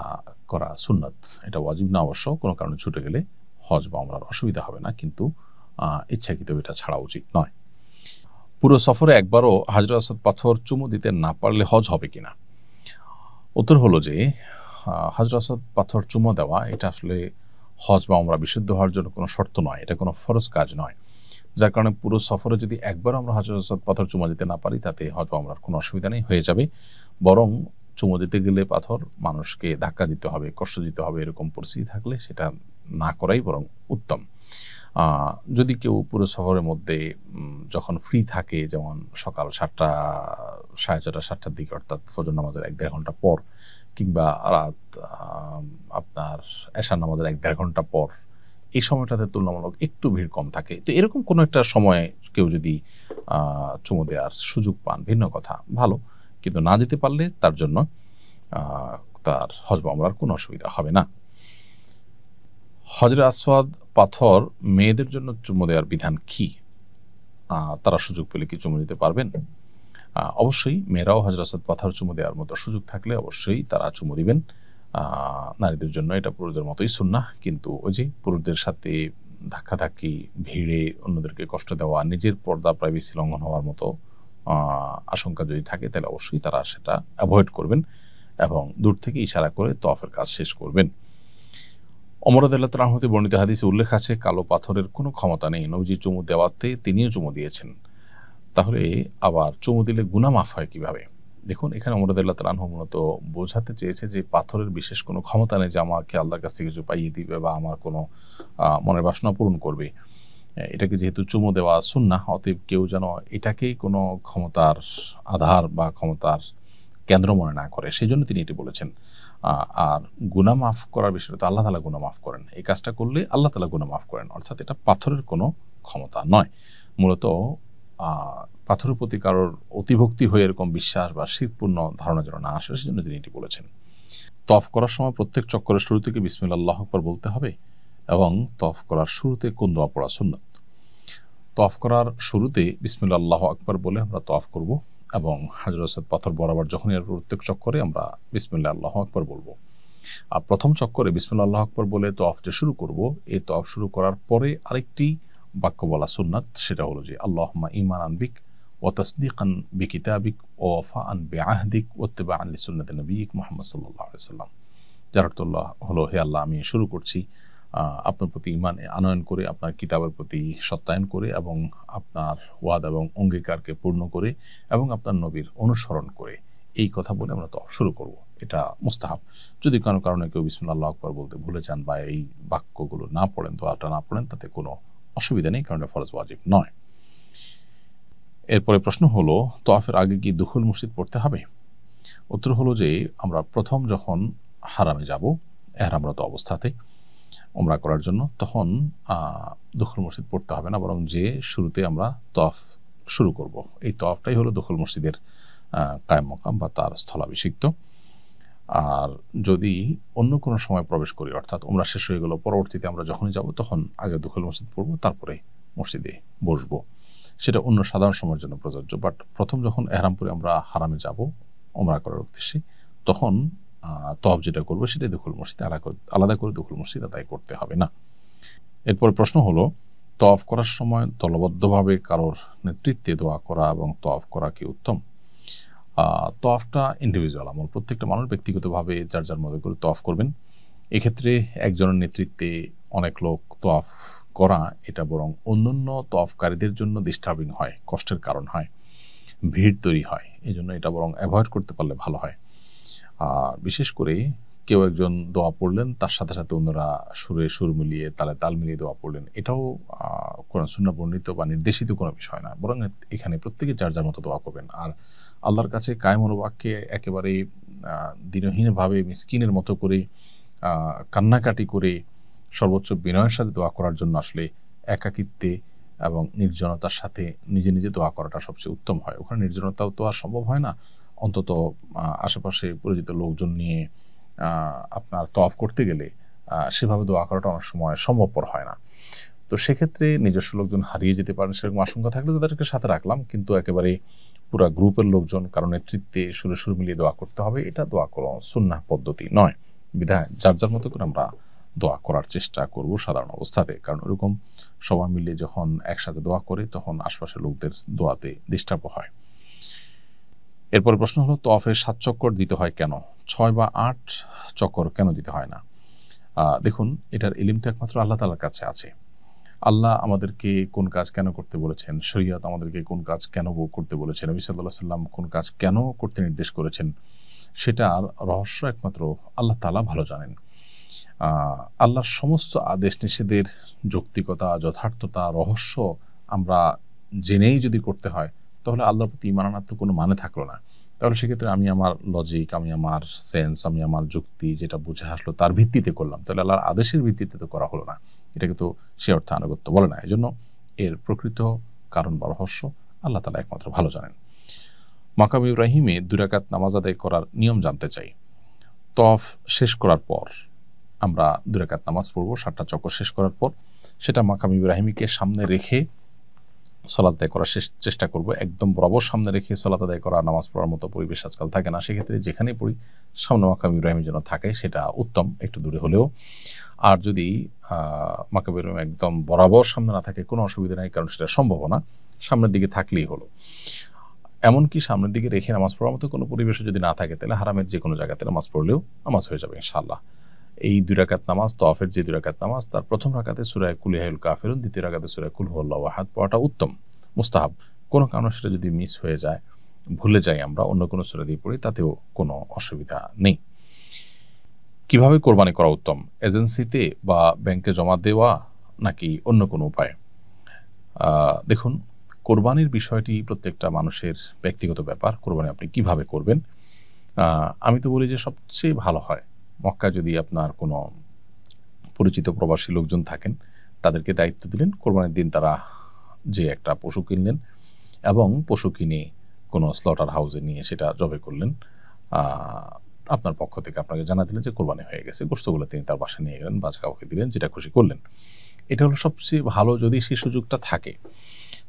করা সুন্নাত, এটা ওয়াজিব না অবশ্য, কোনো কারণে ছুটে গেলে হজ বা উমরার অসুবিধা হবে না, কিন্তু ইচ্ছাকৃত এটা ছাড়া উচিত নয়। পুরো সফরে একবারও হাজর আসাদ পাথর চুমু দিতে না পারলে হজ হবে কিনা? উত্তর হলো যে হাজর আসাদ পাথর চুমু দেওয়া এটা আসলে হজ বা উমরা বিশুদ্ধ হওয়ার জন্য কোনো শর্ত নয়, এটা কোনো ফরজ কাজ নয়। যার কারণে পুরো সফরে যদি একবার আমরা হাজর আসাদ পাথর চুমা দিতে না পারি তাতে হয়তো আমরা কোনো অসুবিধা নেই, হয়ে যাবে। বরং চুমো দিতে গেলে পাথর মানুষকে ধাক্কা দিতে হবে, কষ্ট দিতে হবে, এরকম পরিস্থিতি থাকলে সেটা না করাই বরং উত্তম। যদি কেউ পুরো সফরের মধ্যে যখন ফ্রি থাকে, যেমন সকাল 7টা, 4:30, 7টার দিকে, অর্থাৎ ফজর নামাজের 1-1.5 ঘন্টা পর, কিংবা রাত আপনার এশার নামাজের 1-1.5 ঘন্টা পর, এই সময়টাতে তুলনামূলক একটু ভিড় কম থাকে। তো এরকম কোনো একটা সময়ে কেউ যদি চুমো দেওয়ার সুযোগ পান, ভিন্ন কথা, ভালো। কিন্তু না দিতে পারলে তার জন্য তার হজ বা উমরার কোনো অসুবিধা হবে না। হজরে আসওয়াদ পাথর মেয়েদের জন্য চুমো দেওয়ার বিধান কি? তারা সুযোগ পেলে কি চুমো দিতে পারবেন? অবশ্যই মেয়েরাও হজরে আসওয়াদ পাথর চুমো দেওয়ার মতো সুযোগ থাকলে অবশ্যই তারা চুমো দিবেন। নারীদের জন্য এটা পুরুষদের মতোই সুন্নাহ, কিন্তু ওই যে পুরুষদের সাথে ধাক্কাধাক্কি, ভিড়ে অন্যদেরকে কষ্ট দেওয়া, নিজের পর্দা প্রাইভেসি লঙ্ঘন হওয়ার মতো আশঙ্কা যদি থাকে, তাহলে অবশ্যই তারা সেটা অ্যাভয়েড করবেন এবং দূর থেকে ইশারা করে তওয়াফের কাজ শেষ করবেন। ওমর রাদিয়াল্লাহু তাআলা হতে বর্ণিত হাদিসে উল্লেখ আছে, কালো পাথরের কোনো ক্ষমতা নেই। নবীজি চুমু দেওয়াতে তিনিও চুমু দিয়েছেন, তাহলে আবার চুমু দিলে গুনাহ মাফ হয় কিভাবে? দেখুন, এখানে ওমর রাদিয়াল্লাহু তাআলা মূলত বোঝাতে চেয়েছে যে পাথরের বিশেষ কোনো ক্ষমতা নেই যে আমাকে আল্লাহর কাছ থেকে কিছু পাইয়ে দিবে বা আমার কোনো মনের বাসনা পূরণ করবে। এটাকে যেহেতু চুমু দেওয়া সুন্নাহ, অতএব কেউ যেন এটাকেই কোনো ক্ষমতার আধার বা ক্ষমতার কেন্দ্র মনে না করে, সেই জন্য তিনি এটি বলেছেন। আর গুনাহ মাফ করার বিষয়টা তো আল্লাহ তাআলা গুনাহ মাফ করেন, এই কাজটা করলে আল্লাহ তাআলা গুনাহ মাফ করেন, অর্থাৎ এটা পাথরের কোনো ক্ষমতা নয়। মূলত পাথরের প্রতি কারোর অতিভক্তি হয়ে এরকম বিশ্বাস বা শিরকপূর্ণ ধারণা যেন না আসে, সেজন্য তিনি এটি বলেছেন। তওয়াফ করার সময় প্রত্যেক চক্করের শুরু থেকে বিসমিল্লাহ আল্লাহু আকবার বলতে হবে এবং তওয়াফ করার শুরুতে কোন দোয়া পড়া সুন্নাত? তওয়াফ করার শুরুতে বিসমিল্লাহ আল্লাহু আকবার বলে আমরা তওয়াফ করব এবং হাজর আসওয়াদ পাথর বরাবর যখনই প্রত্যেক চক্করে আমরা বিসমিল্লাহ আল্লাহু আকবার বলবো। আর প্রথম চক্করে বিসমিল্লাহ আল্লাহু আকবার বলে তওয়াফ যে শুরু করব, এই তওয়াফ শুরু করার পরে আরেকটি বাক্য বলা সুন্নাত, সেটা হলো যে আল্লাহুম্মা ঈমানান বিক ওয়া তাসদীকান বিকিতাবিক ওয়া ওয়াফাআন বিআহদিক ওয়া ইত্তিবাআন লিসুন্নাতি নবিয়িক মুহাম্মদ সাল্লাল্লাহু আলাইহি ওয়াসাল্লাম। যার অর্থ হলো, হে আল্লাহ, আমি শুরু করছি আপনার প্রতি ঈমান আনয়ন করে, আপনার কিতাবের প্রতি সত্যায়ন করে এবং আপনার ওয়াদা এবং অঙ্গীকারকে পূর্ণ করে এবং আপনার নবীর অনুসরণ করে, এই কথা বলে আমরা তওয়াফ শুরু করব। এটা মুস্তাহাব। যদি কোনো কারণে কেউ বিসমিল্লাহ আল্লাহু আকবার বলতে ভুলে যান বা এই বাক্যগুলো না পড়েন, দোয়াটা না পড়েন, তাতে কোনো অসুবিধা নেই, কারণ এটা ফরজ ওয়াজিব নয়। এরপরে প্রশ্ন হলো, তওয়াফের আগে কি দুখুল মসজিদ পড়তে হবে? উত্তর হলো যে আমরা প্রথম যখন হারামে যাব ইহরামরত অবস্থাতে উমরা করার জন্য, তখন দুখুল মসজিদ পড়তে হবে না, বরং যে শুরুতে আমরা তওয়াফ শুরু করব, এই তওয়াফটাই হলো দুখুল মসজিদের কায়েম মাকাম বা তার স্থলাভিষিক্ত। আর যদি অন্য কোনো সময় প্রবেশ করি, অর্থাৎ উমরা শেষ হয়ে গেল, পরবর্তীতে আমরা যখনই যাব তখন আগে দুখুল মসজিদ পড়ব, তারপরে মসজিদে বসবো, সেটা অন্য সাধারণ সময়ের জন্য প্রযোজ্য। বাট প্রথম যখন এহরামপুরে আমরা হারামে যাব উমরা করার উদ্দেশ্যে, তখন তওয়াফ যেটা করবো সেটাই দুখুল মসজিদ, আলাদা করে দুখুল মসজিদ আদায় করতে হবে না। এরপর প্রশ্ন হলো, তওয়াফ করার সময় দলবদ্ধভাবে কারোর নেতৃত্বে দোয়া করা এবং তওয়াফ করা কি উত্তম? তওয়াফটা ইন্ডিভিজুয়াল আমল, প্রত্যেকটা মানুষ ব্যক্তিগতভাবে যার যার মতো করে তওয়াফ করবেন। এক্ষেত্রে একজনের নেতৃত্বে অনেক লোক তওয়াফ করা, এটা বরং অন্যান্য তওয়াফকারীদের জন্য ডিস্টার্বিং হয়, কষ্টের কারণ হয়, ভিড় তৈরি হয়, এই জন্য এটা বরং অ্যাভয়েড করতে পারলে ভালো হয়। বিশেষ করে কেউ একজন দোয়া পড়লেন, তার সাথে সাথে অন্যরা সুরে সুর মিলিয়ে, তালে তাল মিলিয়ে দোয়া পড়লেন, এটাও কোরআন সুন্নাহ বর্ণিত বা নির্দেশিত কোনো বিষয় না, বরং এখানে প্রত্যেকে যার যার মতো দোয়া করবেন। আর আল্লাহর কাছে কায়েম অনুবাক্যে একেবারে দিনহীনভাবে মিসকিনের মতো করে কান্নাকাটি করে সর্বোচ্চ বিনয়ের সাথে দোয়া করার জন্য আসলে একাকিত্বে এবং নির্জনতার সাথে নিজে নিজে দোয়া করাটা সবচেয়ে উত্তম হয়। ওখানে নির্জনতাও তো আর সম্ভব হয় না, অন্তত আশেপাশে পরিচিত লোকজন নিয়ে আপনার তওয়াফ করতে গেলে সেভাবে দোয়া করাটা অনেক সময় সম্ভবপর হয় না। তো সেক্ষেত্রে নিজস্ব লোকজন হারিয়ে যেতে পারেন, সেরকম আশঙ্কা থাকলে তাদেরকে সাথে রাখলাম, কিন্তু একেবারে পুরা গ্রুপের লোকজন কারো নেতৃত্বে সুরে সুর মিলিয়ে দোয়া করতে হবে, এটা দোয়া করা সুন্নাহ পদ্ধতি নয়। বিধায় যার যার মতো করে আমরা দোয়া করার চেষ্টা করব সাধারণ অবস্থাতে, কারণ ওরকম সবাই মিলে যখন একসাথে দোয়া করে তখন আশপাশের লোকদের দোয়াতে ডিস্টার্ব হয়। এরপরে প্রশ্ন হলো, তওয়াফে 7 চক্কর দিতে হয় কেন? 6 বা 8 চক্কর কেন দিতে হয় না? দেখুন, এটার ইলম তো একমাত্র আল্লাহ তাআলার কাছে আছে। আল্লাহ আমাদেরকে কোন কাজ কেন করতে বলেছেন, শরীয়ত আমাদেরকে কোন কাজ কেন করতে বলেছেন, নবী সাল্লাল্লাহু আলাইহি সাল্লাম কোন কাজ কেন করতে নির্দেশ করেছেন, সেটার রহস্য একমাত্র আল্লাহ তাআলা ভালো জানেন। আল্লাহর সমস্ত আদেশ নিষেধের যৌক্তিকতা, যথার্থতা, রহস্য আমরা জেনেই যদি করতে হয়, তাহলে আল্লাহর প্রতি ঈমান আনার তো কোনো মানে থাকলো না। তাহলে সেক্ষেত্রে আমি আমার লজিক, আমি আমার সেন্স, আমি আমার যুক্তি যেটা বুঝে আসলো তার ভিত্তিতে করলাম, তাহলে আল্লাহর আদেশের ভিত্তিতে তো করা হলো না। এটাকে তো সে অর্থে আনুগত্য বলে না। এজন্য এর প্রকৃত কারণ বা রহস্য আল্লাহ তাআলা একমাত্র ভালো জানেন। মাকাম ইব্রাহিমে 2 রাকাত নামাজ আদায় করার নিয়ম জানতে চাই। তওয়াফ শেষ করার পর আমরা 2 রাকাত নামাজ পড়ব 7টা চক্কর শেষ করার পর। সেটা মাকাম ইব্রাহিমকে সামনে রেখে সালাত আদায় করার চেষ্টা করব। একদম বরাবর সামনে রেখে সালাত আদায় করা, নামাজ পড়ার মতো পরিবেশ আজকাল থাকে না। সেক্ষেত্রে যেখানেই পড়ি সামনে মাকাম ইব্রাহিম যেন থাকে, সেটা উত্তম, একটু দূরে হলেও। আর যদি মাকাম ইব্রাহিম একদম বরাবর সামনে না থাকে কোনো অসুবিধা নাই, কারণ সেটা সম্ভব না, সামনের দিকে থাকলেই হলো। এমনকি সামনের দিকে রেখে নামাজ পড়ার মতো কোনো পরিবেশে যদি না থাকে, তাহলে হারামের যে কোনো জায়গাতে নামাজ পড়লেও নামাজ হয়ে যাবে ইনশাআল্লাহ। এই 2 রাকাত নামাজ, তওয়াফের যে 2 রাকাত নামাজ, তার প্রথম রাকাতে সূরা কুল ইয়া আইয়ুহাল কাফিরুন, দ্বিতীয় রাকাতে সূরা কুল হুয়াল্লাহু আহাদ পড়াটা উত্তম, মুস্তাহাব। কোনো কারণে সেটা যদি মিস হয়ে যায়, ভুলে যাই, আমরা অন্য কোনো সূরা দিয়ে পড়ি, তাতেও কোনো অসুবিধা নেই। কিভাবে কোরবানি করা উত্তম? এজেন্সিতে বা ব্যাংকে জমা দেওয়া নাকি অন্য কোনো উপায়? দেখুন, কোরবানির বিষয়টি প্রত্যেকটা মানুষের ব্যক্তিগত ব্যাপার। কোরবানি আপনি কিভাবে করবেন? আমি তো বলি যে সবচেয়ে ভালো হয় মক্কায় যদি আপনার কোনো পরিচিত প্রবাসী লোকজন থাকেন, তাদেরকে দায়িত্ব দিলেন, কোরবানির দিন তারা যে একটা পশু কিনলেন এবং পশু কিনে কোনো স্লটার হাউসে নিয়ে সেটা জবে করলেন। আপনার পক্ষ থেকে আপনাকে জানা দিলেন যে কোরবানি হয়ে গেছে, গোশতগুলো তিনি তার বাসায় নিয়ে গেলেন, বাচ্চা কাউকে দিলেন, যেটা খুশি করলেন। এটা হলো সবচেয়ে ভালো যদি সেই সুযোগটা থাকে।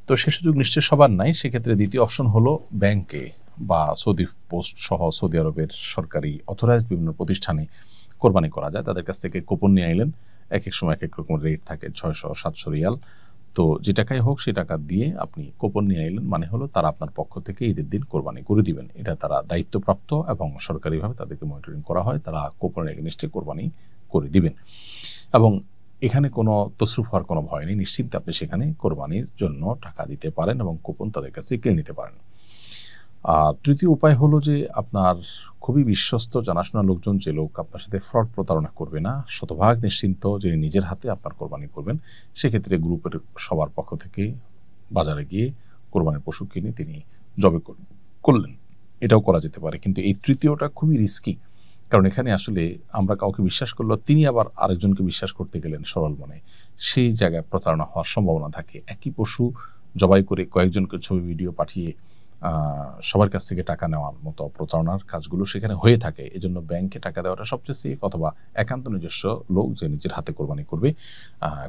তো সে সুযোগ নিশ্চয় সবার নাই। সেক্ষেত্রে দ্বিতীয় অপশন হলো ব্যাংকে বা সৌদি পোস্ট সহ সৌদি আরবের সরকারি অথরাইজড বিভিন্ন প্রতিষ্ঠানে কোরবানি করা যায়। তাদের কাছ থেকে কুপন নিয়ে আইলেন, এক এক সময় এক এক রকম রেট থাকে, 600-700 রিয়াল। তো যে টাকায় হোক সে টাকা দিয়ে আপনি কুপন নিয়ে আইলেন, মানে হলো তারা আপনার পক্ষ থেকে ঈদের দিন কোরবানি করে দিবেন। এটা তারা দায়িত্বপ্রাপ্ত এবং সরকারিভাবে তাদেরকে মনিটরিং করা হয়, তারা কুপনের এগেইনস্টে কোরবানি করে দিবেন। এবং এখানে কোনো তসরুফ হওয়ার কোনো ভয় নেই, নিশ্চিন্তে আপনি সেখানে কোরবানির জন্য টাকা দিতে পারেন এবং কুপন তাদের কাছে কিনে নিতে পারেন। তৃতীয় উপায় হলো যে আপনার খুবই বিশ্বস্ত জানাশোনা লোকজন, যে লোক আপনার সাথে ফ্রড প্রতারণা করবে না, শতভাগ নিশ্চিন্ত, যিনি নিজের হাতে আপনার কোরবানি করবেন, সেক্ষেত্রে গ্রুপের সবার পক্ষ থেকে বাজারে গিয়ে কোরবানির পশু কিনে তিনি জবে করলেন, এটাও করা যেতে পারে। কিন্তু এই তৃতীয়টা খুবই রিস্কি, কারণ এখানে আসলে আমরা কাউকে বিশ্বাস করলেও তিনি আবার আরেকজনকে বিশ্বাস করতে গেলেন সরল মনে, সেই জায়গায় প্রতারণা হওয়ার সম্ভাবনা থাকে। একই পশু জবাই করে কয়েকজনকে ছবি ভিডিও পাঠিয়ে সবার কাছ থেকে টাকা নেওয়ার মতো প্রতারণার কাজগুলো সেখানে হয়ে থাকে। এজন্য ব্যাংকে টাকা দেওয়াটা সবচেয়ে সেফ, অথবা একান্ত নিজস্ব লোক যে নিজের হাতে কোরবানি করবে,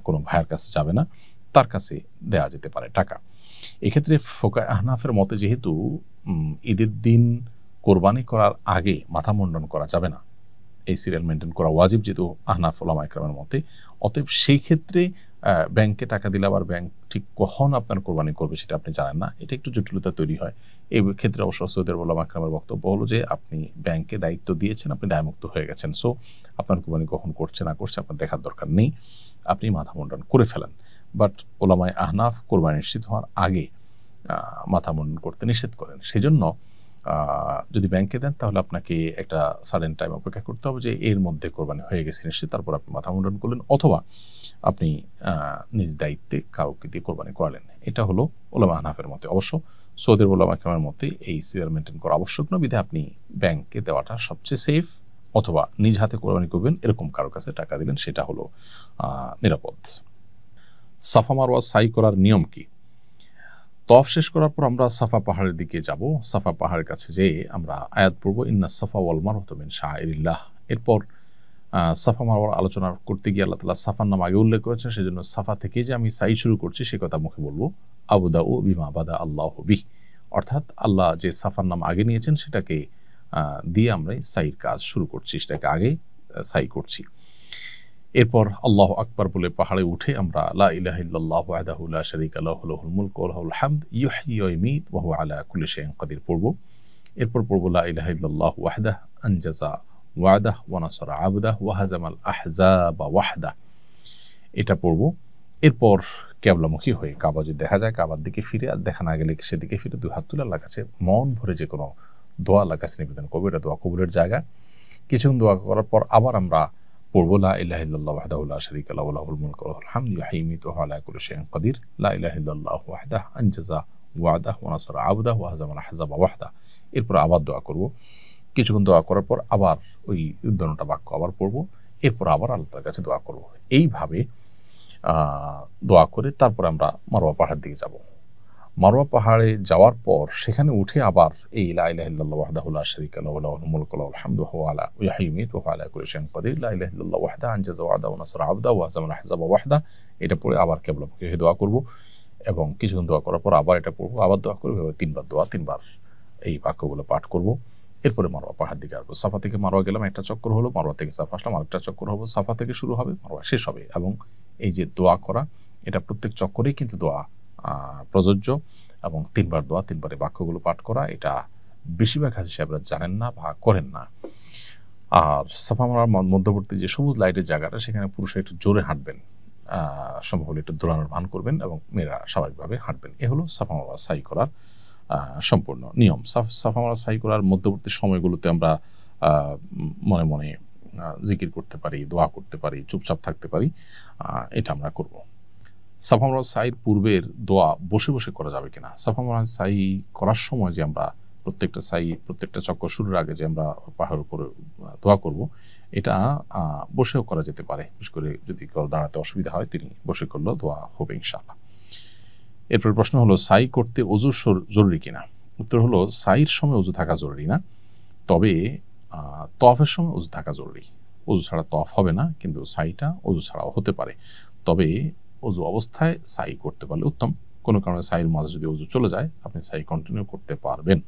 কোনো ভাইয়ের কাছে যাবে না, তার কাছে দেওয়া যেতে পারে টাকা। এক্ষেত্রে ফোকায়ে আহনাফের মতে যেহেতু ঈদের দিন কোরবানি করার আগে মাথা মুন্ডন করা যাবে না, এই সিরিয়াল মেনটেন করা ওয়াজিব যেহেতু আহনাফ ওলামা ইকরামের মতে, অতএব সেই ক্ষেত্রে ব্যাংকে টাকা দিলে আবার ব্যাংক ঠিক কখন আপনার কোরবানি করবে সেটা আপনি জানেন না, এটা একটু জটিলতা তৈরি হয়। এই ক্ষেত্রে অবশ্য সৌদি ওলামা ইকরামের বক্তব্য হলো যে আপনি ব্যাংকে দায়িত্ব দিয়েছেন, আপনি দায়মুক্ত হয়ে গেছেন, সো আপনার কোরবানি কখন করছে না করছে আপনার দেখার দরকার নেই, আপনি মাথা মুন্ডন করে ফেলেন। বাট ওলামায়ে আহনাফ কোরবানি নিশ্চিত হওয়ার আগে মাথা মুন্ডন করতে নিষেধ করেন। সেজন্য যদি ব্যাংকে দেন তাহলে আপনাকে একটা সার্টেন টাইম অপেক্ষা করতে হবে যে এর মধ্যে কোরবানি হয়ে গেছে নিশ্চিত, তারপর আপনি মাথা মুন্ডন করলেন, অথবা আপনি নিজ দায়িত্বে কাউকে দিয়ে কোরবানি করালেন। এটা হলো ওলামা আহনাফের মতে। অবশ্য সৌদির ওলামা ইকরামের মতে এই সিরিয়াল মেনটেন করা আবশ্যক নয়, বিধায় আপনি ব্যাংকে দেওয়াটা সবচেয়ে সেফ, অথবা নিজ হাতে কোরবানি করবেন এরকম কারো কাছে টাকা দিলেন, সেটা হলো নিরাপদ। সাফা মারওয়া সাই করার নিয়ম কি? তওয়াফ শেষ করার পর আমরা সাফা পাহাড়ের দিকে যাব। সাফা পাহাড়ের কাছে যেয়ে আমরা আয়াত পড়ব, ইন্না সাফা ওয়াল মারওয়াতা মিন শাআইরিল্লাহ। এরপর সাফা মারওয়ার আলোচনা করতে গিয়ে আল্লাহ তাআলা সাফার নাম আগে উল্লেখ করেছেন, সেজন্য সাফা থেকে যে আমি সাই শুরু করছি সে কথা মুখে বলবো, আবদাউ বিমা বাদা আল্লাহু বিহি, অর্থাৎ আল্লাহ যে সাফার নাম আগে নিয়েছেন সেটাকে দিয়ে আমরা সাইর কাজ শুরু করছি, সেটাকে আগে সাই করছি। এরপর আল্লাহু আকবার বলে পাহাড়ে উঠে আমরা লা ইলাহা ইল্লাল্লাহু ওয়াহদাহু লা শারীকা লাহু লাহুল মুলকু ওয়া লাহুল হামদ ইউহয়ি ওয়া ইউমীত ওয়া হুয়া আলা কুল্লি শাইইন কাদির পড়ব। এরপর পড়ব লা ইলাহা ইল্লাল্লাহু ওয়াহদাহু আনজাযা ওয়া'দাহু ওয়া নাসারা আবদাহু ওয়া হাযামাল আহজাবা ওয়াহদাহু, এটা পড়ব। এরপর কেবলামুখী হয়ে কাবা যদি দেখা যায় কাবার দিকে ফিরে, আর দেখা না গেলে সেদিকে ফিরে দুই হাত তুলে আল্লাহর কাছে মন ভরে যে কোনো দোয়া আল্লাহর কাছে নিবেদন করবো। এটা দোয়া কবুলের জায়গা। কিছুক্ষণ দোয়া করার পর আবার আমরা পড়বো লা ইলাহা ইল্লাল্লাহু ওয়াহদাহু লা শারীকা লাহু লাহুল মুলকু ওয়া লাহুল হামদু ইউহয়ী ওয়া ইয়ুমীতু ওয়া হুয়া আলা কুল্লি শাইইন কাদির লা ইলাহা ইল্লাল্লাহু ওয়াহদাহু আনজাযা ওয়া'দাহু ওয়া নাসারা আবদাহু ওয়া হাযামাল আহজাবা ওয়াহদাহু। এরপর আবার দোয়া করব। কিছুক্ষণ দোয়া করার পর আবার ওই উদ্যানটা বাক্য আবার পড়ব। এরপর আবার আল্লাহর কাছে দোয়া করব। এইভাবে দোয়া করে তারপর আমরা মারওয়া পাহাড়ের দিকে যাব। মারওয়া পাহাড়ে যাওয়ার পর সেখানে উঠে আবার এই লা ইলাহা ইল্লাল্লাহু ওয়াহদাহু লা শারীকা লাহু লাহুল মুলকু ওয়া লাহুল হামদু ওয়া হুয়া আলা ইউহয়ী ওয়া ইয়ুমীতু ওয়া হুয়া আলা কুল্লি শাইইন কাদির লা ইলাহা ইল্লাল্লাহু ওয়াহদাহু আনজাযা ওয়া'দাহু ওয়া নাসারা আবদাহু ওয়া হাযামাল আহজাবা ওয়াহদাহু। এটা পড়ে আবার কিবলামুখী হয়ে দোয়া করব এবং কিছুক্ষণ দোয়া করার পর আবার এটা পড়ব, আবার দোয়া করব। এভাবে তিনবার দোয়া, তিনবার এই বাক্যগুলো পাঠ করব। এরপরে মারওয়া পাহাড় দিকে আসবো। সাফা থেকে মারওয়া গেলাম, একটা চক্কর হলো। মারওয়া থেকে সাফা আসলাম, আরেকটা চক্কর হবো। সাফা থেকে শুরু হবে, মারওয়া শেষ হবে। এবং এই যে দোয়া করা, এটা প্রত্যেক চক্করেই কিন্তু দোয়া প্রযোজ্য। এবং তিনবার দোয়া, তিনবারে বাক্যগুলো পাঠ করা, এটা বেশিরভাগ হাজি সাহেবরা জানেন না বা করেন না। আর সাফা মারার মধ্যবর্তী যে সবুজ লাইটের জায়গাটা, সেখানে পুরুষরা একটু জোরে হাঁটবেন, সম্ভব হলে একটু দৌড়ানোর ভান করবেন এবং মেয়েরা স্বাভাবিকভাবে হাঁটবেন। এ হলো সাফা মারওয়া সাই করার সম্পূর্ণ নিয়ম। সাফা মারওয়া সাই করার মধ্যবর্তী সময়গুলোতে আমরা মনে মনে জিকির করতে পারি, দোয়া করতে পারি, চুপচাপ থাকতে পারি। এটা আমরা করব। সাফা মারওয়া সাইর পূর্বের দোয়া বসে বসে করা যাবে কিনা? সাফা মারওয়া সাই করার সময় যে আমরা প্রত্যেকটা চক্কর শুরুর আগে যে আমরা পাহাড়ের উপরে দোয়া করব, এটা বসেও করা যেতে পারে। বিশেষ করে যদি কেউ দাঁড়াতে অসুবিধা হয়, তিনি বসে করলেও দোয়া হবে ইনশাআল্লাহ। এরপর প্রশ্ন হলো, সাই করতে ওযু জরুরি কিনা? উত্তর হলো, সাইর সময় ওযু থাকা জরুরি না, তবে তওয়াফের সময় ওযু থাকা জরুরি। ওযু ছাড়া তওয়াফ হবে না, কিন্তু সাইটা ওযু ছাড়াও হতে পারে। তবে ওযু অবস্থায় সাই করতে পারলে উত্তম। কোনো কারণে সাইয়ের মাঝে যদি ওযু চলে যায়, আপনি সাই কন্টিনিউ করতে পারবেন।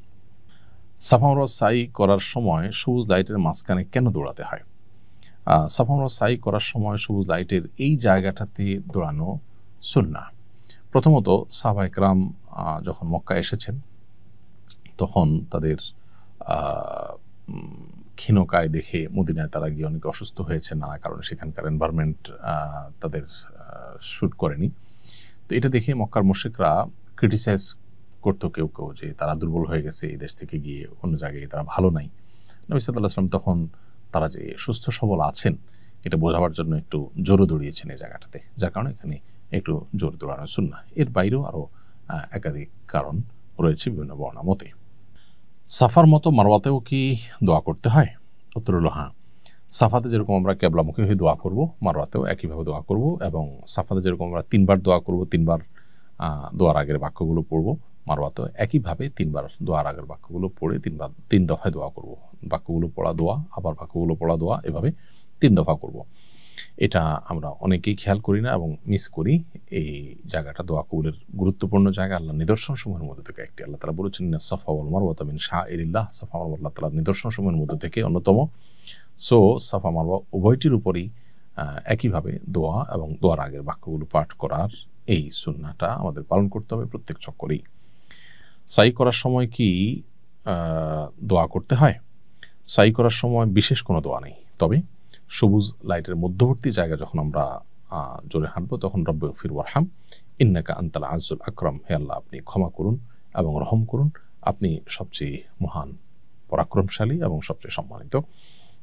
সাফা মারওয়া সাই করার সময় সবুজ লাইটের মাঝখানে কেন দৌড়াতে হয়? সাফা মারওয়া সাই করার সময় সবুজ লাইটের এই জায়গাটাতে দৌড়ানো সুন্নাহ। প্রথমত সাহাবা একরাম যখন মক্কা এসেছেন, তখন তাদের ক্ষীণকায় দেখে মদিনায় তারা গিয়ে অনেক অসুস্থ হয়েছে নানা কারণে। সেখানকার এনভায়রনমেন্ট তাদের শ্যুট করেনি। তো এটা দেখে মক্কার মুশরিকরা ক্রিটিসাইজ করতো কেউ কেউ, যে তারা দুর্বল হয়ে গেছে, এই দেশ থেকে গিয়ে অন্য জায়গায় তারা ভালো নাই। নবী সাল্লাল্লাহু আলাইহি ওয়াসাল্লাম তখন তারা যে সুস্থ সবল আছেন, এটা বোঝাবার জন্য একটু জোরে দৌড়িয়েছেন এই জায়গাটাতে, যার কারণে এখানে একটু জোর দৌড়ানো সুন্নাহ। এর বাইরেও আরও একাধিক কারণ রয়েছে বিভিন্ন বর্ণনা মতে। সাফার মতো মারওয়াতেও কি দোয়া করতে হয়? উত্তর হলো হ্যাঁ। সাফাতে যেরকম আমরা কেবলামুখী হয়ে দোয়া করব, মারওয়াতেও একইভাবে দোয়া করব। এবং সাফাতে যেরকম আমরা তিনবার দোয়া করব, তিনবার দোয়ার আগের বাক্যগুলো পড়ব, মারওয়াতেও একইভাবে তিনবার দোয়ার আগের বাক্যগুলো পড়ে তিন দফায় দোয়া করব। বাক্যগুলো পড়া দোয়া, আবার বাক্যগুলো পড়া দোয়া, এভাবে 3 দফা করব। এটা আমরা অনেকেই খেয়াল করি না এবং মিস করি। এই জায়গাটা দোয়া কবুলের গুরুত্বপূর্ণ জায়গা, আল্লাহ নিদর্শন সমূহের মধ্যে থেকে একটি। আল্লাহ তাআলা বলেছেন, সাফা ওয়াল মারওয়া মিন শাআইরিল্লাহ। সাফা মারওয়া আল্লাহ তাআলার নিদর্শন সমূহের মধ্যে থেকে অন্যতম। সো সাফা মারওয়া উভয়টির উপরই একইভাবে দোয়া এবং দোয়ার আগের বাক্যগুলো পাঠ করার এই সুন্নাহটা আমাদের পালন করতে হবে প্রত্যেক চক্করেই। সাই করার সময় কি দোয়া করতে হয়? সাই করার সময় বিশেষ কোনো দোয়া নেই, তবে সবুজ লাইটের মধ্যবর্তী জায়গা যখন আমরা জোরে হাঁটবো, তখন রব্বিগফির ওয়ারহাম ইন্নাকা আনতাল আযুল আকরাম, হে আল্লাহ আপনি ক্ষমা করুন এবং রহম করুন, আপনি সবচেয়ে মহান, পরাক্রমশালী এবং সবচেয়ে সম্মানিত।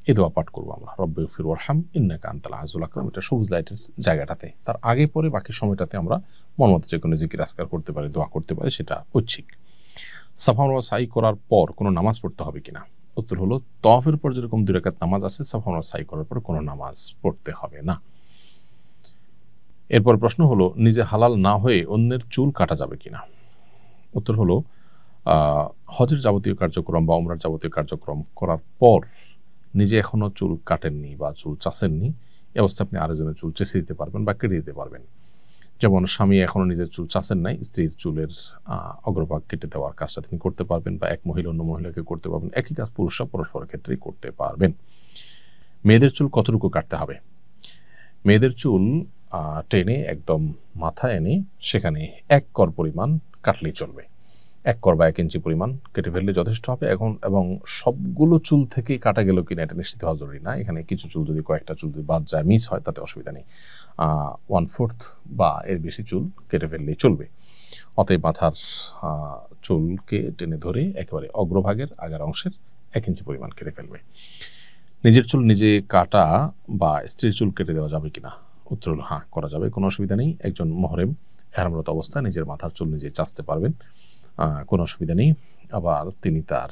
এই দোয়া পাঠ করবো আমরা, রব্বিগফির ওয়ারহাম ইন্নাকা আনতাল আযুল আকরাম। এটা সবুজ লাইটের জায়গাটাতে। তার আগে পরে বাকি সময়টাতে আমরা মনমতো যে কোনো জিকির আজকার করতে পারি, দোয়া করতে পারি, সেটা ঐচ্ছিক। সাফা মারওয়া সাই করার পর কোনো নামাজ পড়তে হবে কিনা? উত্তর হলো, তওয়াফের পর যেরকম 2 রাকাত নামাজ আছে, সাফা মারওয়া সাই করার পর কোনো নামাজ পড়তে হবে না। এরপর প্রশ্ন হলো, নিজে হালাল না হয়ে অন্যের চুল কাটা যাবে কিনা? উত্তর হলো, হজের যাবতীয় কার্যক্রম বা উমরার যাবতীয় কার্যক্রম করার পর নিজে এখনো চুল কাটেননি বা চুল চাষেননি, এই অবস্থায় আপনি আরেকজনের চুল চেঁচে দিতে পারবেন বা কেটে দিতে পারবেন। যেমন স্বামী এখনো নিজের চুল চাষেন নাই, স্ত্রীর চুলের অগ্রভাগ কেটে দেওয়ার কাজটা তিনি করতে পারবেন, বা এক মহিলা অন্য মহিলাকে করতে পারবেন। একই কাজ পুরুষরা পরস্পরের ক্ষেত্রেই করতে পারবেন। মেয়েদের চুল কতটুকু কাটতে হবে? মেয়েদের চুল টেনে একদম মাথা এনে সেখানে 1 কর পরিমাণ কাটলেই চলবে। 1 কর বা 1 ইঞ্চি পরিমাণ কেটে ফেললে যথেষ্ট হবে। এবং সবগুলো চুল থেকেই কাটা গেল কিনা এটা নিশ্চিত হওয়া জরুরি না। এখানে কিছু চুল, যদি কয়েকটা চুল যদি বাদ যায়, মিস হয়, তাতে অসুবিধা নেই। 1/4 বা এর বেশি চুল কেটে ফেললেই চলবে। অতএব মাথার চুলকে টেনে ধরে একেবারে অগ্রভাগের আগের অংশের 1 ইঞ্চি পরিমাণ কেটে ফেলবে। নিজের চুল নিজে কাটা বা স্ত্রীর চুল কেটে দেওয়া যাবে কিনা? উত্তর হলো হ্যাঁ, করা যাবে, কোনো অসুবিধা নেই। একজন মুহরিম ইহরামরত অবস্থায় নিজের মাথার চুল নিজে চাঁচতে পারবেন, কোনো অসুবিধা নেই। আবার তিনি তার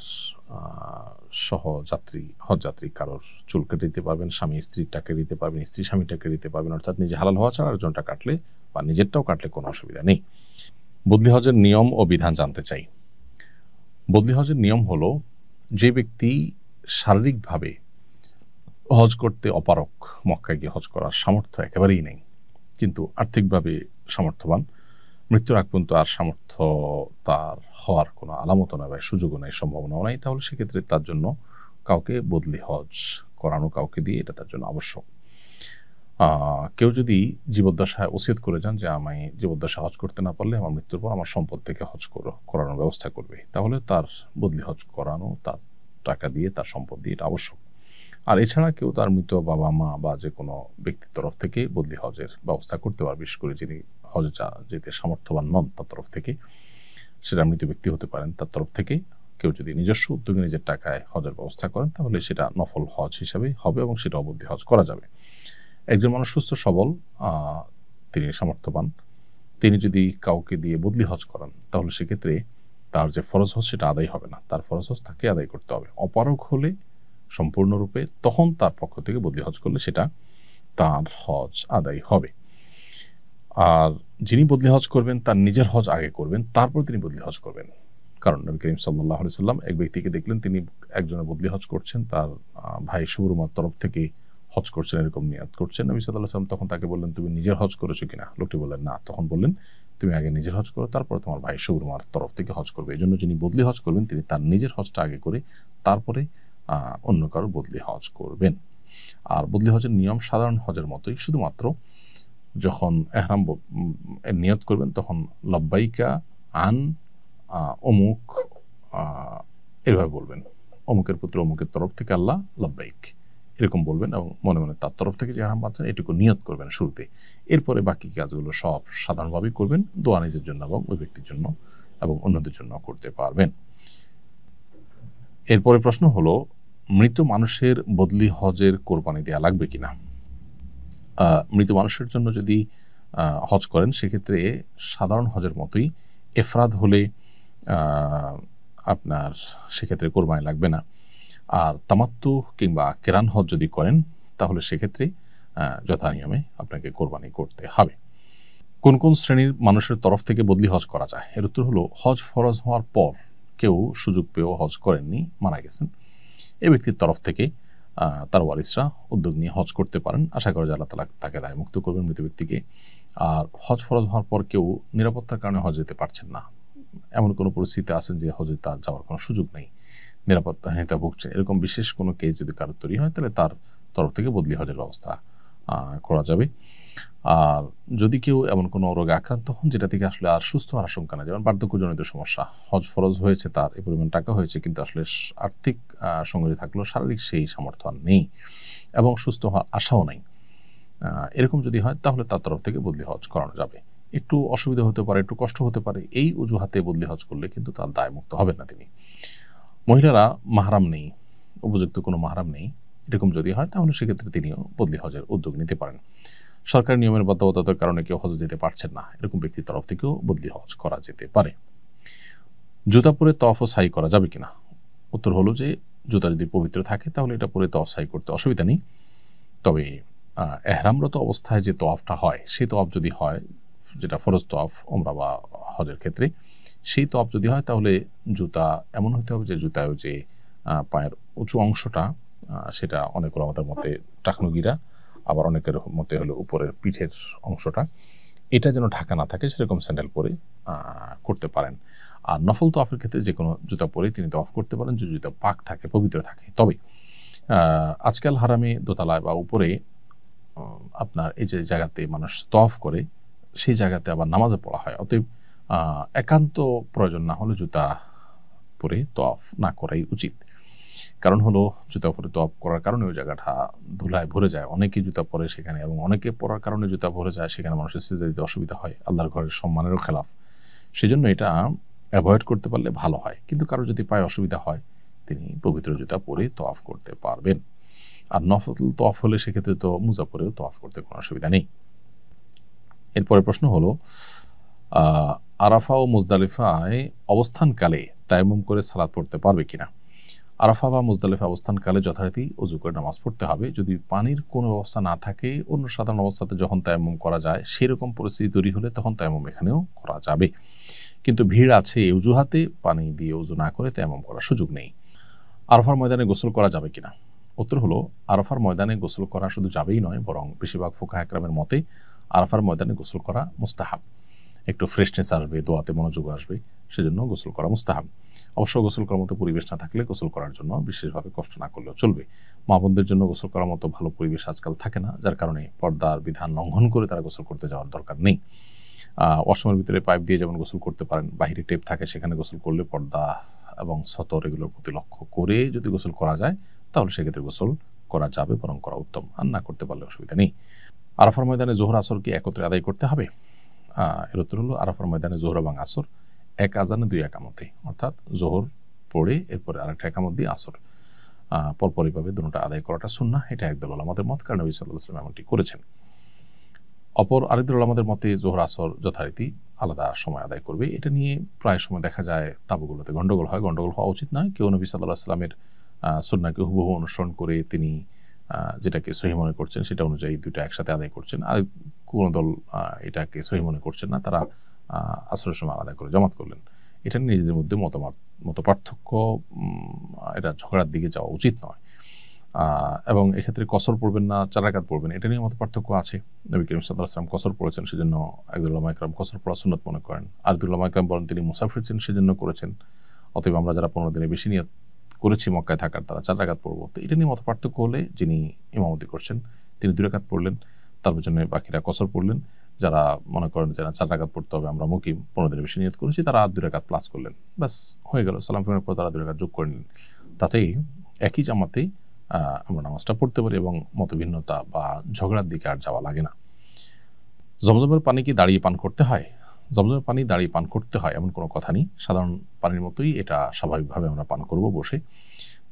সহযাত্রী হজযাত্রী কারোর চুল কেটে দিতে পারবেন, স্বামী স্ত্রীরটা কেটে দিতে পারবেন, স্ত্রী স্বামীটা কেটে দিতে পারবেন, অর্থাৎ নিজে হালাল হওয়া ছাড়া আরেকজনটা কাটলে বা নিজেরটাও কাটলে কোনো অসুবিধা নেই। বদলি হজের নিয়ম ও বিধান জানতে চাই। বদলি হজের নিয়ম হলো, যে ব্যক্তি শারীরিকভাবে হজ করতে অপারক, মক্কায় গিয়ে হজ করার সামর্থ্য একেবারেই নেই, কিন্তু আর্থিকভাবে সামর্থ্যবান, মৃত্যুর আগ পর্যন্ত আর সামর্থ্য তার হওয়ার কোনো আলামত নয় বা সুযোগও নাই, সম্ভাবনাও নাই, তাহলে সেক্ষেত্রে তার জন্য কাউকে বদলি হজ করানো, কাউকে দিয়ে এটা তার জন্য আবশ্যক। কেউ যদি জীবদ্দশায় ওসিয়ত করে যান যে আমি জীবদ্দশায় হজ করতে না পারলে আমার মৃত্যুর পর আমার সম্পদ থেকে হজ করানোর ব্যবস্থা করবে, তাহলে তার বদলি হজ করানো, তার টাকা দিয়ে, তার সম্পদ দিয়ে এটা আবশ্যক। আর এছাড়া কেউ তার মৃত বাবা মা বা যে কোনো ব্যক্তির তরফ থেকে বদলি হজের ব্যবস্থা করতে পারবে, বিশেষ করে যিনি হজে যেতে সামর্থ্যবান নন তার তরফ থেকে, সেটা মৃত ব্যক্তি হতে পারেন, তার তরফ থেকে কেউ যদি নিজস্ব উদ্যোগে নিজের টাকায় হজের ব্যবস্থা করেন তাহলে সেটা নফল হজ হিসাবে হবে এবং সেটা বদলি হজ করা যাবে। একজন মানুষ সুস্থ সবল, তিনি সামর্থ্যবান, তিনি যদি কাউকে দিয়ে বদলি হজ করান তাহলে সেক্ষেত্রে তার যে ফরজ হজ সেটা আদায় হবে না, তার ফরজ হজ তাকে আদায় করতে হবে। অপারগ হলে সম্পূর্ণরূপে তখন তার পক্ষ থেকে বদলি হজ করলে সেটা তার হজ আদায় হবে। আর যিনি বদলি হজ করবেন তার নিজের হজ আগে করবেন, তারপর তিনি বদলি হজ করবেন। কারণ নবী করিম সাল্লাল্লাহু আলাইহি সাল্লাম এক ব্যক্তিকে দেখলেন তিনি একজনের বদলি হজ করছেন, তার ভাই সুবরমার তরফ থেকে হজ করছেন, এরকম নিয়াত করছেন। নবী সাল্লাল্লাহু আলাইহি সাল্লাম তখন তাকে বললেন, তুমি নিজের হজ করেছো কিনা? লোকটি বললেন না। তখন বললেন, তুমি আগে নিজের হজ করো, তারপর তোমার ভাই সুবরমার তরফ থেকে হজ করবে। এই জন্য যিনি বদলি হজ করবেন তিনি তার নিজের হজটা আগে করে তারপরে অন্য কারোর বদলি হজ করবেন। আর বদলি হজের নিয়ম সাধারণ হজের মতোই, শুধুমাত্র যখন এহরাম নিয়ত করবেন তখন লব্বাইকা আন অমুক এভাবে বলবেন, অমুকের পুত্র অমুকের তরফ থেকে আল্লাহ লব্বাইক, এরকম বলবেন এবং মনে মনে তার তরফ থেকে যে এহরাম বাঁধছেন এটুকু নিয়ত করবেন শুরুতে। এরপরে বাকি কাজগুলো সব সাধারণভাবেই করবেন, দোয়া নিজের জন্য এবং ওই ব্যক্তির জন্য এবং অন্যদের জন্য করতে পারবেন। এরপরে প্রশ্ন হলো, মৃত মানুষের বদলি হজের কোরবানি দেওয়া লাগবে কিনা? মৃত মানুষের জন্য যদি হজ করেন সেক্ষেত্রে সাধারণ হজের মতোই এফরাদ হলে আপনার সেক্ষেত্রে কোরবানি লাগবে না। আর তামাত্তু কিংবা কেরান হজ যদি করেন তাহলে সেক্ষেত্রে যথানিয়মে আপনাকে কোরবানি করতে হবে। কোন কোন শ্রেণীর মানুষের তরফ থেকে বদলি হজ করা যায়? এর উত্তর হলো, হজ ফরজ হওয়ার পর কেউ সুযোগ পেয়েও হজ করেননি, মারা গেছেন, এই ব্যক্তির তরফ থেকে তার ওয়ারিসরা উদ্যোগ নিয়ে হজ করতে পারেন। আশা করা যায় আল্লাহ তাআলা তাকে দায়মুক্ত করবেন মৃত ব্যক্তিকে। আর হজ ফরজ হওয়ার পর কেউ নিরাপত্তার কারণে হজ যেতে পারছেন না, এমন কোনো পরিস্থিতি আছেন যে হজে তার যাওয়ার কোনো সুযোগ নেই, নিরাপত্তাহীনতা ভুগছেন, এরকম বিশেষ কোনো কেস যদি কারোর তৈরি হয় তাহলে তার তরফ থেকে বদলি হজের ব্যবস্থা করা যাবে। আর যদি কেউ এমন কোনো রোগে আক্রান্ত হন যেটা থেকে আসলে আর সুস্থ হওয়ার আশঙ্কা নেই, যেমন বার্ধক্যজনিত সমস্যা, হজ ফরজ হয়েছে, তার এই পরিমাণ টাকা হয়েছে, কিন্তু আসলে আর্থিক সঙ্গতি থাকলেও শারীরিক সেই সামর্থ্য নেই এবং সুস্থ হওয়ার আশাও নাই, এরকম যদি হয় তাহলে তার তরফ থেকে বদলি হজ করানো যাবে। একটু অসুবিধা হতে পারে, একটু কষ্ট হতে পারে, এই অজুহাতে বদলি হজ করলে কিন্তু তার দায়মুক্ত হবেন না তিনি। মহিলারা মাহরাম নেই, উপযুক্ত কোনো মাহরাম নেই, এরকম যদি হয় তাহলে সেক্ষেত্রে তিনিও বদলি হজের উদ্যোগ নিতে পারেন। সরকারি নিয়মের বাধ্যবাধকতার কারণে কেউ হজ যেতে পারছেন না, এরকম ব্যক্তির তরফ থেকেও বদলি হজ করা যেতে পারে। জুতা পরে তওয়াফ ও সাই করা যাবে কিনা? উত্তর হলো যে জুতা যদি পবিত্র থাকে তাহলে এটা পরে তওয়াফ সাই করতে অসুবিধা নেই। তবে এহরামরত অবস্থায় যে তওয়াফটা হয় সেই তওয়াফ যদি হয়, যেটা ফরজ তওয়াফ ওমরা বা হজের ক্ষেত্রে, সেই তওয়াফ যদি হয় তাহলে জুতা এমন হতে হবে যে জুতায় যে পায়ের উঁচু অংশটা সেটা অনেক আমাদের মতে টাকনুগিরা, আবার অনেকের মতে হলো উপরের পিঠের অংশটা, এটা যেন ঢাকা না থাকে সেরকম স্যান্ডেল পরে করতে পারেন। আর নফল তওয়াফের ক্ষেত্রে যে কোনো জুতা পরে তিনি তওয়াফ করতে পারেন যে জুতা পাক থাকে, পবিত্র থাকে। তবে আজকাল হারামে দোতলায় বা উপরে আপনার এই যে জায়গাতে মানুষ তওয়াফ করে সেই জায়গাতে আবার নামাজে পড়া হয়, অতএব একান্ত প্রয়োজন না হলে জুতা পরে তওয়াফ না করাই উচিত। কারণ হলো জুতা পরে তওয়াফ করার কারণে ওই জায়গাটা ধুলায় ভরে যায়, অনেকেই জুতা পরে সেখানে, এবং অনেকে পরার কারণে জুতা ভরে যায়, সেখানে মানুষের সিজদা দিতে অসুবিধা হয়, আল্লাহর ঘরের সম্মানেরও খেলাফ। সেজন্য এটা অ্যাভয়েড করতে পারলে ভালো হয়। কিন্তু কারো যদি পায়ে অসুবিধা হয়, তিনি পবিত্র জুতা পরে তওয়াফ করতে পারবেন। আর নফল তওয়াফ হলে সেক্ষেত্রে তো মুজা পরেও তওয়াফ করতে কোনো অসুবিধা নেই। এরপরের প্রশ্ন হলো, আরাফা ও মুজদালিফায় অবস্থানকালে তায়াম্মুম করে সালাত পড়তে পারবে কিনা? আরাফা বা মুজদালিফা অবস্থানকালে যথারীতি ওযু করে নামাজ পড়তে হবে। যদি পানির কোনো ব্যবস্থা না থাকে, অন্য সাধারণ অবস্থাতে যখন তায়াম্মুম করা যায় সেরকম পরিস্থিতি তৈরি হলে তখন তায়াম্মুম এখানেও করা যাবে। কিন্তু ভিড় আছে এই অজুহাতে পানি দিয়ে ওযু না করে তায়াম্মুম করার সুযোগ নেই। আরাফার ময়দানে গোসল করা যাবে কিনা? উত্তর হলো, আরাফার ময়দানে গোসল করা শুধু যাবেই নয়, বরং বেশিরভাগ ফুকাহা একরামের মতে আরাফার ময়দানে গোসল করা মুস্তাহাব। একটু ফ্রেশনেস আসবে, দোয়াতে মনোযোগ আসবে, সেজন্য গোসল করা মুস্তাহাব। অবশ্য গোসল করার মতো পরিবেশ না থাকলে গোসল করার জন্য বিশেষভাবে কষ্ট না করলেও চলবে। মা বোনদের জন্য গোসল করার মতো ভালো পরিবেশ আজকাল থাকে না, যার কারণে পর্দার বিধান লঙ্ঘন করে তারা গোসল করতে যাওয়ার দরকার নেই। ওয়াশরুমের ভিতরে পাইপ দিয়ে যেমন গোসল করতে পারেন, বাহিরে টেপ থাকে, সেখানে গোসল করলে পর্দা এবং সতর এগুলোর প্রতি লক্ষ্য করে যদি গোসল করা যায় তাহলে সেক্ষেত্রে গোসল করা যাবে, বরং করা উত্তম। আর না করতে পারলে অসুবিধা নেই। আরাফার ময়দানে জোহর আসর কি একত্রে আদায় করতে হবে? এর উত্তর হলো, আরাফার ময়দানে জোহর এবং আসর এক আজানে দুই একামতে, অর্থাৎ জোহর পড়ে এরপরে আরেকটা একামত দিয়ে আসর পরপরইভাবে দুটোটা আদায় করাটা সুন্নাহ। এটা একদল উলামাদের মত, কারণ নবী সাল্লাল্লাহু আলাইহি ওয়াসাল্লাম এমনটি করেছেন। অপর আরেকদল উলামাদের মতে জোহর আসর যথারীতি আলাদা সময় আদায় করবে। এটা নিয়ে প্রায় সময় দেখা যায় তাবুগুলোতে গন্ডগোল হয়। গন্ডগোল হওয়া উচিত নয়। কেউ নবী সাল্লাল্লাহু আলাইহি ওয়াসাল্লামের সুন্নাহকে হুবহু অনুসরণ করে তিনি যেটাকে সহিহ মনে করছেন সেটা অনুযায়ী দুইটা একসাথে আদায় করছেন, আর কোনো দল এটাকে সহিহ মনে করছেন না, তারা আসরের সময় আলাদা করে জামাত করলেন। এটা নিয়ে নিজেদের মধ্যে মত পার্থক্য, এটা ঝগড়ার দিকে যাওয়া উচিত নয়। এবং এক্ষেত্রে কসর পড়বেন না 4 রাকাত পড়বেন, এটা নিয়ে মত পার্থক্য আছে। নবী করিম সাল্লাল্লাহু আলাইহি ওয়াসাল্লাম কসর পড়েছেন, সেজন্য একদল উলামা ইকরাম কসর পড়া সুন্নাত মনে করেন, আর একদল উলামা ইকরাম বলেন তিনি মুসাফির ছিলেন সেজন্য করেছেন। অতএব আমরা যারা 15 দিনের বেশি নিয়ত করেছি মক্কায় থাকার, তারা 4 রাকাত পড়বো। তো এটা নিয়ে মত পার্থক্য হলে যিনি ইমামতি করছেন তিনি 2 রাকাত পড়লেন, তার পেছনে বাকিরা কসর পড়লেন। যারা মনে করেন যে 4 রাকাত পড়তে হবে, আমরা মুকিম 15 দিনের বেশি নিয়ত করেছি, তারা 2 রাকাত প্লাস করলেন, ব্যাস হয়ে গেল। সালাম ফিরানোর পর তারা 2 রাকাত যোগ করে নিলেন। তাতেই একই জামাতেই আমরা নামাজটা পড়তে পারি এবং মতভিন্নতা বা ঝগড়ার দিকে আর যাওয়া লাগে না। জমজমের পানি কি দাঁড়িয়ে পান করতে হয়? জমজমের পানি দাঁড়িয়ে পান করতে হয় এমন কোনো কথা নেই। সাধারণ পানির মতোই এটা স্বাভাবিকভাবে আমরা পান করব বসে।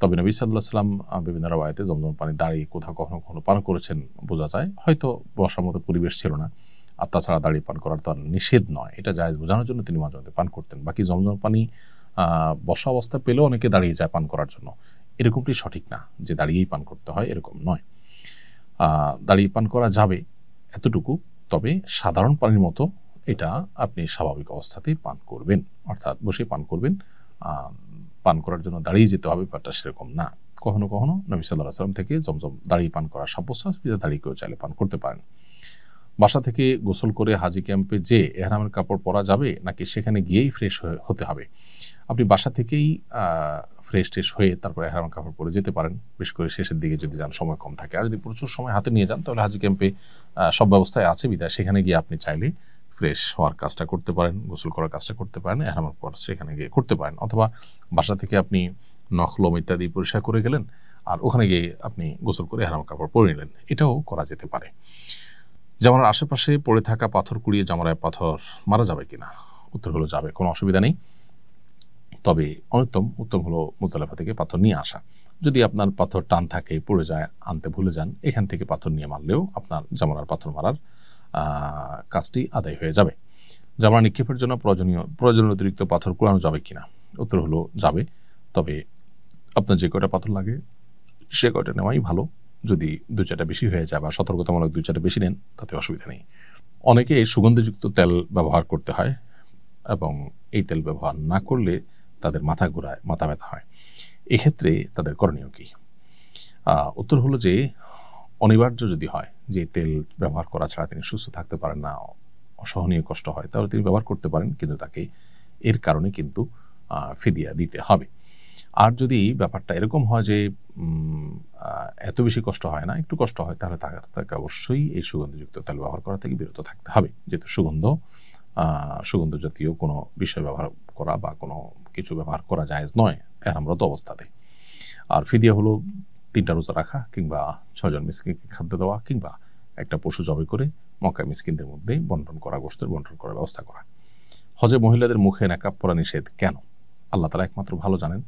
তবে নবী সাল্লাল্লাহু আলাইহি ওয়াসাল্লাম বিভিন্ন রাওয়ায়াতে জমজমের পানি দাঁড়িয়ে কোথাও কখনো কখনো পান করেছেন বোঝা যায়। হয়তো বসার মতো পরিবেশ ছিল না, আর তাছাড়া দাঁড়িয়ে পান করার তো আর নিষেধ নয়, এটা জায়েজ বোঝানোর জন্য তিনি মাঝে মাঝে পান করতেন। বাকি জমজমের পানি বসা অবস্থা পেলেও অনেকে দাঁড়িয়ে যায় পান করার জন্য, এরকমটি সঠিক না যে দাঁড়িয়েই পান করতে হয়, এরকম নয়। দাঁড়িয়ে পান করা যাবে এতটুকু, তবে সাধারণ পানির মতো এটা আপনি স্বাভাবিক অবস্থাতেই পান করবেন, অর্থাৎ বসে পান করবেন। পান করার জন্য দাঁড়িয়ে যেতে হবে ব্যাপারটা সেরকম না। কখনো কখনো নবী সাল্লাল্লাহু আলাইহি ওয়াসাল্লাম থেকে জমজম দাঁড়িয়ে পান করা সাব্যস্ত, দাঁড়িয়ে কেউ চাইলে পান করতে পারেন। বাসা থেকে গোসল করে হাজি ক্যাম্পে যে এহরামের কাপড় পরা যাবে নাকি সেখানে গিয়েই ফ্রেশ হতে হবে? আপনি বাসা থেকেই ফ্রেশ ট্রেশ হয়ে তারপর এহরামের কাপড় পরে যেতে পারেন, বিশেষ করে শেষের দিকে যদি যান, সময় কম থাকে। আর যদি প্রচুর সময় হাতে নিয়ে যান তাহলে হাজি ক্যাম্পে সব ব্যবস্থায় আছে বিধায় সেখানে গিয়ে আপনি চাইলে ফ্রেশ হওয়ার কাজটা করতে পারেন, গোসল করার কাজটা করতে পারেন, এহরামের পর সেখানে গিয়ে করতে পারেন। অথবা বাসা থেকে আপনি নখলম ইত্যাদি পরিষ্কার করে গেলেন, আর ওখানে গিয়ে আপনি গোসল করে এহরামের কাপড় পরে নিলেন, এটাও করা যেতে পারে। জামার আশেপাশে পড়ে থাকা পাথর কুড়িয়ে জামারায় পাথর মারা যাবে কিনা? উত্তর হলো যাবে, কোনো অসুবিধা নেই। তবে উত্তম হলো মুজদালিফা থেকে পাথর নিয়ে আসা। যদি আপনার পাথর টান থাকে, পড়ে যায়, আনতে ভুলে যান, এখান থেকে পাথর নিয়ে মারলেও আপনার জামারার পাথর মারার কাজটি আদায় হয়ে যাবে। জামারা নিক্ষেপের জন্য প্রয়োজনীয় অতিরিক্ত পাথর কুড়ানো যাবে কিনা? উত্তর হলো যাবে, তবে আপনার যে কয়টা পাথর লাগে সে কয়টা নেওয়াই ভালো। যদি 2-4টা বেশি হয়ে যায় বা সতর্কতামূলক 2-4টা বেশি নেন তাতে অসুবিধা নেই। অনেকে সুগন্ধিযুক্ত তেল ব্যবহার করতে হয় এবং এই তেল ব্যবহার না করলে তাদের মাথা ঘোরায়, মাথা ব্যথা হয়। এক্ষেত্রে তাদের করণীয় কি? উত্তর হলো যে অনিবার্য যদি হয় যে তেল ব্যবহার করা ছাড়া তিনি সুস্থ থাকতে পারেন না, অসহনীয় কষ্ট হয়, তাহলে তিনি ব্যবহার করতে পারেন, কিন্তু তাকে এর কারণে কিন্তু ফিদিয়া দিতে হবে। আর যদি ব্যাপারটা এরকম হয় যে এত বেশি কষ্ট হয় না, একটু কষ্ট হয়, তাহলে তাকে অবশ্যই এই সুগন্ধযুক্ত তেল ব্যবহার করা থেকে বিরত থাকতে হবে, যেহেতু সুগন্ধ জাতীয় কোনো বিষয় ব্যবহার করা বা কোনো কিছু ব্যবহার করা জায়েজ নয় এহরামরত অবস্থাতে। আর ফিদিয়া হলো 3টা রোজা রাখা, কিংবা 6 জন মিসকিনকে খাদ্য দেওয়া, কিংবা একটা পশু জবাই করে মক্কায় মিসকিনদের মধ্যে বন্টন করা, গোশতের বন্টন করার ব্যবস্থা করা। হজে মহিলাদের মুখে নেকাব পরা নিষেধ কেন? আল্লাহ তাআলা একমাত্র ভালো জানেন।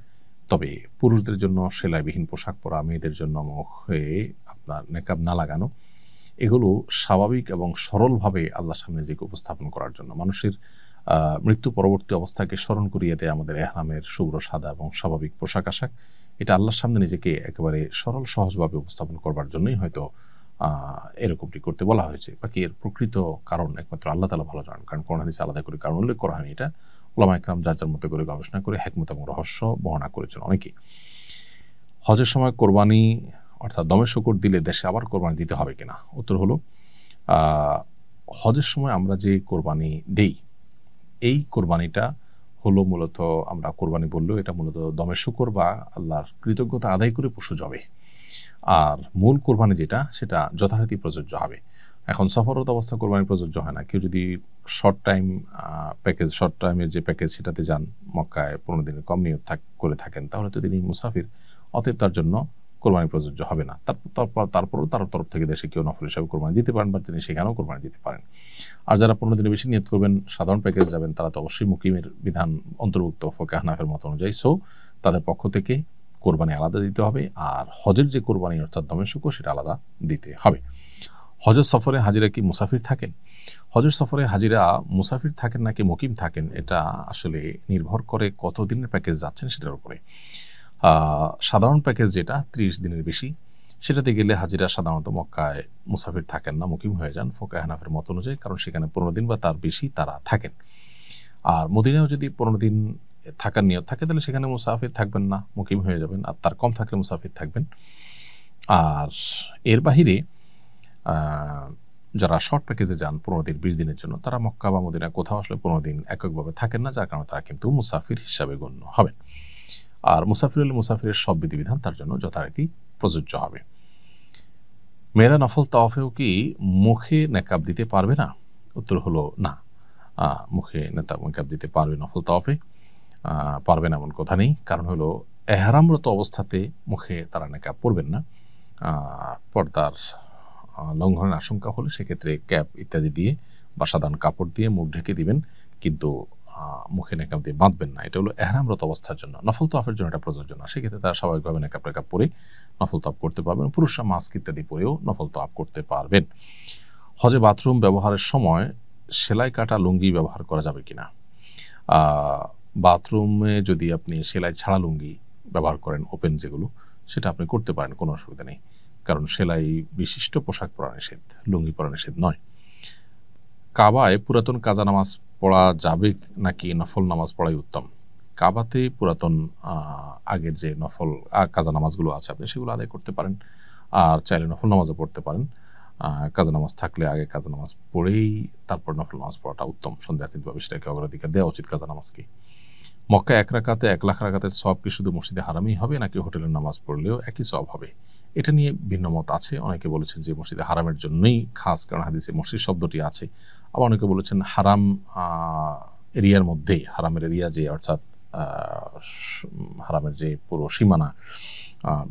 তবে পুরুষদের জন্য সেলাইবিহীন পোশাক পরা, মেয়েদের জন্য মুখে আপনার নেকাব না লাগানো, এগুলো স্বাভাবিক এবং সরলভাবে আল্লাহর সামনে নিজেকে উপস্থাপন করার জন্য, মানুষের মৃত্যু পরবর্তী অবস্থাকে স্মরণ করিয়ে দেয় আমাদের ইহরামের শুভ্র সাদা এবং স্বাভাবিক পোশাক আশাক। এটা আল্লাহর সামনে নিজেকে একেবারে সরল সহজভাবে উপস্থাপন করবার জন্যই হয়তো এরকমটি করতে বলা হয়েছে। বাকি এর প্রকৃত কারণ একমাত্র আল্লাহ তাআলা ভালো জানেন, কারণ কোরআন হাদিসে আলাদা করে কারণ উল্লেখ করা হয়নি। এটা উলামা ইকরাম যার যার মতো করে গবেষণা করে হিকমত এবং রহস্য বর্ণনা করেছেন অনেকেই। হজের সময় কোরবানি অর্থাৎ দমের শূকর দিলে দেশে আবার কোরবানি দিতে হবে কিনা? উত্তর হলো, হজের সময় আমরা যে কোরবানি দেই, এই কোরবানিটা হলো মূলত, আমরা কোরবানি বললেও এটা মূলত দমের শূকর বা আল্লাহর কৃতজ্ঞতা আদায় করে পশু জবে। আর মূল কোরবানি যেটা, সেটা যথারীতি প্রযোজ্য হবে। এখন সফররত অবস্থা কোরবানি প্রযোজ্য হয় না। কেউ যদি শর্ট টাইমের যে প্যাকেজ সেটাতে যান, মক্কায় 15 দিনের কম নিয়ত করে থাকেন, তাহলে তো তিনি মুসাফির, অতএব তার জন্য কোরবানি প্রযোজ্য হবে না। তারপরও তার তরফ থেকে দেশে কেউ নফল হিসাবে কোরবানি দিতে পারেন, বা তিনি সেখানেও কোরবানি দিতে পারেন। আর যারা 15 দিনের বেশি নিয়ত করবেন, সাধারণ প্যাকেজ যাবেন, তারা তো অবশ্যই মুকিমের বিধান অন্তর্ভুক্ত ফোকে হানাফের মত অনুযায়ী। সো তাদের পক্ষ থেকে কোরবানি আলাদা দিতে হবে, আর হজের যে কোরবানি অর্থাৎ দমের শূকর, সেটা আলাদা দিতে হবে। হজের সফরে হাজিরা কি মুসাফির থাকেন? হজের সফরে হাজিরা মুসাফির থাকেন নাকি মুকিম থাকেন, এটা আসলে নির্ভর করে কত দিনের প্যাকেজ যাচ্ছেন সেটার উপরে। সাধারণ প্যাকেজ যেটা 30 দিনের বেশি, সেটাতে গেলে হাজিরা সাধারণত মক্কায় মুসাফির থাকেন না, মুকিম হয়ে যান ফোকায়ে হানাফের মত অনুযায়ী, কারণ সেখানে 15 দিন বা তার বেশি তারা থাকেন। আর মদিনায়ও যদি 15 দিন থাকার নিয়ত থাকে, তাহলে সেখানে মুসাফির থাকবেন না, মুকিম হয়ে যাবেন। আর তার কম থাকলে মুসাফির থাকবেন। আর এর বাহিরে যারা শর্ট প্যাকেজে যান 15 দিন 20 দিনের জন্য, তারা মক্কা বা মদিনা কোথাও আসলে 15 দিন এককভাবে থাকেন না, যার কারণে তারা কিন্তু মুসাফির হিসাবে গণ্য হবেন। আর মুসাফির হলে মুসাফিরের সব বিধিবিধান তার জন্য যথারীতি প্রযোজ্য হবে। মেয়েরা নফল তাওয়াফেও কি মুখে নেকাব দিতে পারবে না? উত্তর হলো না, মুখে নেকাব দিতে পারবে নফল তাওয়াফে, পারবে না এমন কথা নেই। কারণ হলো, এহরামরত অবস্থাতে মুখে তারা নেকাব পরবেন না। পর্দার লঙ্ঘনের আশঙ্কা হলে সেক্ষেত্রে ক্যাপ ইত্যাদি দিয়ে বা সাধারণ কাপড় দিয়ে মুখ ঢেকে দিবেন, কিন্তু মুখে নেকাব দিয়ে বাঁধবেন না। এটা হলো এহরামরত অবস্থার জন্য। নফল তাওয়াফের জন্য এটা প্রযোজ্য না। সেক্ষেত্রে তারা স্বাভাবিকভাবে নেকাব পরে নফল তাওয়াফ করতে পারবেন। পুরুষরা মাস্ক ইত্যাদি পরেও নফল তাওয়াফ করতে পারবেন। হজে বাথরুম ব্যবহারের সময় সেলাই কাটা লুঙ্গি ব্যবহার করা যাবে কিনা? বাথরুমে যদি আপনি সেলাই ছাড়া লুঙ্গি ব্যবহার করেন, ওপেন যেগুলো, সেটা আপনি করতে পারেন, কোনো অসুবিধা নেই। কারণ সেলাই বিশিষ্ট পোশাক পরা নিষেধ, লুঙ্গি পরা নিষেধ নয়। কাবায় পুরাতন কাজা নামাজ পড়া যাবে নাকি নফল নামাজ পড়াই উত্তম? কাবাতে পুরাতন আগের যে নফল কাজা নামাজগুলো আছে, আপনি সেগুলো আদায় করতে পারেন। আর চাইলে নফল নামাজও পড়তে পারেন। কাজা নামাজ থাকলে আগে কাজা নামাজ পড়েই তারপর নফল নামাজ পড়াটা উত্তম। সন্দেহাতীতভাবে সেটাকে অগ্রাধিকার দেওয়া উচিত কাজা নামাজকে। মক্কায় 1 রাকাতে 1 লাখ রাকাতের সওয়াব কি শুধু মসজিদে হারামেই হবে, নাকি হোটেলের নামাজ পড়লেও একই সওয়াব হবে? এটা নিয়ে ভিন্ন মত আছে। অনেকে বলেছেন যে মসজিদে হারামের জন্যই খাস, কারণ হাদিসে মসজিদ শব্দটি আছে। আবার অনেকে বলেছেন হারাম এরিয়ার মধ্যেই, হারামের এরিয়া যে অর্থাৎ হারামের যে পুরো সীমানা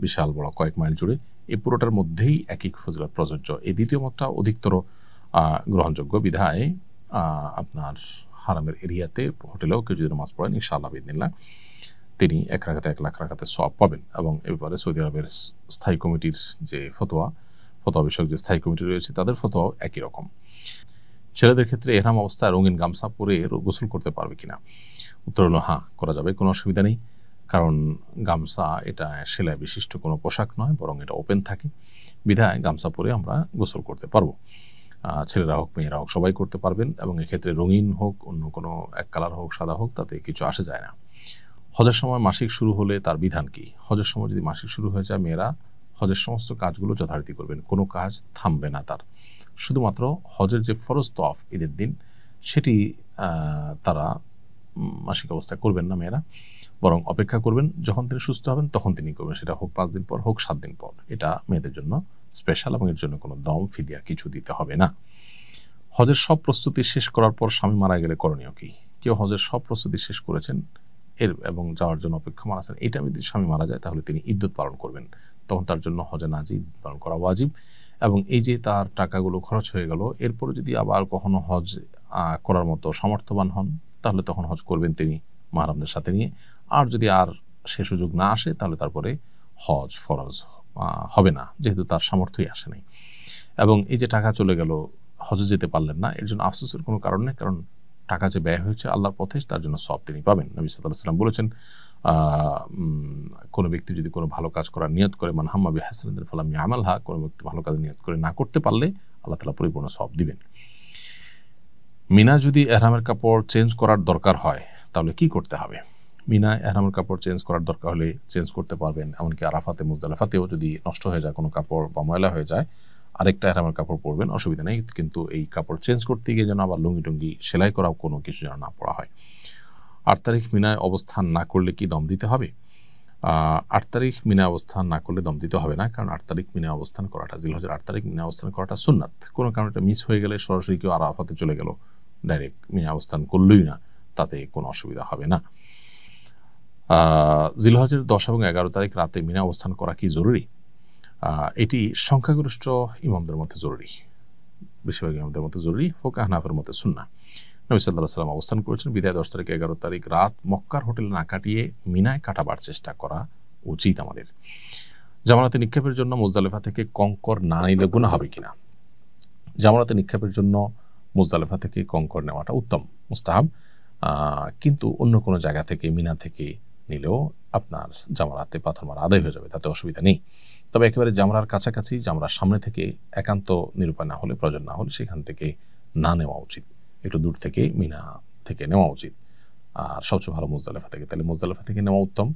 বিশাল বড় কয়েক মাইল জুড়ে, এই পুরোটার মধ্যেই একই ফজিলত প্রযোজ্য। এই দ্বিতীয় মতটা অধিকতর গ্রহণযোগ্য বিধায় আপনার হারামের এরিয়াতে হোটেলেও কেউ যদি নামাজ পড়েন, ইনশাআল্লাহ বিদিনিল্লাহ তিনি 1 রাকাতে 1 লাখ রাকাতের সওয়াব পাবেন। এবং এ ব্যাপারে সৌদি আরবের স্থায়ী কমিটির যে ফতোয়া বিষয়ক যে স্থায়ী কমিটি রয়েছে, তাদের ফতোয়াও একই রকম। ছেলেদের ক্ষেত্রে এহরাম অবস্থায় রঙিন গামছা পরে গোসল করতে পারবে কিনা? উত্তর হলো হ্যাঁ, করা যাবে, কোনো অসুবিধা নেই। কারণ গামছা এটা সেলাই বিশিষ্ট কোনো পোশাক নয়, বরং এটা ওপেন থাকে, বিধায় গামছা পরে আমরা গোসল করতে পারবো। ছেলেরা হোক মেয়েরা হোক সবাই করতে পারবেন। এবং এক্ষেত্রে রঙিন হোক, অন্য কোনো এক কালার হোক, সাদা হোক, তাতে কিছু আসে যায় না। হজের সময় মাসিক শুরু হলে তার বিধান কি? হজের সময় যদি মাসিক শুরু হয়ে যায়, মেয়েরা হজের সমস্ত কাজগুলো যথারীতি করবেন, কোনো কাজ থামবে না তার। শুধুমাত্র হজের যে ফরজ তওয়াফ ঈদের দিন, সেটি তারা মাসিক অবস্থায় করবেন না মেয়েরা, বরং অপেক্ষা করবেন যখন তিনি সুস্থ হবেন তখন তিনি করবেন। সেটা হোক 5 দিন পর, হোক 7 দিন পর। এটা মেয়েদের জন্য স্পেশাল, এবং এর জন্য কোনো দম ফিদিয়া কিছু দিতে হবে না। হজের সব প্রস্তুতি শেষ করার পর স্বামী মারা গেলে করণীয় কি? কেউ হজের সব প্রস্তুতি শেষ করেছেন, এবং যাওয়ার জন্য অপেক্ষমান আছেন, এটা যদি স্বামী মারা যায় তাহলে তিনি ইদ্যত পালন করবেন, তখন তার জন্য হজে নাজিব পালন করা ওয়াজিব। এবং এই যে তার টাকাগুলো খরচ হয়ে গেল, এরপরে যদি আবার কখনো হজ করার মতো সামর্থ্যবান হন তাহলে তখন হজ করবেন তিনি মাহরামদের সাথে নিয়ে। আর যদি আর সে সুযোগ না আসে তাহলে তারপরে হজ ফরজ হবে না, যেহেতু তার সামর্থ্যই আসে নাই। এবং এই যে টাকা চলে গেল, হজে যেতে পারলেন না, এর জন্য আফসোসের কোনো কারণ নেই, কারণ টাকা যে ব্যয় হয়েছে আল্লাহর পথে তার জন্য সওয়াব তিনি পাবেন। নবী সাল্লাল্লাহু আলাইহি ওয়াসাল্লাম বলেছেন, কোনো ব্যক্তি যদি কোনো ভালো কাজ করার নিয়ত করে, মান হাম্মা বিহাসানাতিন ফালাম ইয়ামালহা, কোনো ব্যক্তি ভালো কাজ নিয়ত করে না করতে পারলে আল্লাহ তাআলা পরিপূর্ণ সওয়াব দিবেন। মিনা যদি ইহরামের কাপড় চেঞ্জ করার দরকার হয় তাহলে কি করতে হবে? মিনায় ইহরামের কাপড় চেঞ্জ করার দরকার হলে চেঞ্জ করতে পারবেন, এমনকি আরাফাতে মুজদালিফাতেও যদি নষ্ট হয়ে যায় কোনো কাপড় বা ময়লা হয়ে যায় আরেকটা ইহরামের কাপড় পরবেন, অসুবিধা নেই। কিন্তু এই কাপড় চেঞ্জ করতে গিয়ে যেন আবার লুঙ্গি টুঙ্গি সেলাই করাও কোনো কিছু যেন না পড়া হয়। 8 তারিখ মিনায় অবস্থান না করলে কি দম দিতে হবে? 8 তারিখ মিনায় অবস্থান না করলে দম দিতে হবে না, কারণ 8 তারিখ মিনায় অবস্থান করাটা, জিলহজের 8 তারিখ মিনায় অবস্থান করাটা সুন্নাত। কোনো কারণে এটা মিস হয়ে গেলে সরাসরি কেউ আরাফাতে চলে গেল, ডাইরেক্ট মিনায় অবস্থান করলই না, তাতে কোনো অসুবিধা হবে না। জিলহজের 10 এবং 11 তারিখ রাতে মিনায় অবস্থান করা কি জরুরি? এটি সংখ্যাগরিষ্ঠ ইমামদের মধ্যে জরুরি, বেশিরভাগ ইমামদের মধ্যে জরুরি, ফোকাহ হানাফের মধ্যে সুন্নাহ। নবী সাল্লাল্লাহু আলাইহি ওয়াসাল্লাম অবস্থান করেছেন, বিদায় 10 তারিখ 11 তারিখ রাত মক্কার হোটেলে না কাটিয়ে মিনায় কাটাবার চেষ্টা করা উচিত আমাদের। জামারাতে নিক্ষেপের জন্য মুজদালিফা থেকে কঙ্কর না নিলে গুনাহ হবে কিনা? জামারাতে নিক্ষেপের জন্য মুজদালিফা থেকে কঙ্কর নেওয়াটা উত্তম, মুস্তাহাব, কিন্তু অন্য কোনো জায়গা থেকে, মিনা থেকে নিলেও আপনার জামারাতে পাথর মারা আদায় হয়ে যাবে, তাতে অসুবিধা নেই। তবে একেবারে জামরার কাছাকাছি, জামরার সামনে থেকে একান্ত নিরুপায় না হলে, প্রয়োজন না হলে সেখান থেকে না নেওয়া উচিত, একটু দূর থেকে মিনা থেকে নেওয়া উচিত। আর সবচেয়ে ভালো মুজদালিফা থেকে, তাহলে মুজদালিফা থেকে নেওয়া উত্তম।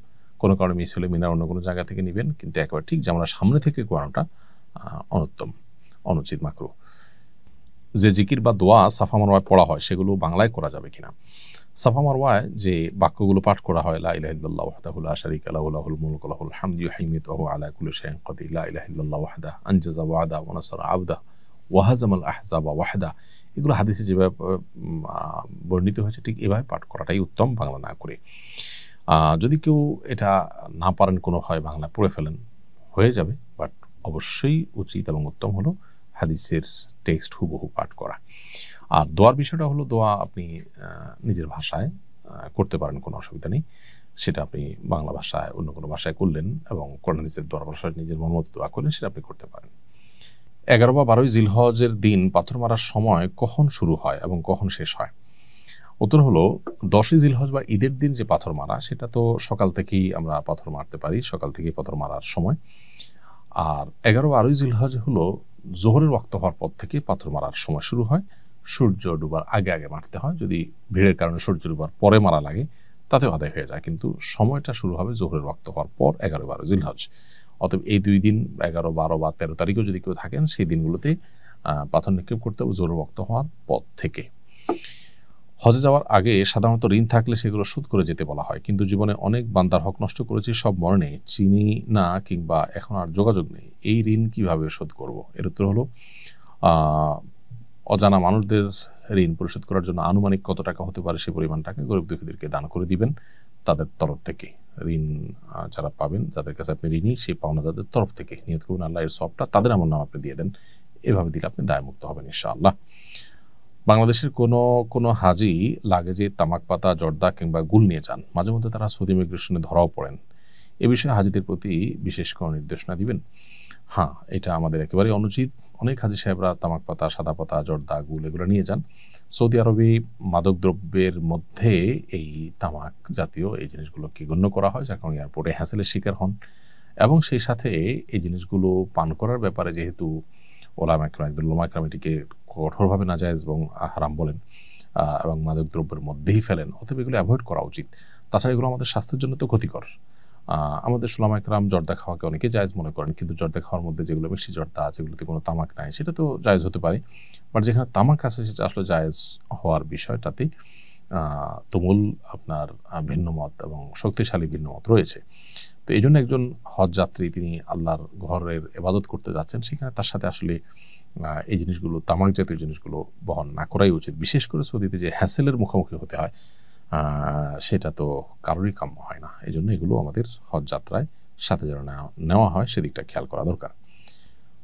কোনো কারণে মিস হলে মিনার অন্য কোনো জায়গা থেকে নেবেন, কিন্তু একেবারে ঠিক জামরার সামনে থেকে করানোটা অনুত্তম, অনুচিত, মাকরুহ। যে জিকির বা দোয়া সাফা মারওয়ায় পড়া হয় সেগুলো বাংলায় করা যাবে কিনা? সাফা মারওয়ায় যে বাক্যগুলো পাঠ করা হয়, লা ইলাহা ইল্লাল্লাহু ওয়াহদাহু লা শারীকা লাহু লাহুল মুলকু ওয়া লাহুল হামদু ইউহয়ী ওয়া ইয়ুমীতু ওয়া হুয়া আলা কুল্লি শাইইন কাদির, লা ইলাহা ইল্লাল্লাহু ওয়াহদাহু আনজাযা ওয়া'দাহু ওয়া নাসারা আবদাহু ওয়া হাযামাল আহযাবা ওয়াহদাহু, এগুলো হাদিসে যেভাবে বর্ণিত হয়েছে ঠিক এভাবে পাঠ করাটাই উত্তম, বাংলা না করে। যদি কেউ এটা না পারেন, কোনো হয় বাংলা পড়ে ফেলেন, হয়ে যাবে, বাট অবশ্যই উচিত এবং উত্তম হলো হাদিসের টেক্সট হুবহু পাঠ করা। আর দোয়ার বিষয়টা হলো, দোয়া আপনি নিজের ভাষায় করতে পারেন, কোনো অসুবিধা নেই। সেটা আপনি বাংলা ভাষায়, অন্য কোনো ভাষায় করলেন এবং কোরআন হাদিসের দোয়ার ভাষায় নিজের মন মতো দোয়া করলেন, সেটা আপনি করতে পারেন। 11 বা 12 জিলহজের দিন পাথর মারার সময় কখন শুরু হয় এবং কখন শেষ হয়? উত্তর হলো, 10 জিলহজ বা ঈদের দিন যে পাথর মারা, সেটা তো সকাল থেকেই আমরা পাথর মারতে পারি, সকাল থেকেই পাথর মারার সময়। আর 11-12 জিলহজ হলো জোহরের ওয়াক্ত হওয়ার পর থেকে পাথর মারার সময় শুরু হয়। সূর্য ডুবার আগে আগে মারতে হয়, যদি ভিড়ের কারণে সূর্য ডুবার পরে মারা লাগে তাতেও আদায় হয়ে যায়, কিন্তু সময়টা শুরু হবে জোহরের ওয়াক্ত হওয়ার পর 11-12 জিলহজ। অতএব এই 2 দিন 11, 12 বা 13 তারিখেও যদি কেউ থাকেন, সেই দিনগুলোতে পাথর নিক্ষেপ করতে হবে জোহরের ওয়াক্ত হওয়ার পর থেকে। হজে যাওয়ার আগে সাধারণত ঋণ থাকলে সেগুলো শোধ করে যেতে বলা হয়, কিন্তু জীবনে অনেক বান্দার হক নষ্ট করেছি, সব মনে নেই, চিনি না কিংবা এখন আর যোগাযোগ নেই, এই ঋণ কিভাবে শোধ করব? এর উত্তর হলো, অজানা মানুষদের ঋণ পরিশোধ করার জন্য আনুমানিক কত টাকা হতে পারে সেই পরিমাণ টাকা গরিব দুঃখীদেরকে দান করে দিবেন তাদের তরফ থেকে। ঋণ যারা পাবেন, যাদের কাছে আপনি ঋণী, সেই পাওনাদারদের তরফ থেকে নিয়ত করুন আল্লাহ এর সবটা তাদের আমল নাম আপনি দিয়ে দেন, এভাবে দিলে আপনি দায়মুক্ত হবেন ইনশাআল্লাহ। বাংলাদেশের কোনো হাজি লাগেজে তামাক পাতা, জর্দা কিংবা গুল নিয়ে যান, মাঝে মধ্যে তারা সৌদি ইমিগ্রেশনে ধরাও পড়েন, এ বিষয়ে হাজিদের প্রতি বিশেষ কোনো নির্দেশনা দিবেন? হ্যাঁ, এটা আমাদের একেবারেই অনুচিত। অনেক হাজি সাহেবরা তামাক পাতা, সাদা পাতা, জর্দা, গুল এগুলো নিয়ে যান। সৌদি আরবে মাদক দ্রব্যের মধ্যে এই তামাক জাতীয় এই জিনিসগুলোকে গণ্য করা হয়, যার কারণে এয়ারপোর্টে হ্যাসেলের শিকার হন। এবং সেই সাথে এই জিনিসগুলো পান করার ব্যাপারে যেহেতু ওলামা একরাম এটিকে কঠোরভাবে নাজায়েজ এবং হারাম বলেন এবং মাদক দ্রব্যের মধ্যেই ফেলেন, অতএব এগুলো অ্যাভয়েড করা উচিত। তাছাড়া এগুলো আমাদের স্বাস্থ্যের জন্য তো ক্ষতিকর। আমাদের ওলামা একরাম জর্দা খাওয়াকে অনেকে জায়েজ মনে করেন, কিন্তু জর্দা খাওয়ার মধ্যে যেগুলো বেশি জর্দা, যেগুলোতে কোনো তামাক নাই, সেটা তো জায়েজ হতে পারে, বাট যেখানে তামাক আছে সেটা আসলে জায়েজ হওয়ার বিষয়টাতে তুমুল আপনার ভিন্ন মত এবং শক্তিশালী ভিন্ন মত রয়েছে। তো এই জন্য একজন হজ যাত্রী তিনি আল্লাহর ঘরের ইবাদত করতে যাচ্ছেন, সেখানে তার সাথে আসলে এই জিনিসগুলো, তামাক জাতীয় জিনিসগুলো বহন না করাই উচিত। বিশেষ করে সৌদিতে যে হ্যাসেলের মুখোমুখি হতে হয়, সেটা তো কারোরই কাম্য হয় না। এই জন্য এগুলো আমাদের হজ যাত্রায় সাথে যেন নেওয়া হয় সেদিকটা খেয়াল করা দরকার।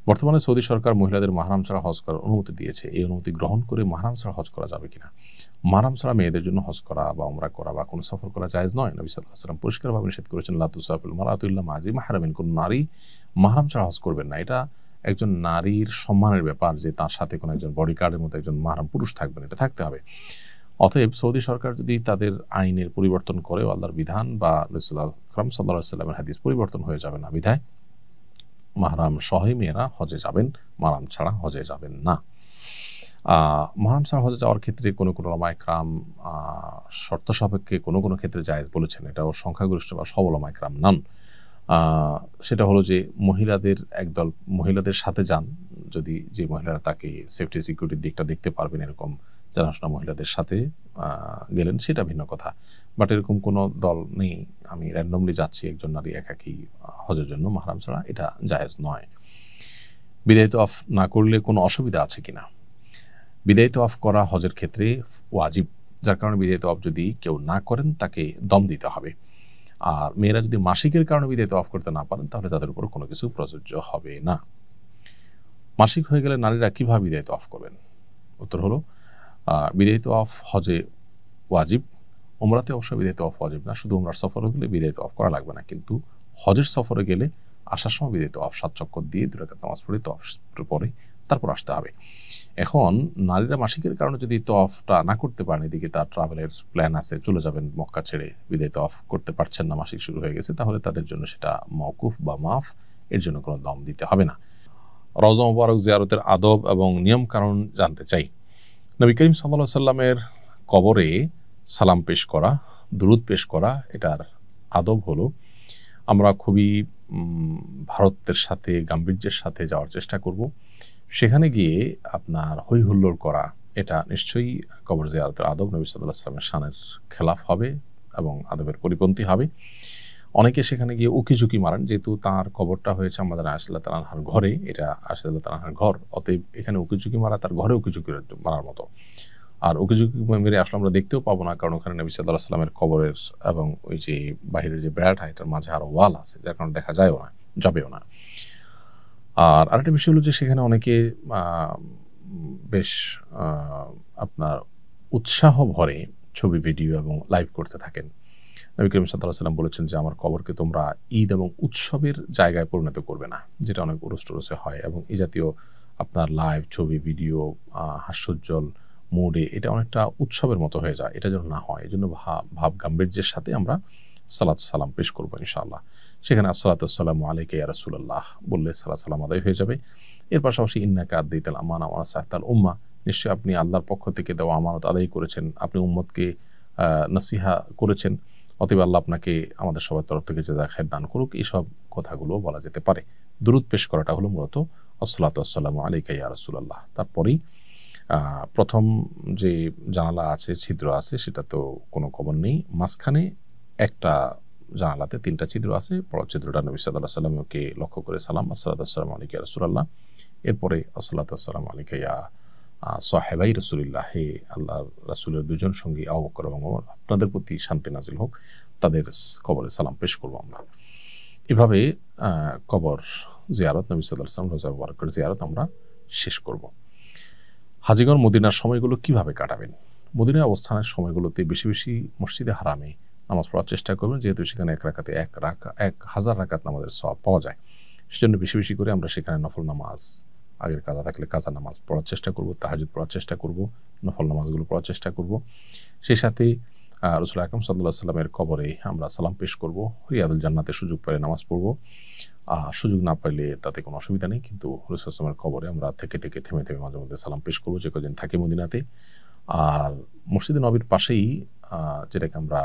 বর্তমানে সৌদি সরকার মহিলাদের মাহরাম ছাড়া হজ করার অনুমতি দিয়েছে। এই অনুমতি গ্রহণ করে মাহরাম ছাড়া হজ করা যাবে কিনা? মাহরাম ছাড়া মেয়েদের জন্য হজ করা বা উমরা করা বা কোনো সফর করা জায়েজ নয়। নবী সাল্লাল্লাহু আলাইহি ওয়াসাল্লাম পরিষ্কারভাবে নিষেধ করেছেন, লা তুসাফিরুল মারআতু ইল্লা মা জি মাহরামিন, কোন নারী মাহরাম ছাড়া হজ করবেন না। এটা একজন নারীর সম্মানের ব্যাপার যে তার সাথে কোনো একজন বডিগার্ডের মতো একজন মাহরাম পুরুষ থাকবেন, এটা থাকতে হবে। অতএব সৌদি সরকার যদি তাদের আইনের পরিবর্তন করে, আল্লাহর বিধান বা রাসূলুল্লাহ সাল্লাল্লাহু আলাইহি ওয়াসাল্লামের হাদিস পরিবর্তন হয়ে যাবে না, বিধায় মাহরাম সহই মেয়েরা হজে যাবেন, মাহরাম ছাড়া হজে যাবেন না। মাহরাম ছাড়া হজে যাওয়ার ক্ষেত্রে কোনো ওলামায়ে কেরাম শর্ত সাপেক্ষে কোনো কোনো ক্ষেত্রে জায়েজ বলেছেন। এটাও সংখ্যাগরিষ্ঠ বা সব ওলামায়ে কেরাম নন। সেটা হলো যে মহিলাদের একদল মহিলাদের সাথে যান, যদি যে মহিলারা তাকে সেফটি সিকিউরিটির দিকটা দেখতে পারবেন এরকম জানাশোনা মহিলাদের সাথে গেলেন, সেটা ভিন্ন কথা। বাট এরকম কোনো দল নেই, আমি র্যান্ডমলি যাচ্ছি একজন নারী একাকী হজের জন্য মাহরাম ছাড়া, এটা জায়েজ নয়। বিদায় তওয়াফ না করলে কোনো অসুবিধা আছে কিনা? বিদায় তওয়াফ করা হজের ক্ষেত্রে ওয়াজিব, যার কারণে বিদায় তওয়াফ যদি কেউ না করেন তাকে দম দিতে হবে। আর মেয়েরা যদি মাসিকের কারণে বিদায় তওয়াফ করতে না পারেন তাহলে তাদের উপর কোনো কিছু প্রযোজ্য হবে না। মাসিক হয়ে গেলে নারীরা কিভাবে বিদায় তওয়াফ করবেন? উত্তর হলো, বিদায় তওয়াফ হজে ওয়াজিব, উমরাতে অবশ্য বিদায় তওয়াফ ওয়াজিব না। শুধু উমরার সফরে গেলে বিদায় তওয়াফ করা লাগবে না, কিন্তু হজের সফরে গেলে আসার সময় বিদায় তওয়াফ 7 চক্কর দিয়ে 2 রাকাত নামাজ পড়ে তওয়াফ পরে তারপর আসতে হবে। এখন নারীরা মাসিকের কারণে যদি তওয়াফটা না করতে পারেন, এদিকে তার ট্রাভেলের প্ল্যান আছে, চলে যাবেন মক্কা ছেড়ে, বিদায় তওয়াফ করতে পারছেন না, মাসিক শুরু হয়ে গেছে, তাহলে তাদের জন্য সেটা মওকুফ বা মাফ, এর জন্য কোনো দম দিতে হবে না। রওজা মুবারক জিয়ারতের আদব এবং নিয়ম কানুন জানতে চাই। নবী করিম সাল্লাল্লাহু আলাইহি সাল্লামের কবরে সালাম পেশ করা, দুরূদ পেশ করা, এটার আদব হলো আমরা খুবই ভারতের সাথে গাম্ভীর্যের সাথে যাওয়ার চেষ্টা করব। সেখানে গিয়ে আপনার হই হুল্লোড় করা, এটা নিশ্চয়ই কবর জিয়ারতের আদব নবী সাল্লাল্লাহু আলাইহি সাল্লামের শানের খেলাফ হবে এবং আদবের পরিপন্থী হবে। অনেকে সেখানে গিয়ে উকিঝুঁকি মারেন, যেহেতু তার কবরটা হয়েছে আমাদের আয়েশা রাদিয়াল্লাহু তাআলার ঘরে, এটা আয়েশা রাদিয়াল্লাহু তাআলার ঘর, অতএব এখানে উকিঝুঁকি মারা তার ঘরে উকিঝুঁকি মারার মতো। আর উকিঝুঁকি মেরে আসলে আমরা দেখতেও পাবো না, কারণ ওখানে নবী সাল্লাল্লাহু আলাইহি সাল্লামের কবরের এবং ওই যে বাহিরের যে বেড়াটা, এটার মাঝে আরো ওয়াল আছে, যার কারণে দেখা যায়ও না, যাবেও না। আর আরেকটা বিষয় হলো যে সেখানে অনেকে বেশ আপনার উৎসাহ ভরে ছবি, ভিডিও এবং লাইভ করতে থাকেন। নবী করিম সাল্লাল্লাহু আলাইহি সাল্লাম বলেছেন যে আমার কবরকে তোমরা ঈদ এবং উৎসবের জায়গায় পরিণত করবে না, যেটা অনেক উরুস-টুরুসে হয়, এবং এই জাতীয় আপনার লাইভ ছবি, ভিডিও, হাস্যোজ্জ্বল মুডে এটা অনেকটা উৎসবের মতো হয়ে যায়, এটা যেন না হয়। এই জন্য ভাব গাম্ভীর্যের সাথে আমরা সালাত সালাম পেশ করবো ইনশাআল্লাহ। সেখানে আসসালাতু ওয়াসসালামু আলাইকা ইয়া রাসূলুল্লাহ বললে সালাত সালাম আদায় হয়ে যাবে। এর পাশাপাশি ইন্নাকা আদ্দাইতাল আমানা ওয়া নাসাহতাল উম্মাহ, নিশ্চয়ই আপনি আল্লাহর পক্ষ থেকে দেওয়া আমানত আদায় করেছেন, আপনি উম্মতকে নসিহা করেছেন, অতএব আল্লাহ আপনাকে আমাদের সবার তরফ থেকে জাযায়ে খায়র দান করুক। এইসব কথাগুলো বলা যেতে পারে। দুরূদ পেশ করাটা হলো মূলত আসসালাতু ওয়াসসালামু আলাইকা ইয়া রাসূলুল্লাহ। তারপরেই প্রথম যে জানালা আছে, ছিদ্র আছে, সেটা তো কোনো কবর নেই। মাঝখানে একটা জানালাতে 3টা ছিদ্র আছে। বড় ছিদ্রটা নবী সাল্লাল্লাহু আলাইহি ওয়াসাল্লামকে লক্ষ্য করে সালাম, আসসালাতু ওয়াসসালামু আলাইকা ইয়া রাসূলুল্লাহ। এরপরে আসসালাতু ওয়াসসালামু আলাইকা ইয়া সাহেবাই রাসূলিল্লাহ, হে আল্লাহর রাসূলের দুজন সঙ্গী আবু বকর এবং ওমর, আপনাদের প্রতি শান্তি নাজিল হোক, তাদের কবরে সালাম পেশ করব আমরা। এভাবে কবর জিয়ারত, নবী সাল্লাল্লাহু আলাইহি ওয়াসাল্লাম রওজা মুবারকের জিয়ারত আমরা শেষ করব। হাজীগণ মদিনার সময়গুলো কিভাবে কাটাবেন? মদিনায় অবস্থানের সময়গুলোতে বেশি বেশি মসজিদে হারামে নামাজ পড়ার চেষ্টা করবেন, যেহেতু সেখানে 1 রাকাতে 1000 রাকাত নামাজের সওয়াব পাওয়া যায়। সেজন্য বেশি বেশি করে আমরা সেখানে নফল নামাজ, আগের কাজা থাকলে কাজা নামাজ পড়ার চেষ্টা করব, তাহাজ্জুদ পড়ার চেষ্টা করব, নফল নামাজগুলো পড়ার চেষ্টা করব। সেই সাথে রাসূল আকরাম সাল্লাল্লাহু আলাইহি ওয়াসাল্লামের কবরে আমরা সালাম পেশ করব, রিয়াদুল জান্নাতে সুযোগ পেলে নামাজ পড়ব, সুযোগ না পাইলে তাতে কোনো অসুবিধা নেই, কিন্তু রাসূল সাল্লাল্লাহু আলাইহি ওয়াসাল্লামের কবরে আমরা থেকে থেমে মাঝে মধ্যে সালাম পেশ করব যে কদিন থাকি মদিনাতে। আর মসজিদে নবীর পাশেই যেটাকে আমরা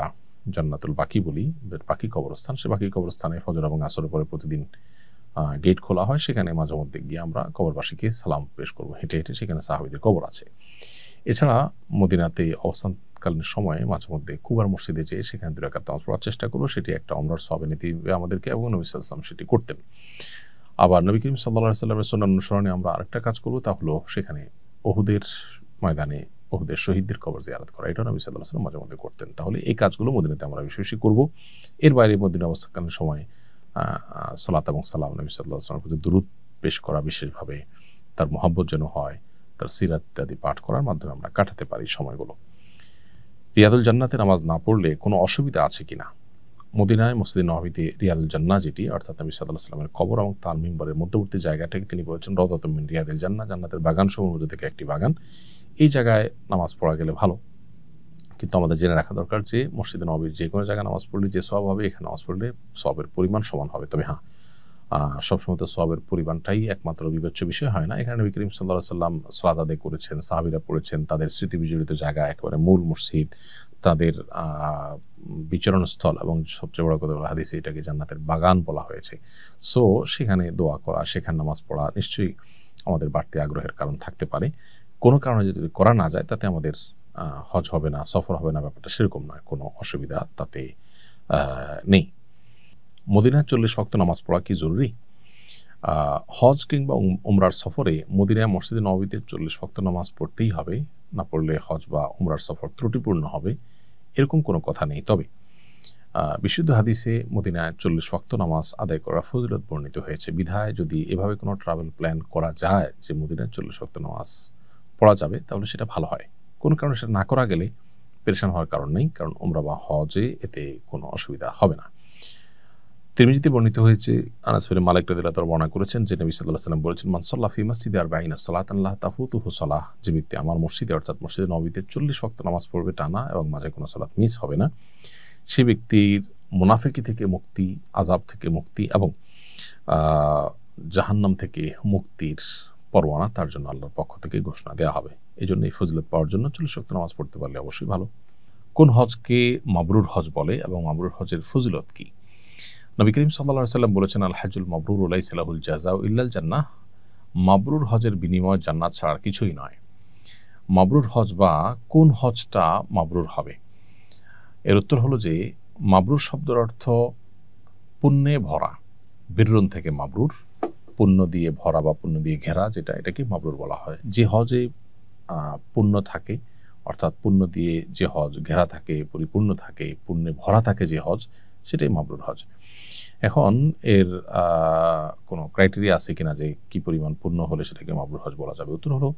জান্নাতুল বাকি বলি, বাকি কবরস্থান, সে বাকি কবরস্থানে ফজর এবং আসরের পরে প্রতিদিন গেট খোলা হয়, সেখানে মাঝে মধ্যে গিয়ে আমরা কবরবাসীকে সালাম পেশ করব হেঁটে হেঁটে, সেখানে সাহাবীদের কবর আছে। এছাড়া মদিনাতে অবস্থানকালীন সময়ে মাঝে মধ্যে কুবার মসজিদে যেয়ে সেখানে 2 রাকাত নামাজ পড়ার চেষ্টা করব, সেটি একটা ওমরার সওয়াব এনে দিবে আমাদেরকে, এবং নবী সাল্লাল্লাহু আলাইহি ওয়াসাল্লাম সেটি করতেন। আবার নবী করিম সাল্লাল্লাহু আলাইহি ওয়াসাল্লামের সুন্নাহ অনুসরণে আমরা আরেকটা কাজ করব, তা হলো সেখানে উহুদের ময়দানে উহুদের শহীদদের কবর জিয়ারত করা, এটা নবী সাল্লাল্লাহু আলাইহি ওয়াসাল্লাম মাঝে মধ্যে করতেন। তাহলে এই কাজগুলো মদিনাতে আমরা বেশি বেশি করব। এর বাইরে মদিনা অবস্থাকালীন সময় সালাত এবং সালাম নবী সাল্লাল্লাহু আলাইহি ওয়াসাল্লামের প্রতি দুরূদ পেশ করা, বিশেষভাবে তার মহব্বত যেন হয়, তার সিরাত ইত্যাদি পাঠ করার মাধ্যমে আমরা কাটাতে পারি সময়গুলো। রিয়াদুল জান্নাতে নামাজ না পড়লে কোনো অসুবিধা আছে কিনা? মদিনায় মসজিদে নববীতে রিয়াদুল জান্নাহ, যেটি অর্থাৎ নবী সাল্লাল্লাহু আলাইহি ওয়াসাল্লামের কবর এবং তার মিম্বরের মধ্যবর্তী জায়গাটাকে তিনি বলেছেন রাউদাতুম মিন রিয়াদিল জান্নাহ, জান্নাতের বাগান সমূহের মধ্যে থেকে একটি বাগান। এই জায়গায় নামাজ পড়া গেলে ভালো, কিন্তু আমাদের জেনে রাখা দরকার যে মসজিদে নববীর যে কোনো জায়গায় নামাজ পড়লে যে সওয়াব হবে, এখানে নামাজ পড়লে সওয়াবের পরিমাণ সমান হবে। তবে হ্যাঁ, সবসময় তো সওয়াবের পরিমাণটাই একমাত্র বিবেচ্য বিষয় হয় না। এখানে নবী করিম সাল্লাল্লাহু আলাইহি ওয়াসাল্লাম সালাত আদায় করেছেন, সাহাবীরা পড়েছেন, তাদের স্মৃতি বিজড়িত জায়গা, একেবারে মূল মসজিদ, তাদের বিচরণস্থল, এবং সবচেয়ে বড় কথা হাদিসে এটাকে জান্নাতের বাগান বলা হয়েছে। সো সেখানে দোয়া করা, সেখানে নামাজ পড়া নিশ্চয়ই আমাদের বাড়তি আগ্রহের কারণ থাকতে পারে। কোনো কারণে যদি করা না যায় তাতে আমাদের হজ হবে না, সফর হবে না, ব্যাপারটা সেরকম নয়, কোনো অসুবিধা তাতে নেই। মদিনায় 40 ওয়াক্ত নামাজ পড়া কি জরুরি? হজ কিংবা উমরার সফরে মদিনায় মসজিদে নববীতে 40 ওয়াক্ত নামাজ পড়তেই হবে, না পড়লে হজ বা উমরার সফর ত্রুটিপূর্ণ হবে, এরকম কোনো কথা নেই। তবে বিশুদ্ধ হাদিসে মদিনায় 40 ওয়াক্ত নামাজ আদায় করা ফজিলত বর্ণিত হয়েছে। বিধায় যদি এভাবে কোনো ট্রাভেল প্ল্যান করা যায় যে মদিনায় 40 ওয়াক্ত নামাজ পড়া যাবে, তাহলে সেটা ভালো হয়। কোনো কারণে সেটা না করা গেলে পেরেশান হওয়ার কারণ নেই, কারণ উমরা বা হজে এতে কোনো অসুবিধা হবে না। তিরমিজিতে বর্ণিত হয়েছে, আনাস বিন মালিক রাদিয়াল্লাহু তাআলা বর্ণনা করেছেন যে নবী সাল্লাল্লাহু আলাইহি ওয়াসাল্লাম বলেছেন, মান সাল্লা ফি মসজিদি আরবাঈনা সালাতান লা তাফুতুহু সালাহ, যে ব্যক্তি আমার মসজিদে অর্থাৎ মসজিদে নববীতে 40 ওয়াক্ত নামাজ পড়বে টানা এবং মাঝে কোনো সালাত মিস হবে না, সে ব্যক্তির মুনাফিকি থেকে মুক্তি, আযাব থেকে মুক্তি এবং জাহান্নাম থেকে মুক্তির পরওয়ানা তার জন্য আল্লাহর পক্ষ থেকে ঘোষণা দেওয়া হবে। এই জন্য এই ফজিলত পাওয়ার জন্য 40 ওয়াক্ত নামাজ পড়তে পারলে অবশ্যই ভালো। কোন হজকে মাবরুর হজ বলে এবং মাবরুর হজের ফজিলত কি? নবী করিম সাল্লাল্লাহু আলাইহি ওয়াসাল্লাম বলেছেন, আল হাজ্জুল মাবরুর লাইসা লাহুল জাযাউ ইল্লাল জান্নাহ, মাবরুর হজের বিনিময় জান্নাত ছাড়া কিছুই নয়। মাবরুর হজ বা কোন হজটা মাবরুর হবে? এর উত্তর হলো যে মাবরুর শব্দের অর্থ পুণ্যে ভরা, বিররুন থেকে মাবরুর, পুণ্য দিয়ে ভরা বা পুণ্য দিয়ে ঘেরা, এটাকে মাবরুর বলা হয়। যে হজে পুণ্য থাকে, অর্থাৎ পুণ্য দিয়ে যে হজ ঘেরা থাকে, পরিপূর্ণ থাকে, পুণ্যে ভরা থাকে যে হজ, সেটাই মাবরুর হজ। এখন এর কোনো ক্রাইটেরিয়া আছে কিনা যে কি পরিমাণ পুণ্য হলে সেটাকে মাবরুর হজ বলা যাবে? উত্তর হলো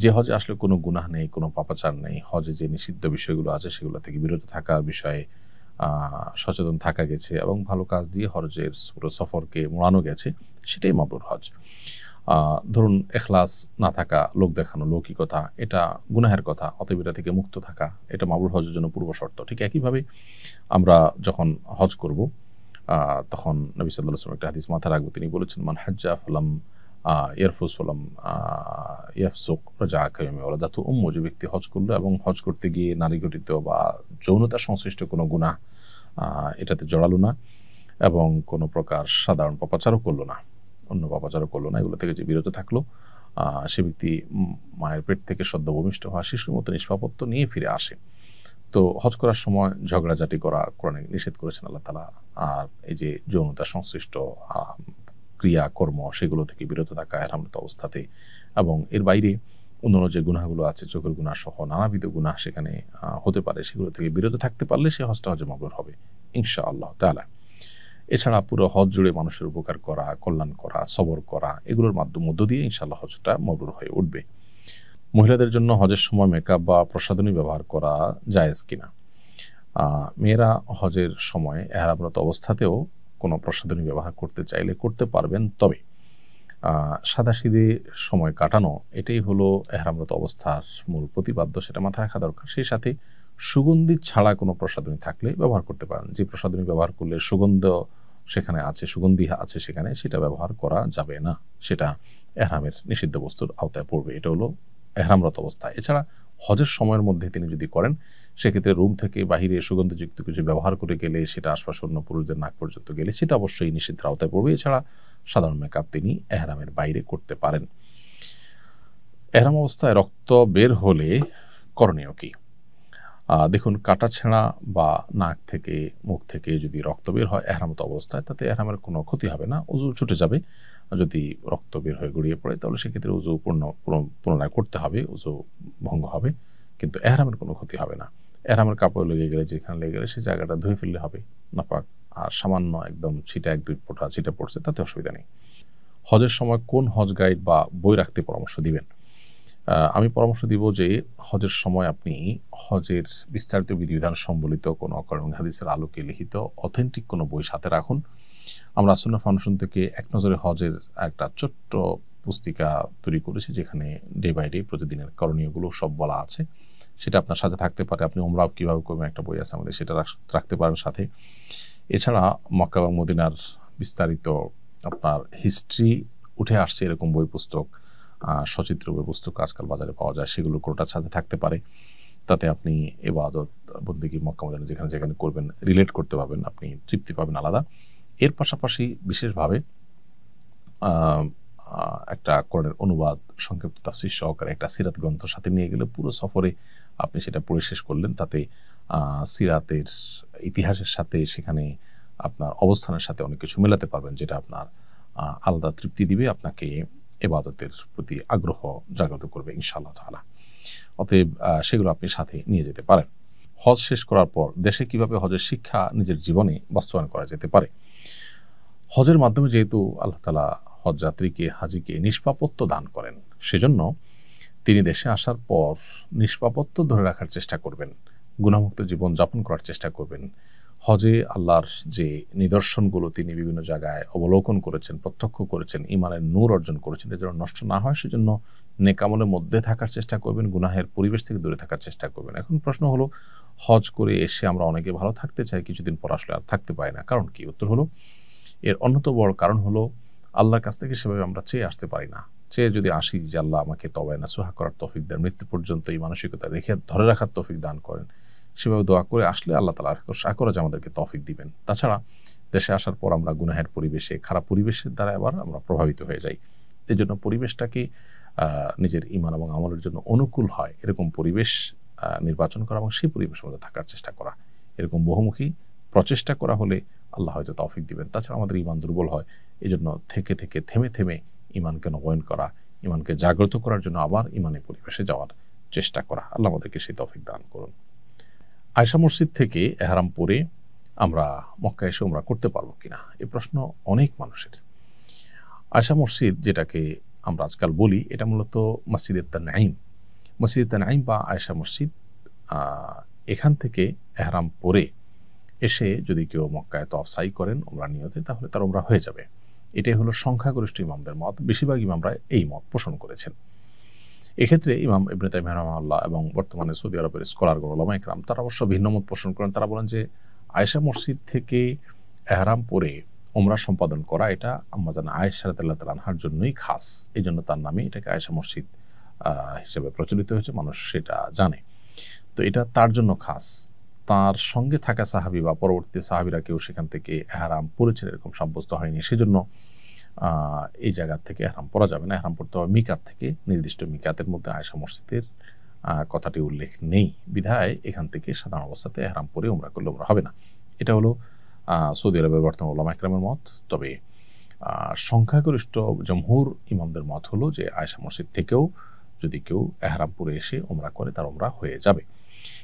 যে হজে আসলে কোনো গুনাহ নেই, কোনো পাপাচার নেই, হজে যে নিষিদ্ধ বিষয়গুলো আছে সেগুলো থেকে বিরত থাকার বিষয়ে সচেতন থাকা গেছে এবং ভালো কাজ দিয়ে হজের পুরো সফরকে মোড়ানো গেছে, সেটাই মাবরুর হজ। ধরুন এখলাস না থাকা, লোক দেখানো, লৌকিকতা, এটা গুনাহের কথা, অতএব এটা থেকে মুক্ত থাকা, এটা মাবরুর হজের জন্য পূর্ব শর্ত। ঠিক একইভাবে আমরা যখন হজ করব তখন নবী সাল্লাল্লাহু আলাইহি ওয়াসাল্লাম একটা হাদিস মাথায় রাখবো, তিনি বলেছেন, মান হাজ্জা ফালাম ইয়ারফুস ফালাম ইয়াফসুক রাজাআ কায়াউমি ওয়ালাদাতহু উম্মুহু, যে ব্যক্তি হজ করলো এবং হজ করতে গিয়ে নারী ঘটিত বা যৌনতার সংশ্লিষ্ট কোনো গুনাহ এটাতে জড়ালো না এবং কোনো প্রকার সাধারণ পাপাচারও করলো না, অন্য পাপাচারও করলো না, এগুলো থেকে যে বিরত থাকলো, সে ব্যক্তি মায়ের পেট থেকে সদ্য ভূমিষ্ঠ হওয়া শিশুর মতো নিষ্পাপত্ব নিয়ে ফিরে আসে। তো হজ করার সময় ঝগড়াঝাটি করা কোরআনে নিষেধ করেছেন আল্লাহ তাআলা। আর এই যে যৌনতা সংশ্লিষ্ট ক্রিয়া কর্ম, সেগুলো থেকে বিরত থাকা ইহরামরত অবস্থাতে, এবং এর বাইরে অন্যান্য যে গুনাহগুলো আছে, চোখের গুনাহ সহ নানাবিধ গুনাহ সেখানে হতে পারে, সেগুলো থেকে বিরত থাকতে পারলে সে হজটা হজে মাবরুর হবে ইনশাআল্লাহ তাআলা। এছাড়া পুরো হজ জুড়ে মানুষের উপকার করা, কল্যাণ করা, সবর করা, এগুলোর মধ্য দিয়ে ইনশাআল্লাহ হজটা মাবরুর হয়ে উঠবে। মহিলাদের জন্য হজের সময় মেকআপ বা প্রসাধনী ব্যবহার করা জায়েজ কিনা? মেয়েরা হজের সময় ইহরামরত অবস্থাতেও কোনো প্রসাধনী ব্যবহার করতে চাইলে করতে পারবেন, তবে সাদাসিধে সময় কাটানো এটাই হলো ইহরামরত অবস্থার মূল প্রতিপাদ্য, সেটা মাথায় রাখা দরকার। সেই সাথে সুগন্ধি ছাড়া কোনো প্রসাধনী থাকলে ব্যবহার করতে পারেন। যে প্রসাধনী ব্যবহার করলে সুগন্ধ সেখানে আছে, সুগন্ধি আছে সেখানে, সেটা ব্যবহার করা যাবে না, সেটা ইহরামের নিষিদ্ধ বস্তুর আওতায় পড়বে। এটা হলো ইহরামরত অবস্থা। এছাড়া হজের সময়ের মধ্যে তিনি যদি করেন, সেক্ষেত্রে রুম থেকে বাহিরে সুগন্ধযুক্ত কিছু ব্যবহার করে গেলে, সেটা আশপাশ অন্য পুরুষদের নাক পর্যন্ত গেলে, সেটা অবশ্যই নিষিদ্ধের আওতায় পড়বে। এছাড়া সাধারণ মেকআপ তিনি ইহরামের বাইরে করতে পারেন। ইহরাম অবস্থায় রক্ত বের হলে করণীয় কি? দেখুন, কাটা ছেঁড়া বা নাক থেকে, মুখ থেকে যদি রক্ত বের হয় ইহরামত অবস্থায়, তাতে ইহরামের কোনো ক্ষতি হবে না, উযু ছুটে যাবে। যদি রক্ত বের হয়ে গড়িয়ে পড়ে তাহলে সেক্ষেত্রে উযু পুনরায় করতে হবে, উযু ভঙ্গ হবে। কিন্তু এহরামের কোনো ক্ষতি হবে না। এহরামের কাপড় লেগে গেলে, যেখানে লেগে গেলে সেই জায়গাটা ধুয়ে ফেললে হবে, নাপাক। আর সামান্য একদম ছিটা 1-2 ফোঁটা ছিটা পড়ছে, তাতে অসুবিধা নেই। হজের সময় কোন হজ গাইড বা বই রাখতে পরামর্শ দিবেন? আমি পরামর্শ দিব যে হজের সময় আপনি হজের বিস্তারিত বিধিবিধান সম্বলিত কোনো কোরআন হাদিসের আলোকে লিখিত অথেন্টিক কোনো বই সাথে রাখুন। আমরা সুন্নাহ ফাউন্ডেশন থেকে এক নজরে হজের একটা ছোট্ট পুস্তিকা তৈরি করেছি, যেখানে ডে বাই ডে প্রতিদিনের করণীয়গুলো সব বলা আছে। সেটা আপনার সাথে থাকতে পারে। আপনি উমরাও কীভাবে করবেন একটা বই আছে আমাদের, সেটা রাখতে পারেন সাথে। এছাড়া মক্কা এবং মদিনার বিস্তারিত আপনার হিস্ট্রি উঠে আসছে এরকম বই পুস্তক, সচিত্র বই পুস্তক আজকাল বাজারে পাওয়া যায়, সেগুলো কোনোটার সাথে থাকতে পারে। তাতে আপনি ইবাদত বন্দেগী মক্কা মদিনা যেখানে যেখানে করবেন রিলেট করতে পারবেন, আপনি তৃপ্তি পাবেন আলাদা। এর পাশাপাশি বিশেষভাবে একটা কোরআনের অনুবাদ, সংক্ষিপ্ত তাফসীর সহকারে একটা সিরাত গ্রন্থ সাথে নিয়ে গেলে পুরো সফরে আপনি সেটা পড়ে শেষ করলেন। তাতে সিরাতের ইতিহাসের সাথে সেখানে আপনার অবস্থানের সাথে অনেক কিছু মেলাতে পারবেন, যেটা আপনার আলাদা তৃপ্তি দিবে, আপনাকে ইবাদতের প্রতি আগ্রহ জাগ্রত করবে ইনশাআল্লাহ তাআলা। অতএব সেগুলো আপনি সাথে নিয়ে যেতে পারেন। হজ শেষ করার পর দেশে কিভাবে হজের শিক্ষা নিজের জীবনে বাস্তবায়ন করা যেতে পারে? হজের মাধ্যমে যেহেতু আল্লাহ তাআলা হজ যাত্রীকে, হাজিকে নিষ্পাপত্য দান করেন, সেজন্য তিনি দেশে আসার পর নিষ্পাপত্য ধরে রাখার চেষ্টা করবেন, গুনাহমুক্ত জীবন যাপন করার চেষ্টা করবেন। হজে আল্লাহর যে নিদর্শনগুলো তিনি বিভিন্ন জায়গায় অবলোকন করেছেন, প্রত্যক্ষ করেছেন, ঈমানের নূর অর্জন করেছেন, এর জন্য নষ্ট না হয় সেজন্য নেক আমলের মধ্যে থাকার চেষ্টা করবেন, গুনাহের পরিবেশ থেকে দূরে থাকার চেষ্টা করবেন। এখন প্রশ্ন হলো, হজ করে এসে আমরা অনেকে ভালো থাকতে চাই, কিছুদিন পর আসলে আর থাকতে পারি না, কারণ কি? উত্তর হলো, এর অন্যতম বড় কারণ হলো আল্লাহর কাছ থেকে সেভাবে আমরা চেয়ে আসতে পারি না। চেয়ে যদি আসি যে আল্লাহ আমাকে তওবা নাসুহা করার তৌফিক দেন, মৃত্যু পর্যন্ত এই মানসিকতা রেখে ধরে রাখার তৌফিক দান করেন, সেভাবে দোয়া করে আসলে আল্লাহ তাআলা আশা করা যে আমাদেরকে তৌফিক দিবেন। তাছাড়া দেশে আসার পর আমরা গুনাহের পরিবেশে, খারাপ পরিবেশের দ্বারা আবার আমরা প্রভাবিত হয়ে যাই। এই জন্য পরিবেশটাকে নিজের ঈমান এবং আমলের জন্য অনুকূল হয় এরকম পরিবেশ নির্বাচন করা এবং সেই পরিবেশের মধ্যে থাকার চেষ্টা করা, এরকম বহুমুখী প্রচেষ্টা করা হলে আল্লাহ হয়তো তৌফিক দিবেন। তাছাড়া আমাদের ঈমান দুর্বল হয়, এই জন্য থেকে থেকে থেমে থেমে ঈমানকে নবায়ন করা, ঈমানকে জাগ্রত করার জন্য আবার ঈমানের পরিবেশে যাওয়ার চেষ্টা করা। আল্লাহ আমাদেরকে সেই তৌফিক দান করুন। আয়েশা মসজিদ থেকে এহরাম পরে আমরা মক্কা এসে উমরা করতে পারবো কিনা, এই প্রশ্ন অনেক মানুষের। আয়েশা মসজিদ যেটাকে আমরা আজকাল বলি, এটা মূলত মসজিদে তানঈম। মসজিদে তানঈম বা আয়েশা মসজিদ, এখান থেকে এহরাম পরে এসে যদি কেউ মক্কায় তওয়াফ সাই করেন উমরা নিয়তে, তাহলে তার উমরা হয়ে যাবে। এটাই হলো সংখ্যাগরিষ্ঠ ইমামদের মত। বেশিরভাগ ইমামরা এই মত পোষণ করেছেন। এক্ষেত্রে ইমাম ইবনে তাইমিয়া রাহিমাহুল্লাহ এবং বর্তমানে সৌদি আরবের স্কলারগণ, উলামা ইকরাম, তারা অবশ্য ভিন্ন মত পোষণ করেন। তারা বলেন যে আয়েশা মসজিদ থেকে এহরাম পরে উমরা সম্পাদন করা এটা আম্মাজান আয়েশা রাদিয়াল্লাহু তাআলা আনহার জন্যই খাস। এই জন্য তার নামে এটাকে আয়েশা মসজিদ হিসেবে প্রচলিত হয়েছে, মানুষ সেটা জানে। তো এটা তার জন্য খাস। তার সঙ্গে থাকা সাহাবী বা পরবর্তী সাহাবীরা কেউ সেখান থেকে এহরাম পরেছেন এরকম সাব্যস্ত হয়নি, সেজন্য এই জায়গা থেকে এহরাম পরা যাবে না। এহরাম পড়তে হবে মিকাত থেকে। নির্দিষ্ট মিকাতের মধ্যে আয়েশা মসজিদের কথাটি উল্লেখ নেই, বিধায় এখান থেকে সাধারণ অবস্থাতে এহরাম পরে উমরা করলে উমরা হবে না। এটা হলো সৌদি আরবের বর্তমান উলামা ইকরামের মত। তবে সংখ্যাগরিষ্ঠ জমহুর ইমামদের মত হলো যে আয়েশা মসজিদ থেকেও যদি কেউ এহরাম পরে এসে উমরা করে তার উমরা হয়ে যাবে।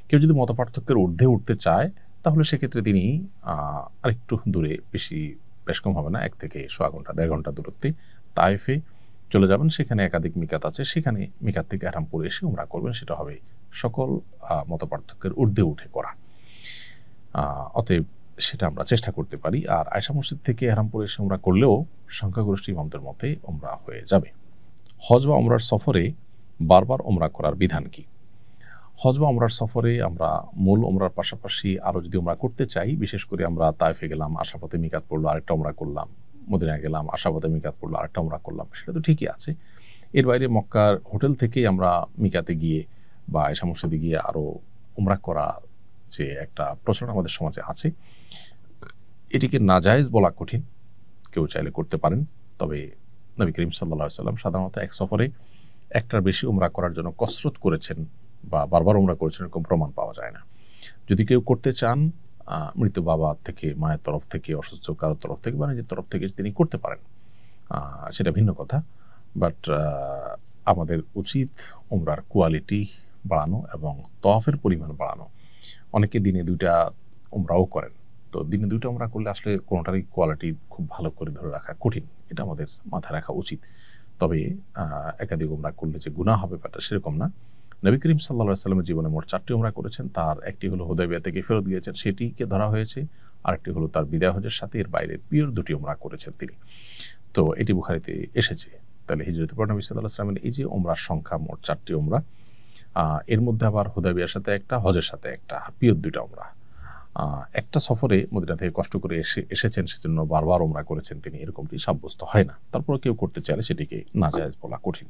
কেউ যদি মতপার্থক্যের ঊর্ধ্বে উঠতে চায় তাহলে সেক্ষেত্রে তিনি আরেকটু দূরে, বেশ কম হবে না, 1 থেকে 1.25 ঘন্টা 1.5 ঘন্টা দূরত্বে তায়েফে চলে যাবেন। সেখানে একাধিক মিকাত আছে, সেখানে মিকাত থেকে এহরাম পরে এসে উমরা করবেন। সেটা হবে সকল মতপার্থক্যের ঊর্ধ্বে উঠে করা। অতএব সেটা আমরা চেষ্টা করতে পারি। আর আয়েশা মসজিদ থেকে এহরাম পরে এসে উমরা করলেও সংখ্যাগরিষ্ঠ ইমামদের মতে উমরা হয়ে যাবে। হজ বা উমরার সফরে বারবার উমরা করার বিধান কি? হজ বা উমরার সফরে আমরা মূল উমরার পাশাপাশি আরও যদি উমরা করতে চাই, বিশেষ করে আমরা তায়েফে গেলাম, আশাপথে মিকাত পড়লো, আরেকটা উমরা করলাম, মদিনায় গেলাম, আশাপথে মিকাত পড়লো, আরেকটা উমরা করলাম, সেটা তো ঠিকই আছে। এর বাইরে মক্কার হোটেল থেকেই আমরা মিকাতে গিয়ে বা আয়েশা মসজিদে গিয়ে আরও উমরা করা যে একটা প্রচলন আমাদের সমাজে আছে, এটিকে নাজায়েজ বলা কঠিন। কেউ চাইলে করতে পারেন, তবে নবী করিম সাল্লাল্লাহু আলাইহি ওয়াসাল্লাম সাধারণত এক সফরে একটার বেশি উমরা করার জন্য কসরত করেছেন বা বারবার উমরা করেছেন এরকম প্রমাণ পাওয়া যায় না। যদি কেউ করতে চান, মৃত বাবা থেকে, মায়ের তরফ থেকে, অসুস্থ কারোর তরফ থেকে বা নিজের তরফ থেকে তিনি করতে পারেন, সেটা ভিন্ন কথা। বাট আমাদের উচিত উমরার কোয়ালিটি, বাড়ানো এবং তওয়াফের পরিমাণ বাড়ানো। অনেকে দিনে 2টা উমরাও করেন, তো দিনে 2টা উমরা করলে আসলে কোনোটারই কোয়ালিটি খুব ভালো করে ধরে রাখা কঠিন, এটা আমাদের মাথায় রাখা উচিত। তবে একাধিক উমরা করলে যে গুনাহ হবে ব্যাপারটা সেরকম না। নবী করিম সাল্লাল্লাহু আলাইহি ওয়াসাল্লামের জীবনে মোট 4টি উমরা করেছেন, তার একটি হলো হুদায়বিয়া থেকে ফেরত গিয়েছেন, সেটিকে ধরা হয়েছে। আরেকটি হলো তার বিদায় হজের সাথে, এর বাইরে পিওর 2টি উমরা করেছেন তিনি। তো এটি বুখারীতে এসেছে। তাহলে হিজরতের পর নবী সাল্লাল্লাহু আলাইহি ওয়াসাল্লামের এই যে উমরার সংখ্যা মোট 4টি উমরা, এর মধ্যে আবার হুদায়বিয়ার সাথে একটা, হজের সাথে একটা, পিওর 2টা উমরা। একটা সফরে মদিনা থেকে কষ্ট করে এসেছেন, সেজন্য বারবার উমরা করেছেন তিনি, এরকমটি সাব্যস্ত হয় না। তারপরে কেউ করতে চাইলে সেটিকে নাজায়েজ বলা কঠিন।